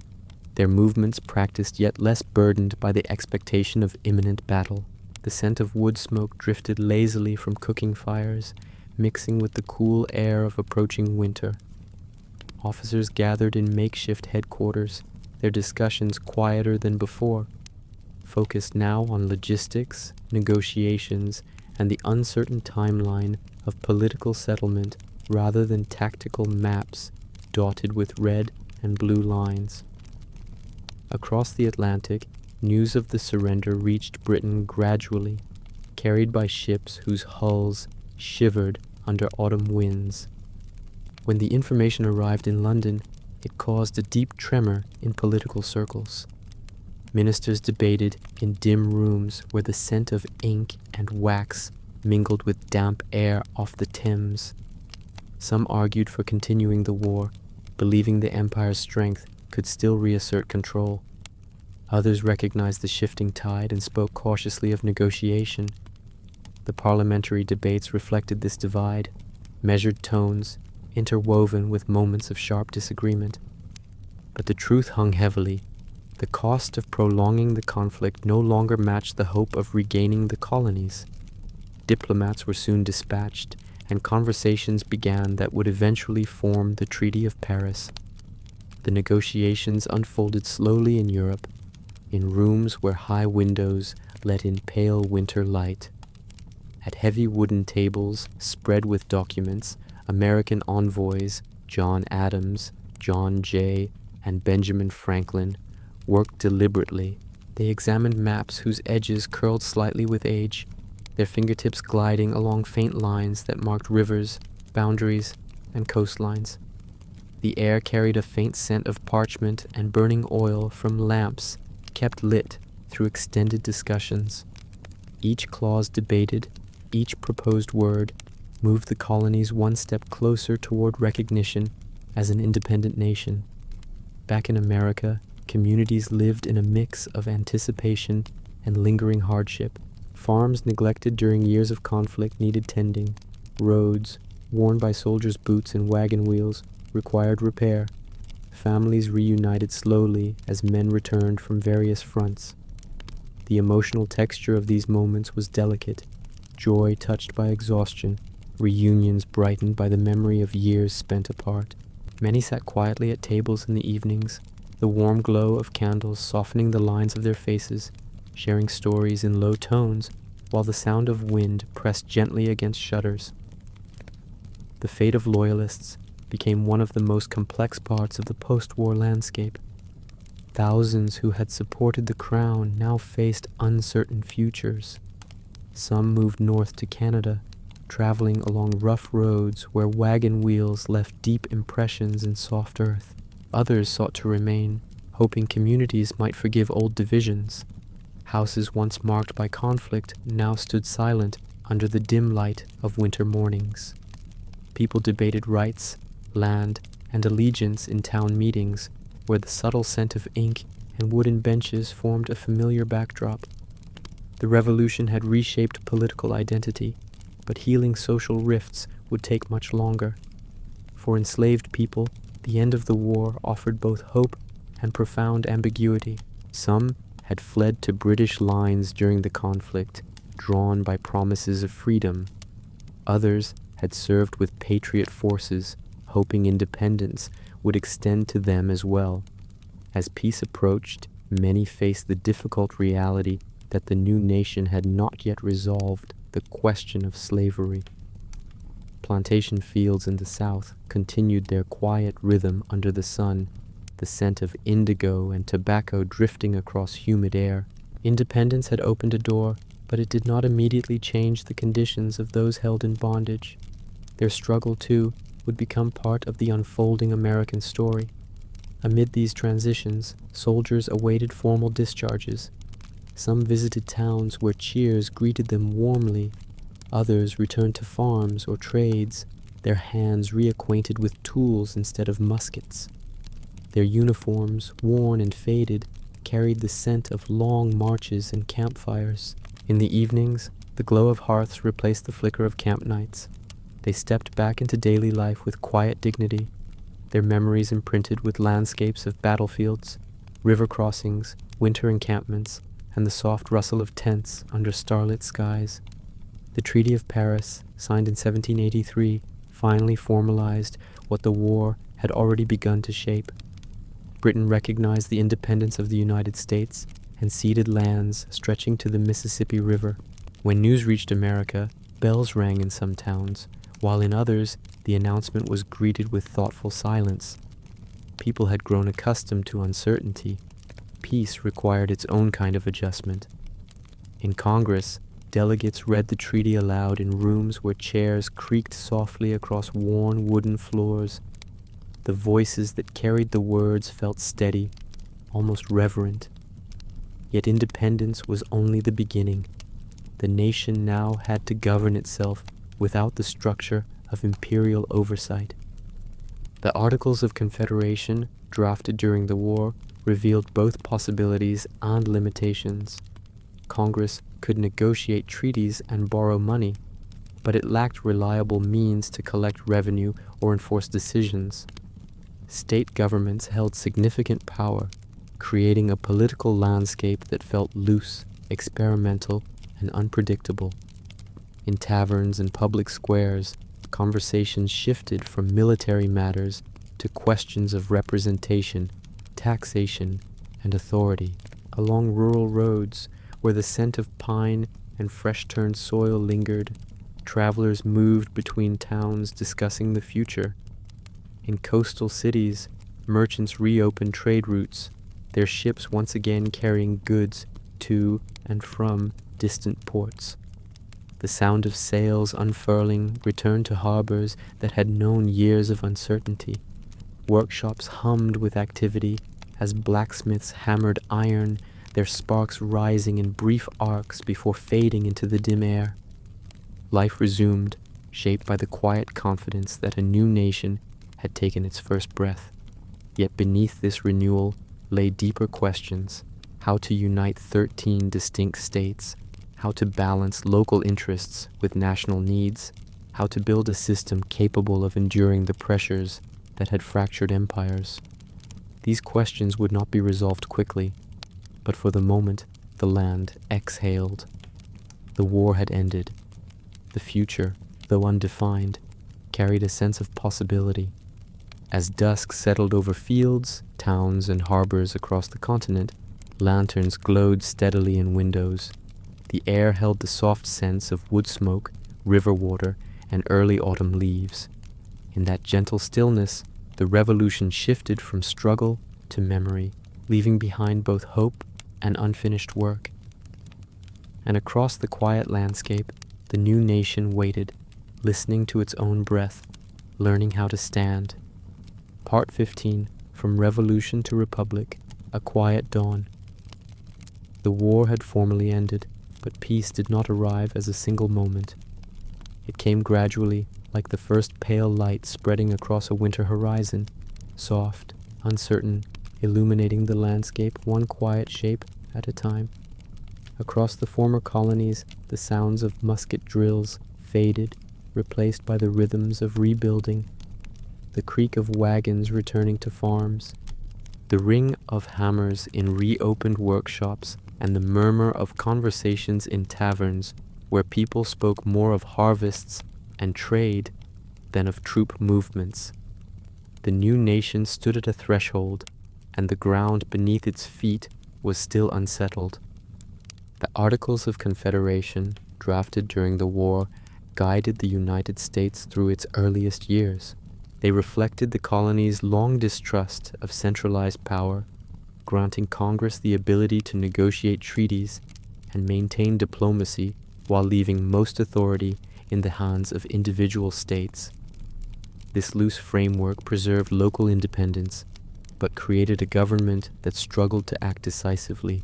their movements practiced yet less burdened by the expectation of imminent battle. The scent of wood smoke drifted lazily from cooking fires, mixing with the cool air of approaching winter. Officers gathered in makeshift headquarters, their discussions quieter than before, focused now on logistics, negotiations, and the uncertain timeline of political settlement rather than tactical maps dotted with red and blue lines. Across the Atlantic, news of the surrender reached Britain gradually, carried by ships whose hulls shivered under autumn winds. When the information arrived in London, it caused a deep tremor in political circles. Ministers debated in dim rooms where the scent of ink and wax mingled with damp air off the Thames. Some argued for continuing the war, believing the empire's strength could still reassert control. Others recognized the shifting tide and spoke cautiously of negotiation. The parliamentary debates reflected this divide, measured tones, interwoven with moments of sharp disagreement. But the truth hung heavily. The cost of prolonging the conflict no longer matched the hope of regaining the colonies. Diplomats were soon dispatched, and conversations began that would eventually form the Treaty of Paris. The negotiations unfolded slowly in Europe, in rooms where high windows let in pale winter light. At heavy wooden tables spread with documents, American envoys John Adams, John Jay, and Benjamin Franklin worked deliberately. They examined maps whose edges curled slightly with age, their fingertips gliding along faint lines that marked rivers, boundaries, and coastlines. The air carried a faint scent of parchment and burning oil from lamps kept lit through extended discussions. Each clause debated, each proposed word moved the colonies one step closer toward recognition as an independent nation. Back in America, communities lived in a mix of anticipation and lingering hardship, Farms neglected during years of conflict needed tending. Roads, worn by soldiers' boots and wagon wheels, required repair. Families reunited slowly as men returned from various fronts. The emotional texture of these moments was delicate, joy touched by exhaustion, reunions brightened by the memory of years spent apart. Many sat quietly at tables in the evenings, the warm glow of candles softening the lines of their faces, sharing stories in low tones, while the sound of wind pressed gently against shutters. The fate of loyalists became one of the most complex parts of the post-war landscape. Thousands who had supported the crown now faced uncertain futures. Some moved north to Canada, traveling along rough roads where wagon wheels left deep impressions in soft earth. Others sought to remain, hoping communities might forgive old divisions. Houses once marked by conflict now stood silent under the dim light of winter mornings. People debated rights, land, and allegiance in town meetings, where the subtle scent of ink and wooden benches formed a familiar backdrop. The revolution had reshaped political identity, but healing social rifts would take much longer. For enslaved people, the end of the war offered both hope and profound ambiguity. Some had fled to British lines during the conflict, drawn by promises of freedom. Others had served with patriot forces, hoping independence would extend to them as well. As peace approached, many faced the difficult reality that the new nation had not yet resolved the question of slavery. Plantation fields in the South continued their quiet rhythm under the sun, the scent of indigo and tobacco drifting across humid air. Independence had opened a door, but it did not immediately change the conditions of those held in bondage. Their struggle, too, would become part of the unfolding American story. Amid these transitions, soldiers awaited formal discharges. Some visited towns where cheers greeted them warmly. Others returned to farms or trades, their hands reacquainted with tools instead of muskets. Their uniforms, worn and faded, carried the scent of long marches and campfires. In the evenings, the glow of hearths replaced the flicker of camp nights. They stepped back into daily life with quiet dignity, their memories imprinted with landscapes of battlefields, river crossings, winter encampments, and the soft rustle of tents under starlit skies. The Treaty of Paris, signed in 1783, finally formalized what the war had already begun to shape. Britain recognized the independence of the United States and ceded lands stretching to the Mississippi River. When news reached America, bells rang in some towns, while in others, the announcement was greeted with thoughtful silence. People had grown accustomed to uncertainty. Peace required its own kind of adjustment. In Congress, delegates read the treaty aloud in rooms where chairs creaked softly across worn wooden floors. The voices that carried the words felt steady, almost reverent. Yet independence was only the beginning. The nation now had to govern itself without the structure of imperial oversight. The Articles of Confederation, drafted during the war, revealed both possibilities and limitations. Congress could negotiate treaties and borrow money, but it lacked reliable means to collect revenue or enforce decisions. State governments held significant power, creating a political landscape that felt loose, experimental, and unpredictable. In taverns and public squares, conversations shifted from military matters to questions of representation, taxation, and authority. Along rural roads, where the scent of pine and fresh-turned soil lingered, travelers moved between towns discussing the future. In coastal cities, merchants reopened trade routes, their ships once again carrying goods to and from distant ports. The sound of sails unfurling returned to harbors that had known years of uncertainty. Workshops hummed with activity as blacksmiths hammered iron, their sparks rising in brief arcs before fading into the dim air. Life resumed, shaped by the quiet confidence that a new nation had taken its first breath. Yet beneath this renewal lay deeper questions: how to unite 13 distinct states, how to balance local interests with national needs, how to build a system capable of enduring the pressures that had fractured empires. These questions would not be resolved quickly, but for the moment the land exhaled. The war had ended. The future, though undefined, carried a sense of possibility. As dusk settled over fields, towns, and harbors across the continent, lanterns glowed steadily in windows. The air held the soft scents of wood smoke, river water, and early autumn leaves. In that gentle stillness, the revolution shifted from struggle to memory, leaving behind both hope and unfinished work. And across the quiet landscape, the new nation waited, listening to its own breath, learning how to stand. Part 15, From Revolution to Republic, A Quiet Dawn. The war had formally ended, but peace did not arrive as a single moment. It came gradually, like the first pale light spreading across a winter horizon, soft, uncertain, illuminating the landscape one quiet shape at a time. Across the former colonies, the sounds of musket drills faded, replaced by the rhythms of rebuilding, the creak of wagons returning to farms, the ring of hammers in reopened workshops, and the murmur of conversations in taverns where people spoke more of harvests and trade than of troop movements. The new nation stood at a threshold, and the ground beneath its feet was still unsettled. The Articles of Confederation, drafted during the war, guided the United States through its earliest years. They reflected the colony's long distrust of centralized power, granting Congress the ability to negotiate treaties and maintain diplomacy while leaving most authority in the hands of individual states. This loose framework preserved local independence, but created a government that struggled to act decisively.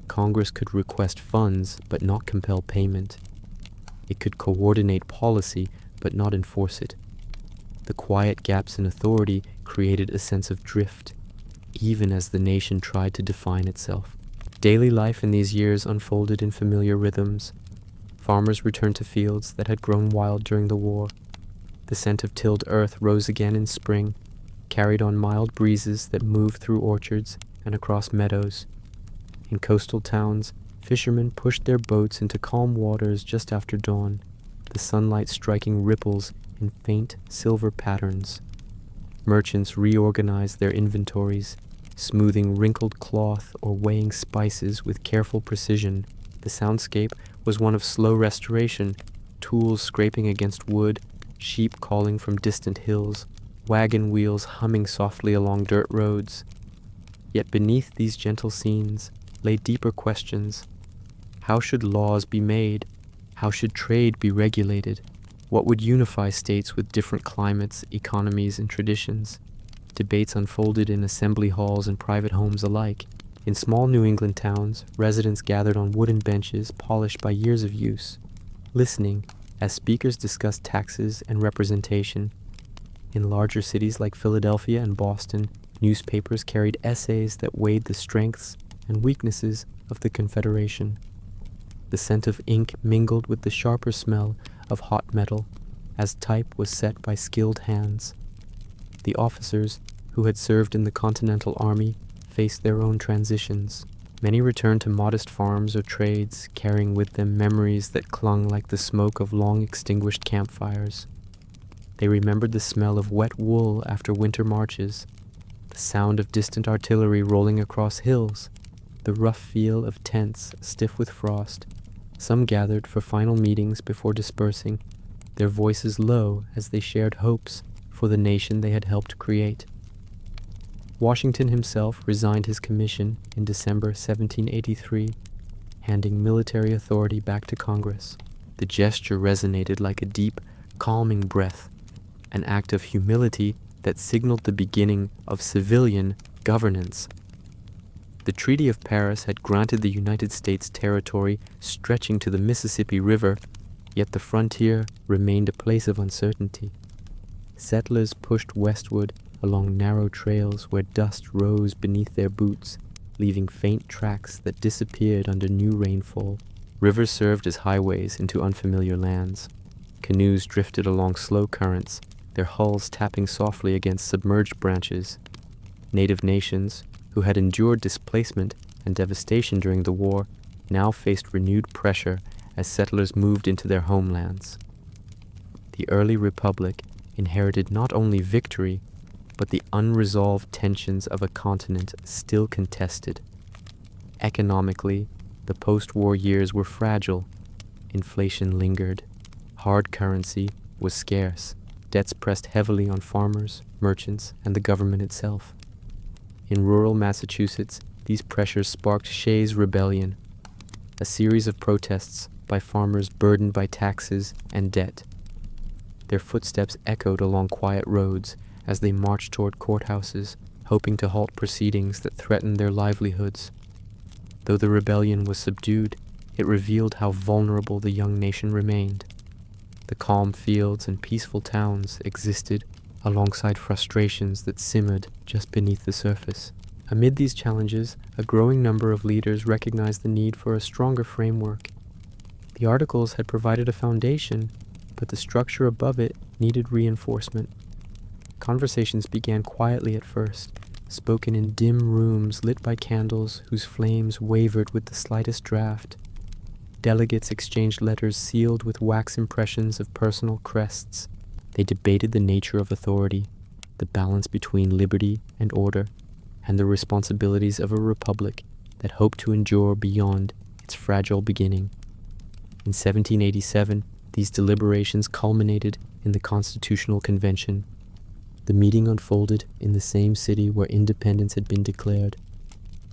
Congress could request funds but not compel payment. It could coordinate policy but not enforce it. The quiet gaps in authority created a sense of drift, even as the nation tried to define itself. Daily life in these years unfolded in familiar rhythms. Farmers returned to fields that had grown wild during the war. The scent of tilled earth rose again in spring, carried on mild breezes that moved through orchards and across meadows. In coastal towns, fishermen pushed their boats into calm waters just after dawn, the sunlight striking ripples in faint silver patterns. Merchants reorganized their inventories, smoothing wrinkled cloth or weighing spices with careful precision. The soundscape was one of slow restoration, tools scraping against wood, sheep calling from distant hills, wagon wheels humming softly along dirt roads. Yet beneath these gentle scenes lay deeper questions. How should laws be made? How should trade be regulated? What would unify states with different climates, economies, and traditions? Debates unfolded in assembly halls and private homes alike. In small New England towns, residents gathered on wooden benches polished by years of use, listening as speakers discussed taxes and representation. In larger cities like Philadelphia and Boston, newspapers carried essays that weighed the strengths and weaknesses of the Confederation. The scent of ink mingled with the sharper smell of hot metal as type was set by skilled hands. The officers who had served in the Continental Army faced their own transitions. Many returned to modest farms or trades, carrying with them memories that clung like the smoke of long-extinguished campfires. They remembered the smell of wet wool after winter marches, the sound of distant artillery rolling across hills, the rough feel of tents stiff with frost. Some gathered for final meetings before dispersing, their voices low as they shared hopes for the nation they had helped create. Washington himself resigned his commission in December 1783, handing military authority back to Congress. The gesture resonated like a deep, calming breath, an act of humility that signaled the beginning of civilian governance. The Treaty of Paris had granted the United States territory stretching to the Mississippi River, yet the frontier remained a place of uncertainty. Settlers pushed westward along narrow trails where dust rose beneath their boots, leaving faint tracks that disappeared under new rainfall. Rivers served as highways into unfamiliar lands. Canoes drifted along slow currents, their hulls tapping softly against submerged branches. Native nations, who had endured displacement and devastation during the war, now faced renewed pressure as settlers moved into their homelands. The early republic inherited not only victory, but the unresolved tensions of a continent still contested. Economically, the post-war years were fragile. Inflation lingered. Hard currency was scarce. Debts pressed heavily on farmers, merchants, and the government itself. In rural Massachusetts, these pressures sparked Shays' Rebellion, a series of protests by farmers burdened by taxes and debt. Their footsteps echoed along quiet roads as they marched toward courthouses, hoping to halt proceedings that threatened their livelihoods. Though the rebellion was subdued, it revealed how vulnerable the young nation remained. The calm fields and peaceful towns existed alongside frustrations that simmered just beneath the surface. Amid these challenges, a growing number of leaders recognized the need for a stronger framework. The Articles had provided a foundation, but the structure above it needed reinforcement. Conversations began quietly at first, spoken in dim rooms lit by candles whose flames wavered with the slightest draft. Delegates exchanged letters sealed with wax impressions of personal crests. They debated the nature of authority, the balance between liberty and order, and the responsibilities of a republic that hoped to endure beyond its fragile beginning. In 1787, these deliberations culminated in the Constitutional Convention. The meeting unfolded in the same city where independence had been declared,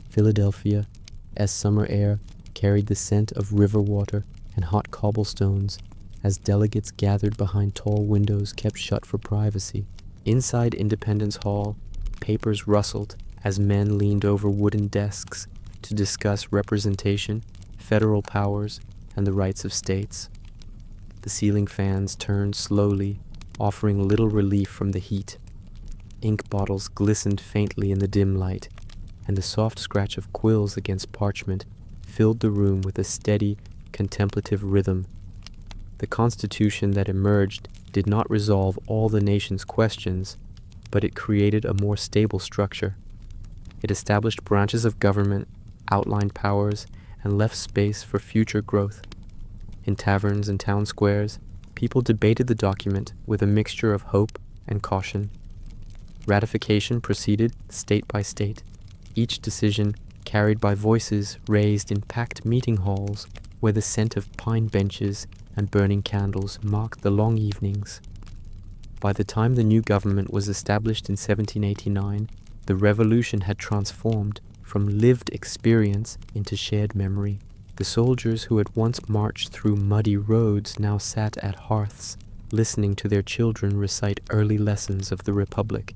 Philadelphia, as summer air carried the scent of river water and hot cobblestones as delegates gathered behind tall windows kept shut for privacy. Inside Independence Hall, papers rustled as men leaned over wooden desks to discuss representation, federal powers, and the rights of states. The ceiling fans turned slowly, offering little relief from the heat. Ink bottles glistened faintly in the dim light, and the soft scratch of quills against parchment filled the room with a steady, contemplative rhythm. The Constitution that emerged did not resolve all the nation's questions, but it created a more stable structure. It established branches of government, outlined powers, and left space for future growth. In taverns and town squares, people debated the document with a mixture of hope and caution. Ratification proceeded state by state, each decision carried by voices raised in packed meeting halls where the scent of pine benches and burning candles marked the long evenings. By the time the new government was established in 1789, the revolution had transformed from lived experience into shared memory. The soldiers who had once marched through muddy roads now sat at hearths, listening to their children recite early lessons of the Republic.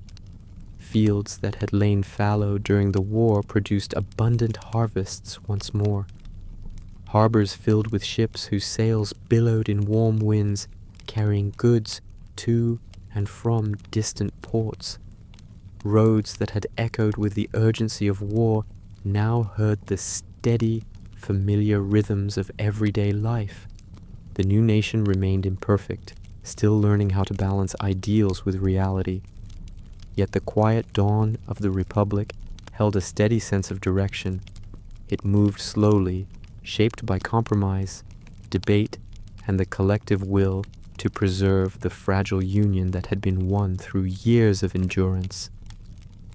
Fields that had lain fallow during the war produced abundant harvests once more. Harbors filled with ships whose sails billowed in warm winds, carrying goods to and from distant ports. Roads that had echoed with the urgency of war now heard the steady, familiar rhythms of everyday life. The new nation remained imperfect, still learning how to balance ideals with reality. Yet the quiet dawn of the Republic held a steady sense of direction. It moved slowly, shaped by compromise, debate, and the collective will to preserve the fragile union that had been won through years of endurance.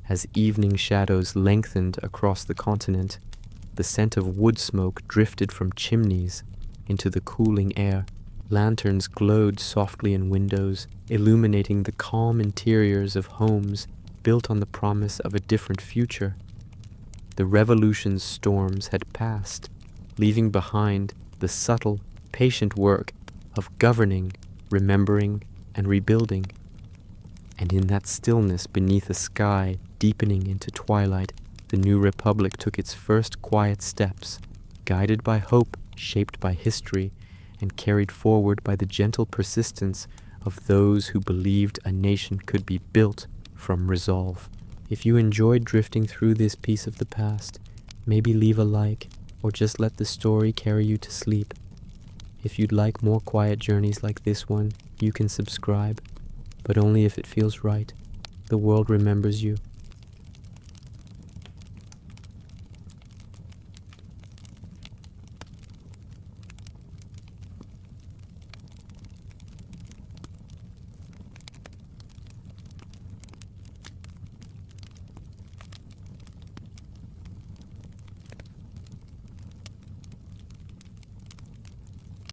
As evening shadows lengthened across the continent, the scent of wood smoke drifted from chimneys into the cooling air. Lanterns glowed softly in windows, illuminating the calm interiors of homes built on the promise of a different future. The revolution's storms had passed, leaving behind the subtle, patient work of governing, remembering, and rebuilding. And in that stillness beneath a sky deepening into twilight, the new republic took its first quiet steps, guided by hope, shaped by history, and carried forward by the gentle persistence of those who believed a nation could be built from resolve. If you enjoyed drifting through this piece of the past, maybe leave a like, or just let the story carry you to sleep. If you'd like more quiet journeys like this one, you can subscribe, but only if it feels right. The world remembers you.